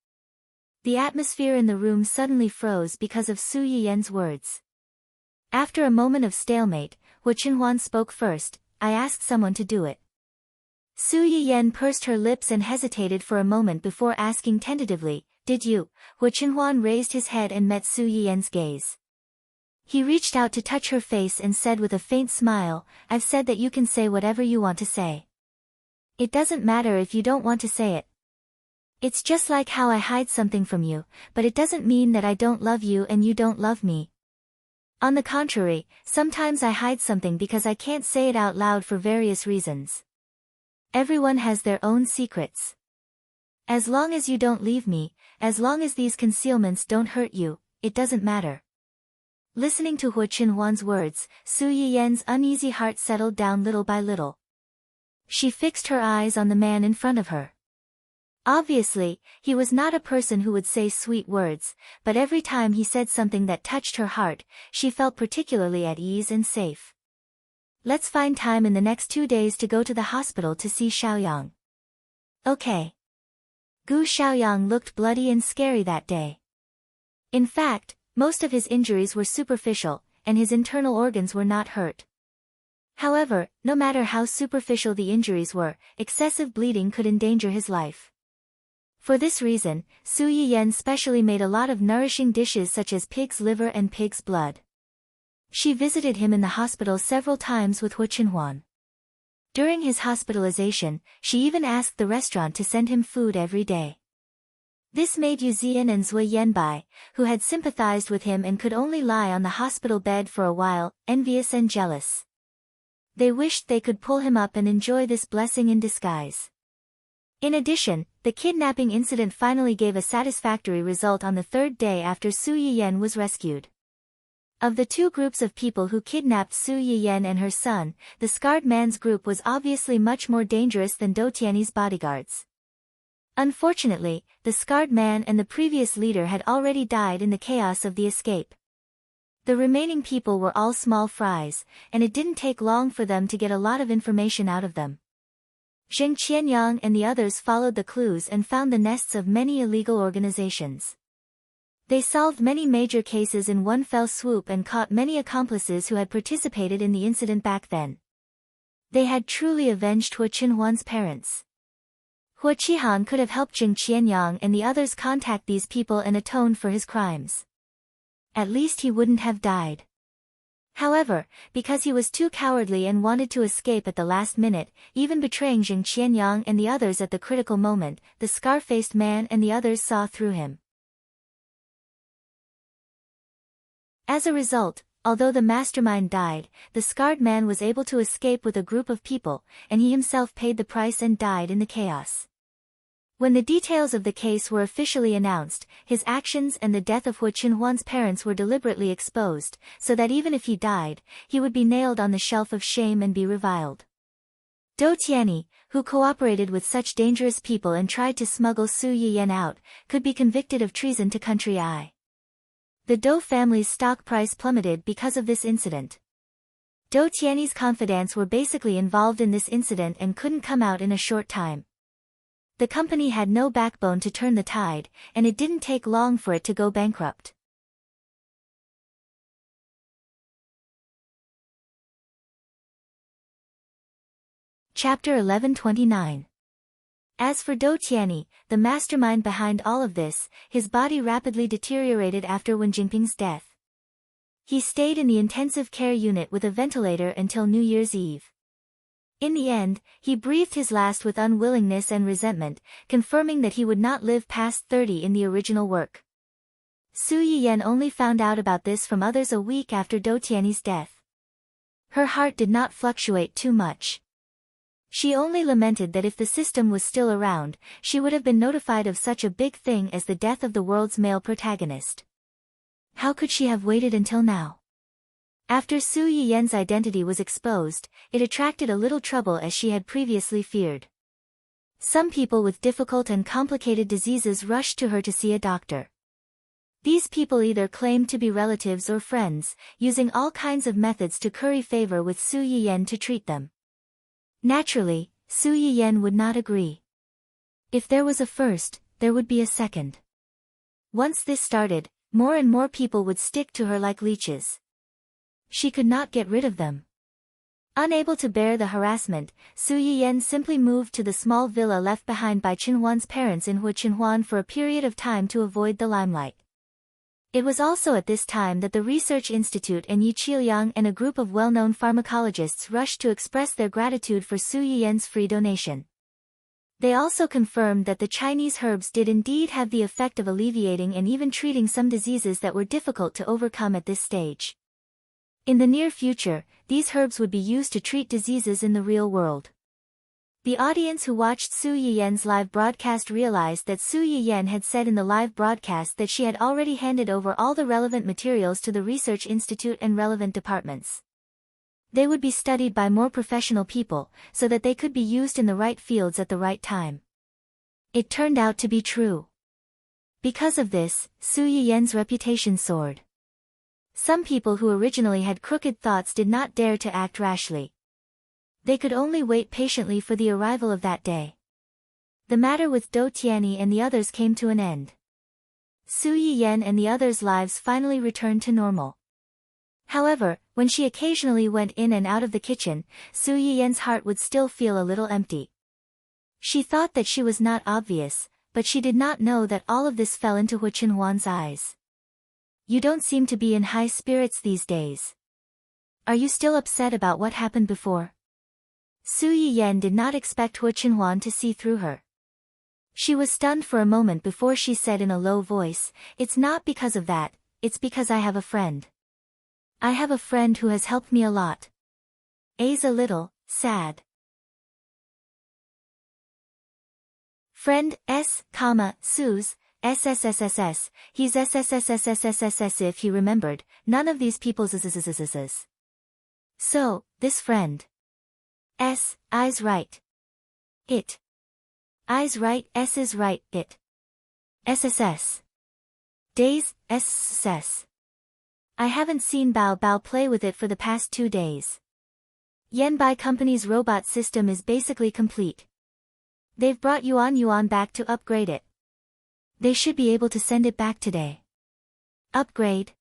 The atmosphere in the room suddenly froze because of Su Yiyan's words. After a moment of stalemate, Hu Qinhuan spoke first, I asked someone to do it. Su Yiyan pursed her lips and hesitated for a moment before asking tentatively, did you? Hu Qinhuan raised his head and met Su Yiyan's gaze. He reached out to touch her face and said with a faint smile, I've said that you can say whatever you want to say. It doesn't matter if you don't want to say it. It's just like how I hide something from you, but it doesn't mean that I don't love you and you don't love me. On the contrary, sometimes I hide something because I can't say it out loud for various reasons. Everyone has their own secrets. As long as you don't leave me, as long as these concealments don't hurt you, it doesn't matter. Listening to Hu Qinhuan's words, Su Yiyan's uneasy heart settled down little by little. She fixed her eyes on the man in front of her. Obviously, he was not a person who would say sweet words, but every time he said something that touched her heart, she felt particularly at ease and safe. Let's find time in the next 2 days to go to the hospital to see Xiaoyang. Okay. Gu Xiaoyang looked bloody and scary that day. In fact, most of his injuries were superficial, and his internal organs were not hurt. However, no matter how superficial the injuries were, excessive bleeding could endanger his life. For this reason, Su Yiyan specially made a lot of nourishing dishes such as pig's liver and pig's blood. She visited him in the hospital several times with Hu Qinhuan. During his hospitalization, she even asked the restaurant to send him food every day. This made Yu Zian and Zui Yanbai, who had sympathized with him and could only lie on the hospital bed for a while, envious and jealous. They wished they could pull him up and enjoy this blessing in disguise. In addition, the kidnapping incident finally gave a satisfactory result on the third day after Su Yiyan was rescued. Of the two groups of people who kidnapped Su Yiyan and her son, the scarred man's group was obviously much more dangerous than Dou Tianyi's bodyguards. Unfortunately, the scarred man and the previous leader had already died in the chaos of the escape. The remaining people were all small fries, and it didn't take long for them to get a lot of information out of them. Zheng Qianyang and the others followed the clues and found the nests of many illegal organizations. They solved many major cases in one fell swoop and caught many accomplices who had participated in the incident back then. They had truly avenged Hu Qinhuan's parents. Hu Qihan could have helped Zheng Qianyang and the others contact these people and atone for his crimes. At least he wouldn't have died. However, because he was too cowardly and wanted to escape at the last minute, even betraying Zheng Qianyang and the others at the critical moment, the scar-faced man and the others saw through him. As a result, although the mastermind died, the scarred man was able to escape with a group of people, and he himself paid the price and died in the chaos. When the details of the case were officially announced, his actions and the death of Hu Qinhuan's parents were deliberately exposed, so that even if he died, he would be nailed on the shelf of shame and be reviled. Dou Tianyi, who cooperated with such dangerous people and tried to smuggle Su Yiyan out, could be convicted of treason to country I. The Dou family's stock price plummeted because of this incident. Dou Tianyi's confidants were basically involved in this incident and couldn't come out in a short time. The company had no backbone to turn the tide, and it didn't take long for it to go bankrupt. Chapter 1129. As for Dou Tianyi, the mastermind behind all of this, his body rapidly deteriorated after Wen Jingping's death. He stayed in the intensive care unit with a ventilator until New Year's Eve. In the end, he breathed his last with unwillingness and resentment, confirming that he would not live past 30 in the original work. Su Yiyan only found out about this from others a week after Dou Tianyi's death. Her heart did not fluctuate too much. She only lamented that if the system was still around, she would have been notified of such a big thing as the death of the world's male protagonist. How could she have waited until now? After Su Yiyan's identity was exposed, it attracted a little trouble as she had previously feared. Some people with difficult and complicated diseases rushed to her to see a doctor. These people either claimed to be relatives or friends, using all kinds of methods to curry favor with Su Yiyan to treat them. Naturally, Su Yiyan would not agree. If there was a first, there would be a second. Once this started, more and more people would stick to her like leeches. She could not get rid of them. Unable to bear the harassment, Su Yiyan simply moved to the small villa left behind by Qinhuan's parents in Hu Qinhuan for a period of time to avoid the limelight. It was also at this time that the Research Institute and Yi Qiliang and a group of well-known pharmacologists rushed to express their gratitude for Su Yiyan's free donation. They also confirmed that the Chinese herbs did indeed have the effect of alleviating and even treating some diseases that were difficult to overcome at this stage. In the near future, these herbs would be used to treat diseases in the real world. The audience who watched Su Yiyan's live broadcast realized that Su Yiyan had said in the live broadcast that she had already handed over all the relevant materials to the Research Institute and relevant departments. They would be studied by more professional people, so that they could be used in the right fields at the right time. It turned out to be true. Because of this, Su Yiyan's reputation soared. Some people who originally had crooked thoughts did not dare to act rashly. They could only wait patiently for the arrival of that day. The matter with Dou Tianyi and the others came to an end. Su Yiyan and the others' lives finally returned to normal. However, when she occasionally went in and out of the kitchen, Su Yiyan's heart would still feel a little empty. She thought that she was not obvious, but she did not know that all of this fell into Hu Qinhuan's eyes. You don't seem to be in high spirits these days. Are you still upset about what happened before? Su Yiyan did not expect Hu Qinhuan to see through her. She was stunned for a moment before she said in a low voice, "It's not because of that, it's because I have a friend. I have a friend who has helped me a lot." A's a little sad. Friend, Su's, SSSSS, he's SSSSSSSS if he remembered, none of these people's SSSSSS. So, this friend. I's right. It. I's right, S is right, it. SSS. Days, SSS. I haven't seen Bao Bao play with it for the past 2 days. Yanbai Company's robot system is basically complete. They've brought Yuan back to upgrade it. They should be able to send it back today. Upgrade?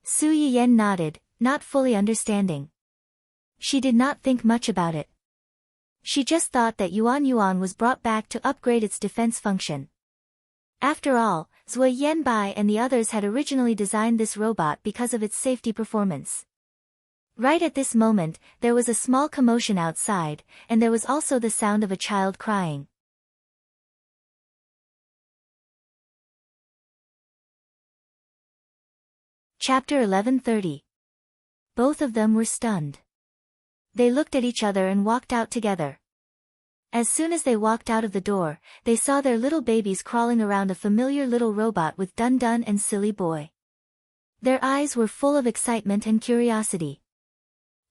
Su Yiyan nodded, not fully understanding. She did not think much about it. She just thought that Yuan was brought back to upgrade its defense function. After all, Zui Yanbai and the others had originally designed this robot because of its safety performance. Right at this moment, there was a small commotion outside, and there was also the sound of a child crying. Chapter 11:30. Both of them were stunned. They looked at each other and walked out together. As soon as they walked out of the door, they saw their little babies crawling around a familiar little robot with Dun Dun and Silly Boy. Their eyes were full of excitement and curiosity.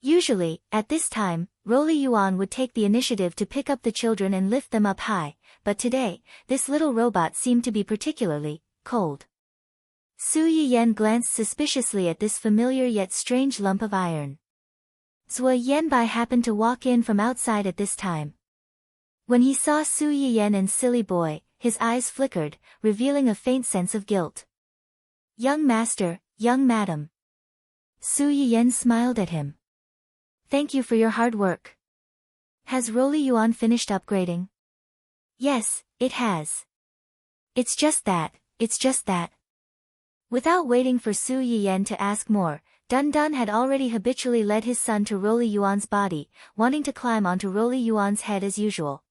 Usually, at this time, Roly Yuan would take the initiative to pick up the children and lift them up high, but today, this little robot seemed to be particularly cold. Su Yiyan glanced suspiciously at this familiar yet strange lump of iron. Zui Yanbai happened to walk in from outside at this time. When he saw Su Yiyan and Silly Boy, his eyes flickered, revealing a faint sense of guilt. "Young master, young madam." Su Yiyan smiled at him. "Thank you for your hard work. Has Roly Yuan finished upgrading?" "Yes, it has. It's just that. Without waiting for Su Yiyan to ask more, Dun Dun had already habitually led his son to Roly Yuan's body, wanting to climb onto Roly Yuan's head as usual.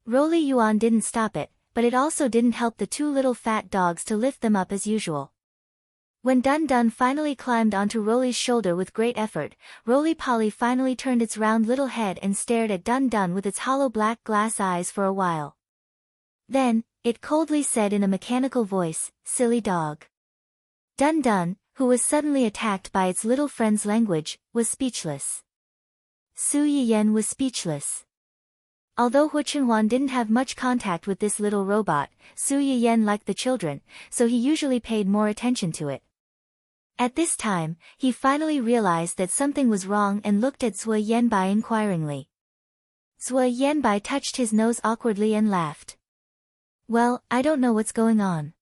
Roly Yuan didn't stop it, but it also didn't help the 2 little fat dogs to lift them up as usual. When Dun Dun finally climbed onto Roly's shoulder with great effort, Roly Poly finally turned its round little head and stared at Dun Dun with its hollow black glass eyes for a while. Then, it coldly said in a mechanical voice, "Silly dog." Dun Dun, who was suddenly attacked by its little friend's language, was speechless. Su Yiyan was speechless. Although Hu Qinhuan didn't have much contact with this little robot, Su Yiyan liked the children, so he usually paid more attention to it. At this time, he finally realized that something was wrong and looked at Zui Yanbai inquiringly. Zui Yanbai touched his nose awkwardly and laughed. "Well, I don't know what's going on.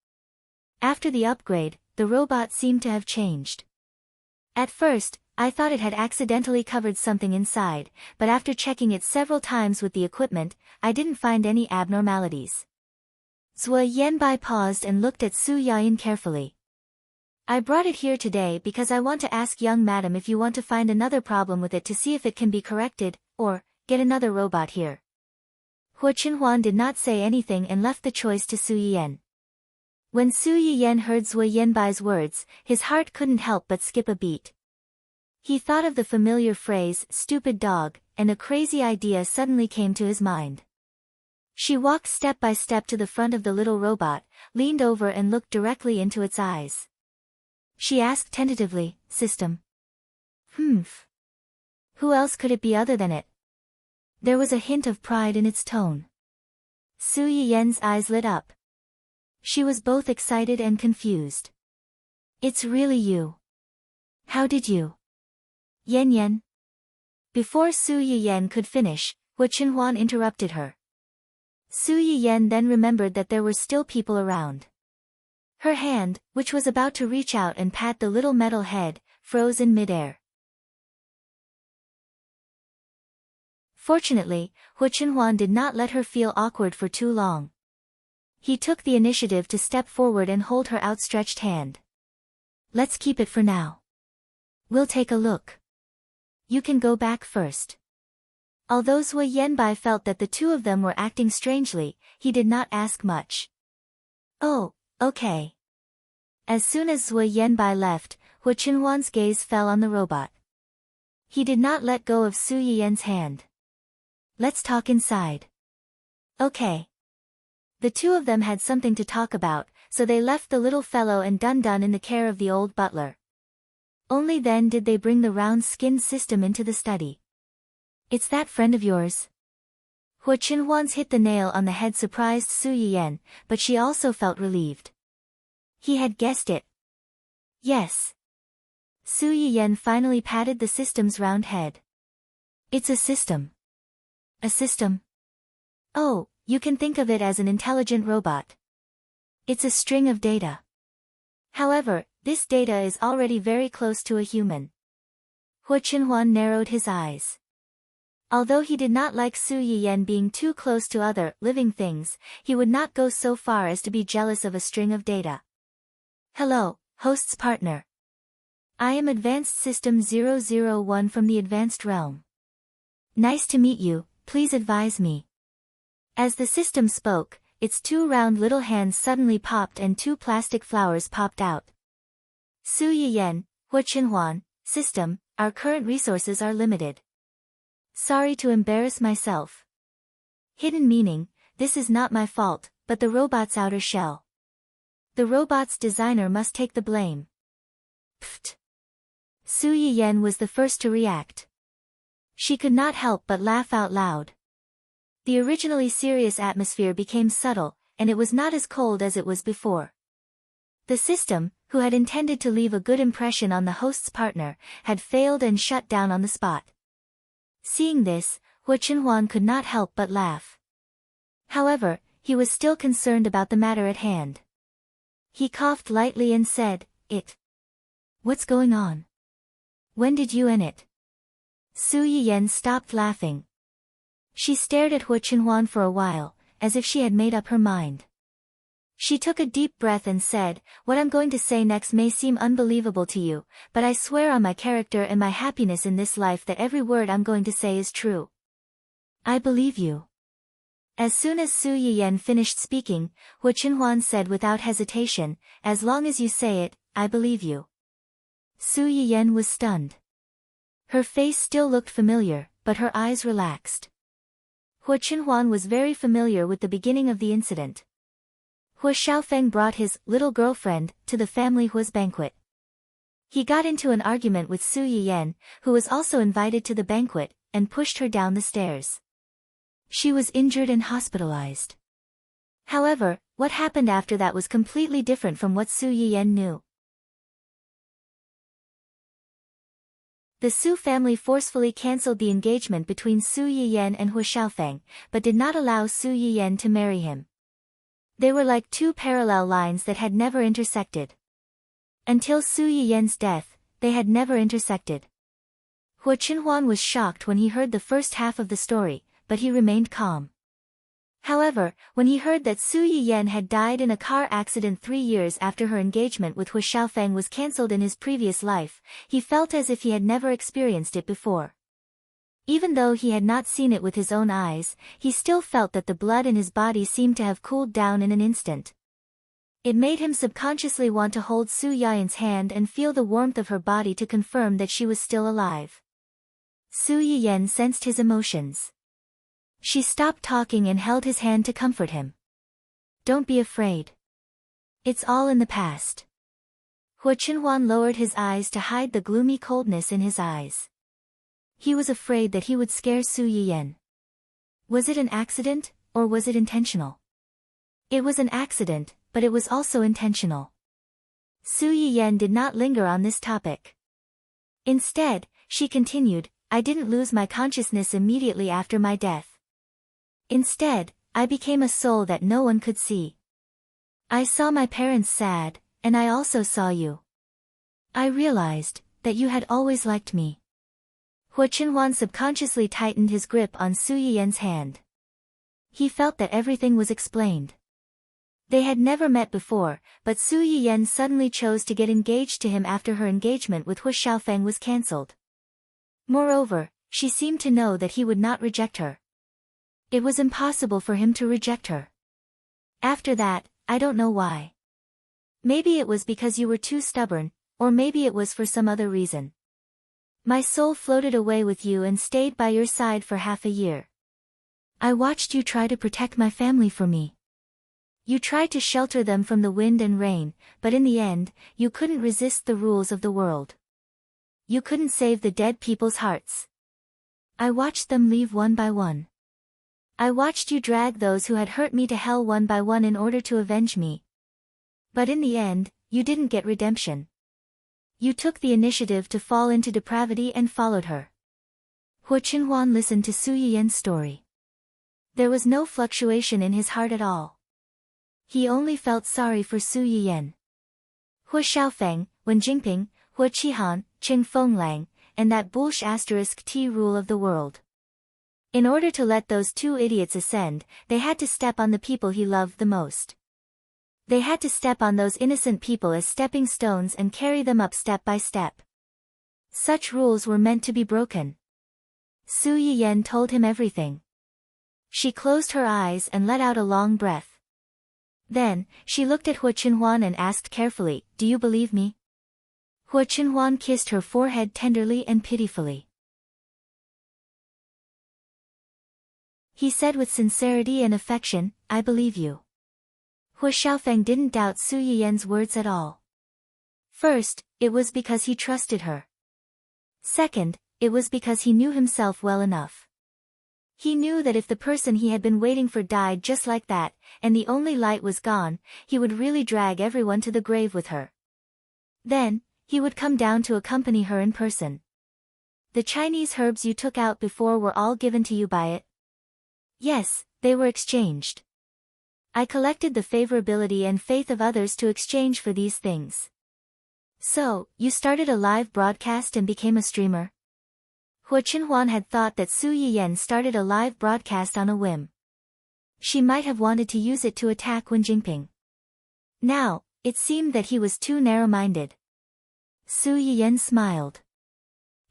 After the upgrade, the robot seemed to have changed. At first, I thought it had accidentally covered something inside, but after checking it several times with the equipment, I didn't find any abnormalities." Zui Yanbai paused and looked at Su Yayin carefully. "I brought it here today because I want to ask young madam if you want to find another problem with it to see if it can be corrected, or get another robot here." Hu Qinhuan did not say anything and left the choice to Su Yiyan. When Su Yiyan heard Zui Yanbai's words, his heart couldn't help but skip a beat. He thought of the familiar phrase, "stupid dog," and a crazy idea suddenly came to his mind. She walked step by step to the front of the little robot, leaned over and looked directly into its eyes. She asked tentatively, "System?" "Humph. Who else could it be other than it?" There was a hint of pride in its tone. Su Yiyan's eyes lit up. She was both excited and confused. "It's really you. How did you?" "Yan." Before Su Yiyan could finish, Hu Qinhuan interrupted her. Su Yiyan then remembered that there were still people around. Her hand, which was about to reach out and pat the little metal head, froze in midair. Fortunately, Hu Qinhuan did not let her feel awkward for too long. He took the initiative to step forward and hold her outstretched hand. Let's keep it for now. We'll take a look. You can go back first. Although Zhuo Yanbai felt that the two of them were acting strangely, he did not ask much. Oh, okay. As soon as Zhuo Yanbai left, Hu Qinhuan's gaze fell on the robot. He did not let go of Su Yiyan's hand. Let's talk inside. Okay. The two of them had something to talk about, so they left the little fellow and Dun Dun in the care of the old butler. Only then did they bring the round-skinned system into the study. It's that friend of yours? Hu Qinhuan's hit the nail on the head surprised Su Yiyan, but she also felt relieved. He had guessed it. Yes. Su Yiyan finally patted the system's round head. It's a system. A system? Oh, you can think of it as an intelligent robot. It's a string of data. However, this data is already very close to a human. Hu Qinhuan narrowed his eyes. Although he did not like Su Yiyan being too close to other living things, he would not go so far as to be jealous of a string of data. Hello, host's partner. I am Advanced System 001 from the Advanced Realm. Nice to meet you, please advise me. As the system spoke, its two round little hands suddenly popped and two plastic flowers popped out. Su Yiyan, Hu Qinhuan, system, our current resources are limited. Sorry to embarrass myself. Hidden meaning, this is not my fault, but the robot's outer shell. The robot's designer must take the blame. Pfft. Su Yiyan was the first to react. She could not help but laugh out loud. The originally serious atmosphere became subtle, and it was not as cold as it was before. The system, who had intended to leave a good impression on the host's partner, had failed and shut down on the spot. Seeing this, Hu Qinhuan could not help but laugh. However, he was still concerned about the matter at hand. He coughed lightly and said, What's going on? When did you end it? Su Yiyan stopped laughing. She stared at Hu Qinhuan for a while, as if she had made up her mind. She took a deep breath and said, What I'm going to say next may seem unbelievable to you, but I swear on my character and my happiness in this life that every word I'm going to say is true. I believe you. As soon as Su Yiyan finished speaking, Hu Qinhuan said without hesitation, As long as you say it, I believe you. Su Yiyan was stunned. Her face still looked familiar, but her eyes relaxed. Hu Qinhuan was very familiar with the beginning of the incident. Hu Xiaofeng brought his little girlfriend to the family Hu's banquet. He got into an argument with Su Yiyan, who was also invited to the banquet, and pushed her down the stairs. She was injured and hospitalized. However, what happened after that was completely different from what Su Yiyan knew. The Su family forcefully cancelled the engagement between Su Yiyan and Hu Xiaofeng, but did not allow Su Yiyan to marry him. They were like two parallel lines that had never intersected. Until Su Yiyan's death, they had never intersected. Hu Qinhuan was shocked when he heard the first half of the story, but he remained calm. However, when he heard that Su Yiyan had died in a car accident 3 years after her engagement with Hu Xiaofeng was cancelled in his previous life, he felt as if he had never experienced it before. Even though he had not seen it with his own eyes, he still felt that the blood in his body seemed to have cooled down in an instant. It made him subconsciously want to hold Su Yiyan's hand and feel the warmth of her body to confirm that she was still alive. Su Yiyan sensed his emotions. She stopped talking and held his hand to comfort him. Don't be afraid. It's all in the past. Hu Qinhuan lowered his eyes to hide the gloomy coldness in his eyes. He was afraid that he would scare Su Yiyan. Was it an accident, or was it intentional? It was an accident, but it was also intentional. Su Yiyan did not linger on this topic. Instead, she continued, I didn't lose my consciousness immediately after my death. Instead, I became a soul that no one could see. I saw my parents sad, and I also saw you. I realized that you had always liked me. Hu Qinhuan subconsciously tightened his grip on Su Yiyan's hand. He felt that everything was explained. They had never met before, but Su Yiyan suddenly chose to get engaged to him after her engagement with Hu Xiaofeng was cancelled. Moreover, she seemed to know that he would not reject her. It was impossible for him to reject her. After that, I don't know why. Maybe it was because you were too stubborn, or maybe it was for some other reason. My soul floated away with you and stayed by your side for half a year. I watched you try to protect my family for me. You tried to shelter them from the wind and rain, but in the end, you couldn't resist the rules of the world. You couldn't save the dead people's hearts. I watched them leave one by one. I watched you drag those who had hurt me to hell one by one in order to avenge me. But in the end, you didn't get redemption. You took the initiative to fall into depravity and followed her. Hu Qinhuan listened to Su Yiyan's story. There was no fluctuation in his heart at all. He only felt sorry for Su Yiyan. Hu Xiaofeng, Wen Jingping, Hu Qihan, Qing Fenglang, and that bullsh T rule of the world. In order to let those two idiots ascend, they had to step on the people he loved the most. They had to step on those innocent people as stepping stones and carry them up step by step. Such rules were meant to be broken. Su Yiyan told him everything. She closed her eyes and let out a long breath. Then, she looked at Hu Qinhuan and asked carefully, "Do you believe me?" Hu Qinhuan kissed her forehead tenderly and pitifully. He said with sincerity and affection, "I believe you." Hu Xiaofeng didn't doubt Su Yiyan's words at all. First, it was because he trusted her. Second, it was because he knew himself well enough. He knew that if the person he had been waiting for died just like that, and the only light was gone, he would really drag everyone to the grave with her. Then, he would come down to accompany her in person. The Chinese herbs you took out before were all given to you by it? Yes, they were exchanged. I collected the favorability and faith of others to exchange for these things. So, you started a live broadcast and became a streamer? Hu Qinhuan had thought that Su Yiyan started a live broadcast on a whim. She might have wanted to use it to attack Wen Jingping. Now, it seemed that he was too narrow-minded. Su Yiyan smiled.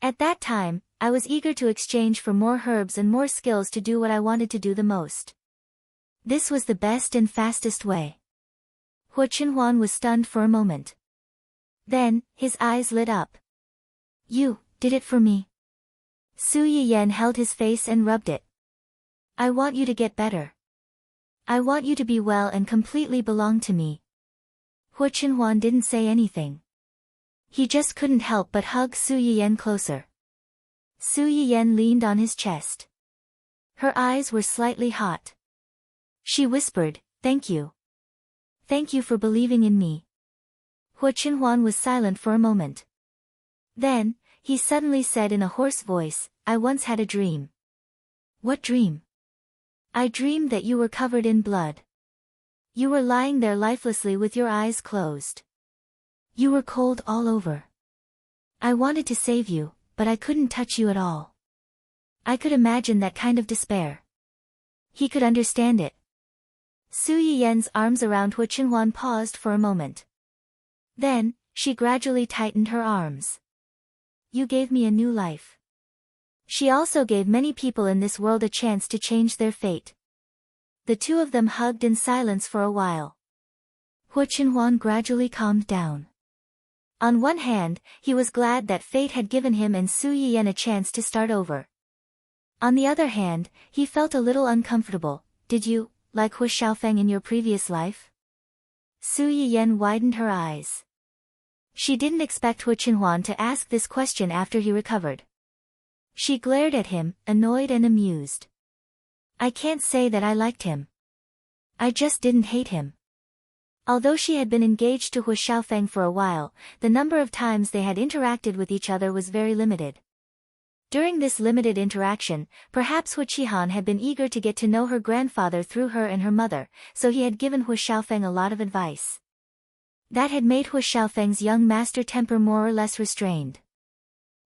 At that time, I was eager to exchange for more herbs and more skills to do what I wanted to do the most. This was the best and fastest way. Hu Qinhuan was stunned for a moment. Then, his eyes lit up. You did it for me. Su Yiyan held his face and rubbed it. I want you to get better. I want you to be well and completely belong to me. Hu Qinhuan didn't say anything. He just couldn't help but hug Su Yiyan closer. Su Yiyan leaned on his chest. Her eyes were slightly hot. She whispered, "Thank you. Thank you for believing in me." Hu Qinhuan was silent for a moment. Then, he suddenly said in a hoarse voice, "I once had a dream." "What dream?" "I dreamed that you were covered in blood. You were lying there lifelessly with your eyes closed. You were cold all over. I wanted to save you, but I couldn't touch you at all. I could imagine that kind of despair." He could understand it. Su Yiyan's arms around Hu Qinhuan paused for a moment. Then, she gradually tightened her arms. "You gave me a new life." She also gave many people in this world a chance to change their fate. The two of them hugged in silence for a while. Hu Qinhuan gradually calmed down. On one hand, he was glad that fate had given him and Su Yiyan a chance to start over. On the other hand, he felt a little uncomfortable. "Did you like Hu Xiaofeng in your previous life?" Su Yiyan widened her eyes. She didn't expect Hu Qinhuan to ask this question after he recovered. She glared at him, annoyed and amused. "I can't say that I liked him. I just didn't hate him." Although she had been engaged to Hu Xiaofeng for a while, the number of times they had interacted with each other was very limited. During this limited interaction, perhaps Hu Qihan had been eager to get to know her grandfather through her and her mother, so he had given Hu Xiaofeng a lot of advice. That had made Hu Xiaofeng's young master temper more or less restrained.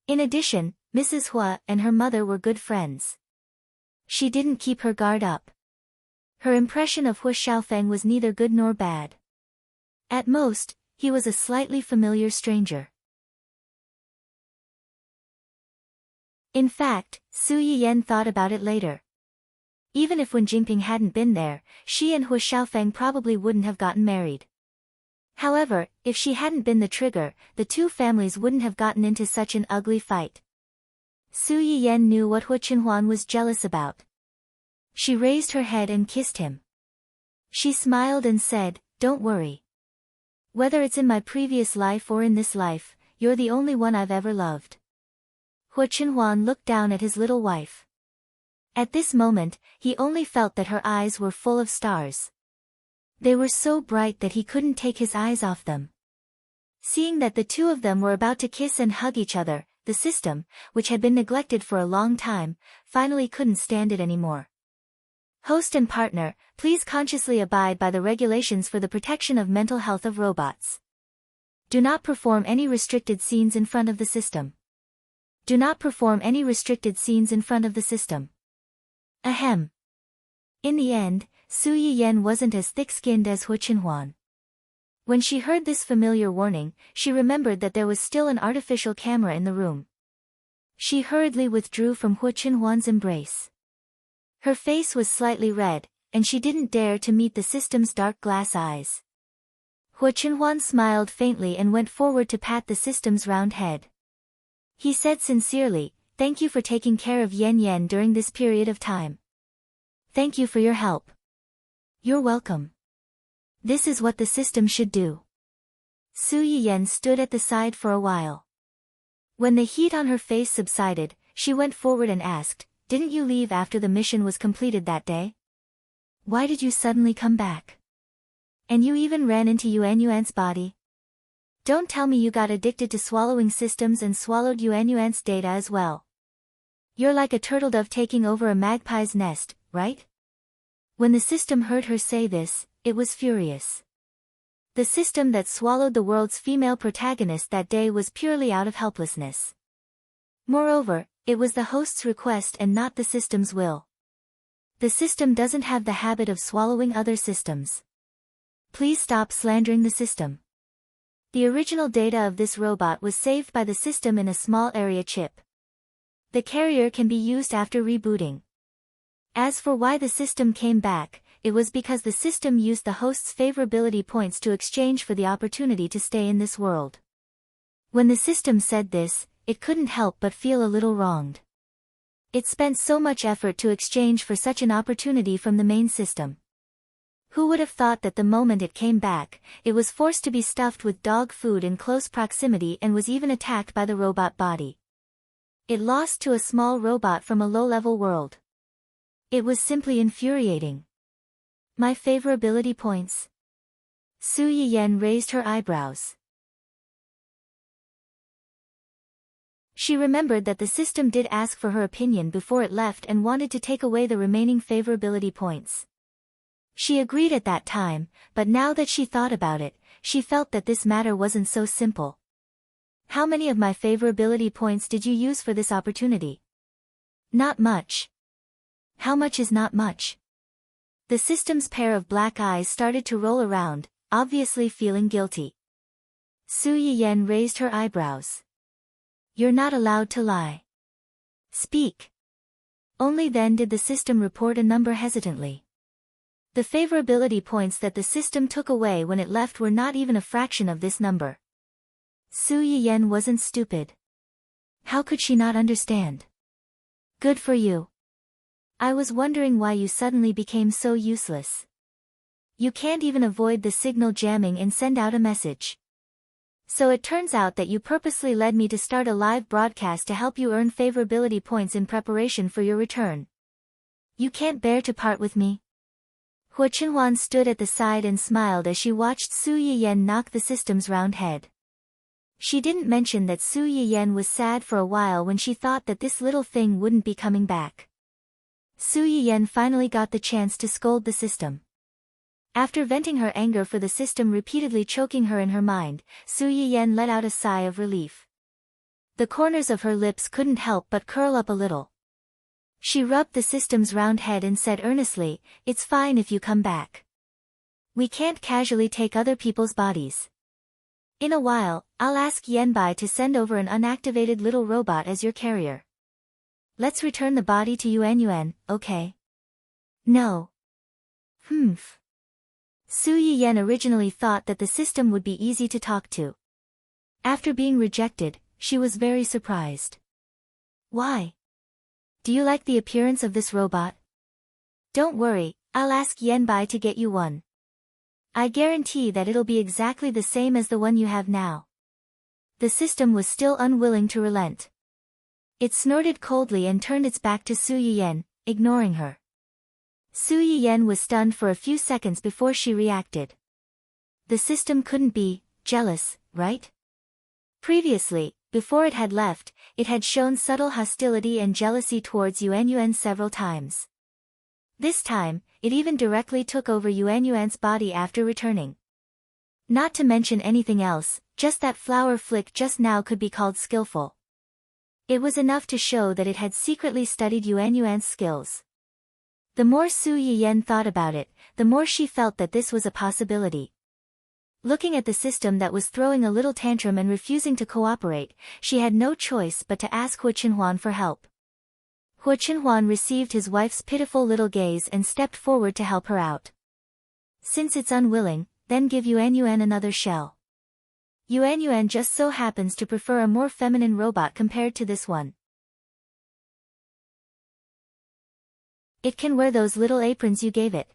In addition, Mrs. Hua and her mother were good friends. She didn't keep her guard up. Her impression of Hu Xiaofeng was neither good nor bad. At most, he was a slightly familiar stranger. In fact, Su Yiyan thought about it later. Even if Wen Jingping hadn't been there, she and Hu Xiaofeng probably wouldn't have gotten married. However, if she hadn't been the trigger, the two families wouldn't have gotten into such an ugly fight. Su Yiyan knew what Hu Qinhuan was jealous about. She raised her head and kissed him. She smiled and said, "Don't worry. Whether it's in my previous life or in this life, you're the only one I've ever loved." Hu Qinhuan looked down at his little wife. At this moment, he only felt that her eyes were full of stars. They were so bright that he couldn't take his eyes off them. Seeing that the two of them were about to kiss and hug each other, the system, which had been neglected for a long time, finally couldn't stand it anymore. Host and partner, please consciously abide by the regulations for the protection of mental health of robots. Do not perform any restricted scenes in front of the system. Do not perform any restricted scenes in front of the system. Ahem. In the end, Su Yiyan wasn't as thick-skinned as Hu Qinhuan. When she heard this familiar warning, she remembered that there was still an artificial camera in the room. She hurriedly withdrew from Hu Qinhuan's embrace. Her face was slightly red, and she didn't dare to meet the system's dark glass eyes. Hu Qinhuan smiled faintly and went forward to pat the system's round head. He said sincerely, "Thank you for taking care of Yan Yan during this period of time. Thank you for your help." "You're welcome. This is what the system should do." Su Yiyan stood at the side for a while. When the heat on her face subsided, she went forward and asked, "Didn't you leave after the mission was completed that day? Why did you suddenly come back? And you even ran into Yuan Yuan's body? Don't tell me you got addicted to swallowing systems and swallowed Yuan Yuan's data as well. You're like a turtle dove taking over a magpie's nest, right?" When the system heard her say this, it was furious. The system that swallowed the world's female protagonist that day was purely out of helplessness. Moreover, it was the host's request and not the system's will. The system doesn't have the habit of swallowing other systems. Please stop slandering the system. The original data of this robot was saved by the system in a small area chip. The carrier can be used after rebooting. As for why the system came back, it was because the system used the host's favorability points to exchange for the opportunity to stay in this world. When the system said this, it couldn't help but feel a little wronged. It spent so much effort to exchange for such an opportunity from the main system. Who would have thought that the moment it came back, it was forced to be stuffed with dog food in close proximity and was even attacked by the robot body. It lost to a small robot from a low-level world. It was simply infuriating. My favorability points. Su Yiyan raised her eyebrows. She remembered that the system did ask for her opinion before it left and wanted to take away the remaining favorability points. She agreed at that time, but now that she thought about it, she felt that this matter wasn't so simple. How many of my favorability points did you use for this opportunity? Not much. How much is not much? The system's pair of black eyes started to roll around, obviously feeling guilty. Su Yiyan raised her eyebrows. You're not allowed to lie. Speak. Only then did the system report a number hesitantly. The favorability points that the system took away when it left were not even a fraction of this number. Su Yiyan wasn't stupid. How could she not understand? Good for you. I was wondering why you suddenly became so useless. You can't even avoid the signal jamming and send out a message. So it turns out that you purposely led me to start a live broadcast to help you earn favorability points in preparation for your return. You can't bear to part with me? Hu Qinhuan stood at the side and smiled as she watched Su Yiyan knock the system's round head. She didn't mention that Su Yiyan was sad for a while when she thought that this little thing wouldn't be coming back. Su Yiyan finally got the chance to scold the system. After venting her anger for the system repeatedly choking her in her mind, Su Yiyan let out a sigh of relief. The corners of her lips couldn't help but curl up a little. She rubbed the system's round head and said earnestly, "It's fine if you come back. We can't casually take other people's bodies. In a while, I'll ask Yenbai to send over an unactivated little robot as your carrier. Let's return the body to Yuan, okay?" "No." "Humph." Su Yiyan originally thought that the system would be easy to talk to. After being rejected, she was very surprised. "Why? Do you like the appearance of this robot?" "Don't worry, I'll ask Yenbai to get you one. I guarantee that it'll be exactly the same as the one you have now." The system was still unwilling to relent. It snorted coldly and turned its back to Su Yiyan, ignoring her. Su Yiyan was stunned for a few seconds before she reacted. The system couldn't be jealous, right? Previously, before it had left, it had shown subtle hostility and jealousy towards Yuan several times. This time, it even directly took over Yuan's body after returning. Not to mention anything else, just that flower flick just now could be called skillful. It was enough to show that it had secretly studied Yuan's skills. The more Su Yiyan thought about it, the more she felt that this was a possibility. Looking at the system that was throwing a little tantrum and refusing to cooperate, she had no choice but to ask Hu Qinhuan for help. Hu Qinhuan received his wife's pitiful little gaze and stepped forward to help her out. "Since it's unwilling, then give Yuan another shell. Yuan just so happens to prefer a more feminine robot compared to this one. It can wear those little aprons you gave it."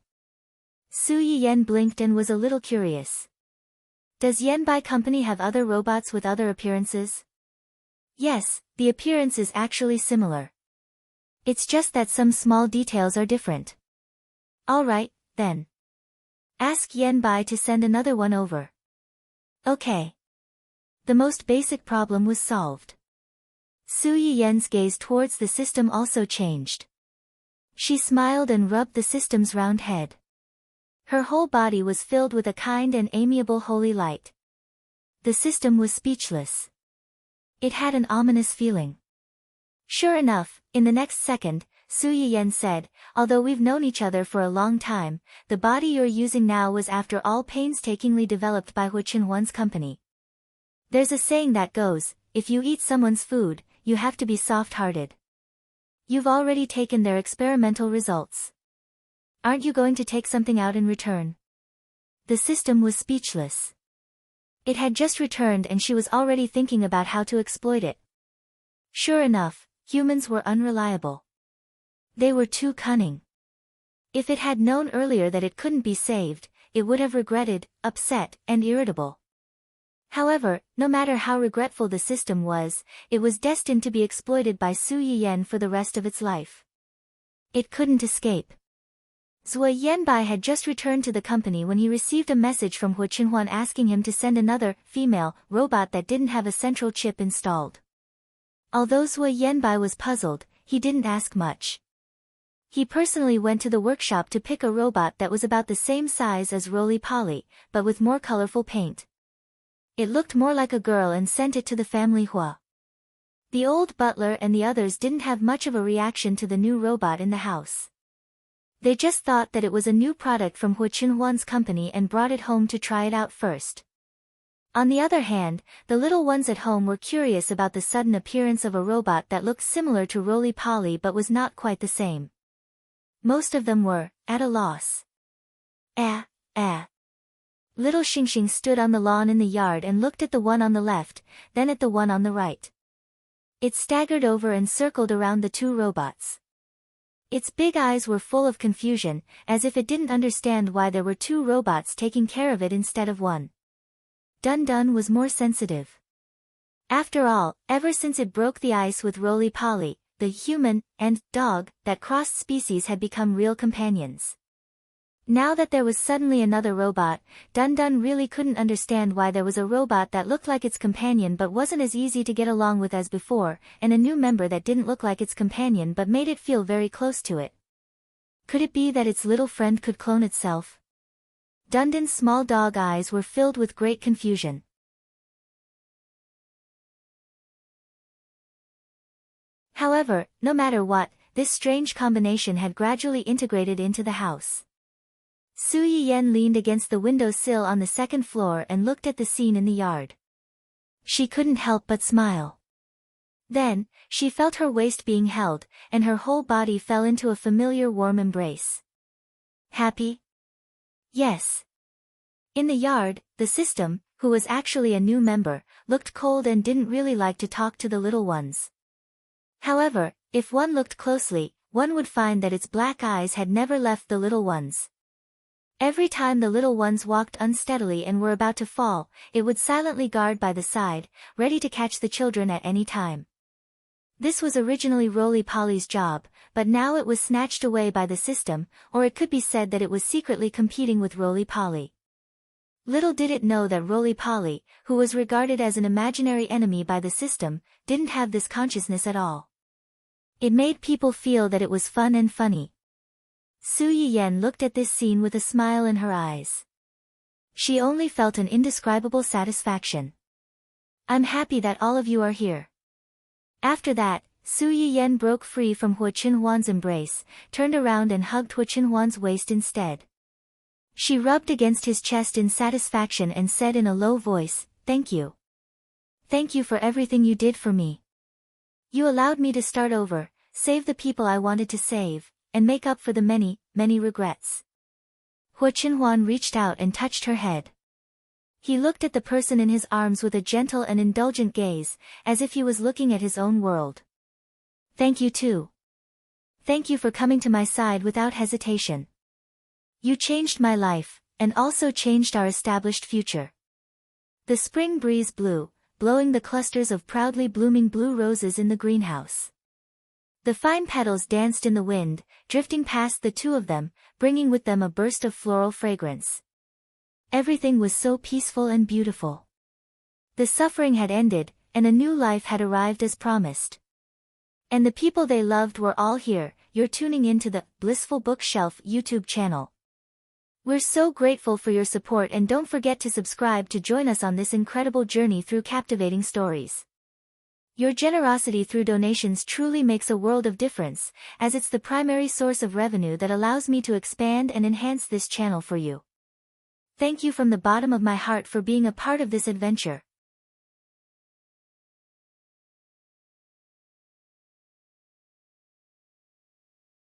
Su Yiyan blinked and was a little curious. "Does Yenbai Company have other robots with other appearances?" "Yes, the appearance is actually similar. It's just that some small details are different." "All right, then. Ask Yenbai to send another one over." "Okay." The most basic problem was solved. Su Yiyan's gaze towards the system also changed. She smiled and rubbed the system's round head. Her whole body was filled with a kind and amiable holy light. The system was speechless. It had an ominous feeling. Sure enough, in the next second, Su Yiyan said, "Although we've known each other for a long time, the body you're using now was after all painstakingly developed by Hu Qinhuan's company. There's a saying that goes, if you eat someone's food, you have to be soft-hearted. You've already taken their experimental results. Aren't you going to take something out in return?" The system was speechless. It had just returned and she was already thinking about how to exploit it. Sure enough, humans were unreliable. They were too cunning. If it had known earlier that it couldn't be saved, it would have regretted, upset, and irritable. However, no matter how regretful the system was, it was destined to be exploited by Su Yiyan for the rest of its life. It couldn't escape. Zhuo Yenbai had just returned to the company when he received a message from Hu Qinhuan asking him to send another, female, robot that didn't have a central chip installed. Although Zhuo Yenbai was puzzled, he didn't ask much. He personally went to the workshop to pick a robot that was about the same size as Roly-Poly, but with more colorful paint. It looked more like a girl and sent it to the family Hua. The old butler and the others didn't have much of a reaction to the new robot in the house. They just thought that it was a new product from Hu Qinhuan's company and brought it home to try it out first. On the other hand, the little ones at home were curious about the sudden appearance of a robot that looked similar to Roly-Poly but was not quite the same. Most of them were at a loss. Little Xingxing stood on the lawn in the yard and looked at the one on the left, then at the one on the right. It staggered over and circled around the two robots. Its big eyes were full of confusion, as if it didn't understand why there were two robots taking care of it instead of one. Dun Dun was more sensitive. After all, ever since it broke the ice with Roly-Poly, the human and dog that crossed species had become real companions. Now that there was suddenly another robot, Dun Dun really couldn't understand why there was a robot that looked like its companion but wasn't as easy to get along with as before, and a new member that didn't look like its companion but made it feel very close to it. Could it be that its little friend could clone itself? Dun Dun's small dog eyes were filled with great confusion. However, no matter what, this strange combination had gradually integrated into the house. Su Yiyan leaned against the windowsill on the second floor and looked at the scene in the yard. She couldn't help but smile. Then, she felt her waist being held, and her whole body fell into a familiar warm embrace. Happy? Yes. In the yard, the system, who was actually a new member, looked cold and didn't really like to talk to the little ones. However, if one looked closely, one would find that its black eyes had never left the little ones. Every time the little ones walked unsteadily and were about to fall, it would silently guard by the side, ready to catch the children at any time. This was originally Roly-Poly's job, but now it was snatched away by the system, or it could be said that it was secretly competing with Roly-Poly. Little did it know that Roly-Poly, who was regarded as an imaginary enemy by the system, didn't have this consciousness at all. It made people feel that it was fun and funny. Su Yiyan looked at this scene with a smile in her eyes. She only felt an indescribable satisfaction. I'm happy that all of you are here. After that, Su Yiyan broke free from Hua Qinhuan's embrace, turned around and hugged Hua Qinhuan's waist instead. She rubbed against his chest in satisfaction and said in a low voice, "Thank you. Thank you for everything you did for me. You allowed me to start over, save the people I wanted to save, and make up for the many, many regrets." Hua Qinhuan reached out and touched her head. He looked at the person in his arms with a gentle and indulgent gaze, as if he was looking at his own world. "Thank you too. Thank you for coming to my side without hesitation. You changed my life, and also changed our established future." The spring breeze blew, blowing the clusters of proudly blooming blue roses in the greenhouse. The fine petals danced in the wind, drifting past the two of them, bringing with them a burst of floral fragrance. Everything was so peaceful and beautiful. The suffering had ended, and a new life had arrived as promised. And the people they loved were all here. You're tuning into the Blissful Bookshelf YouTube channel. We're so grateful for your support, and don't forget to subscribe to join us on this incredible journey through captivating stories. Your generosity through donations truly makes a world of difference, as it's the primary source of revenue that allows me to expand and enhance this channel for you. Thank you from the bottom of my heart for being a part of this adventure.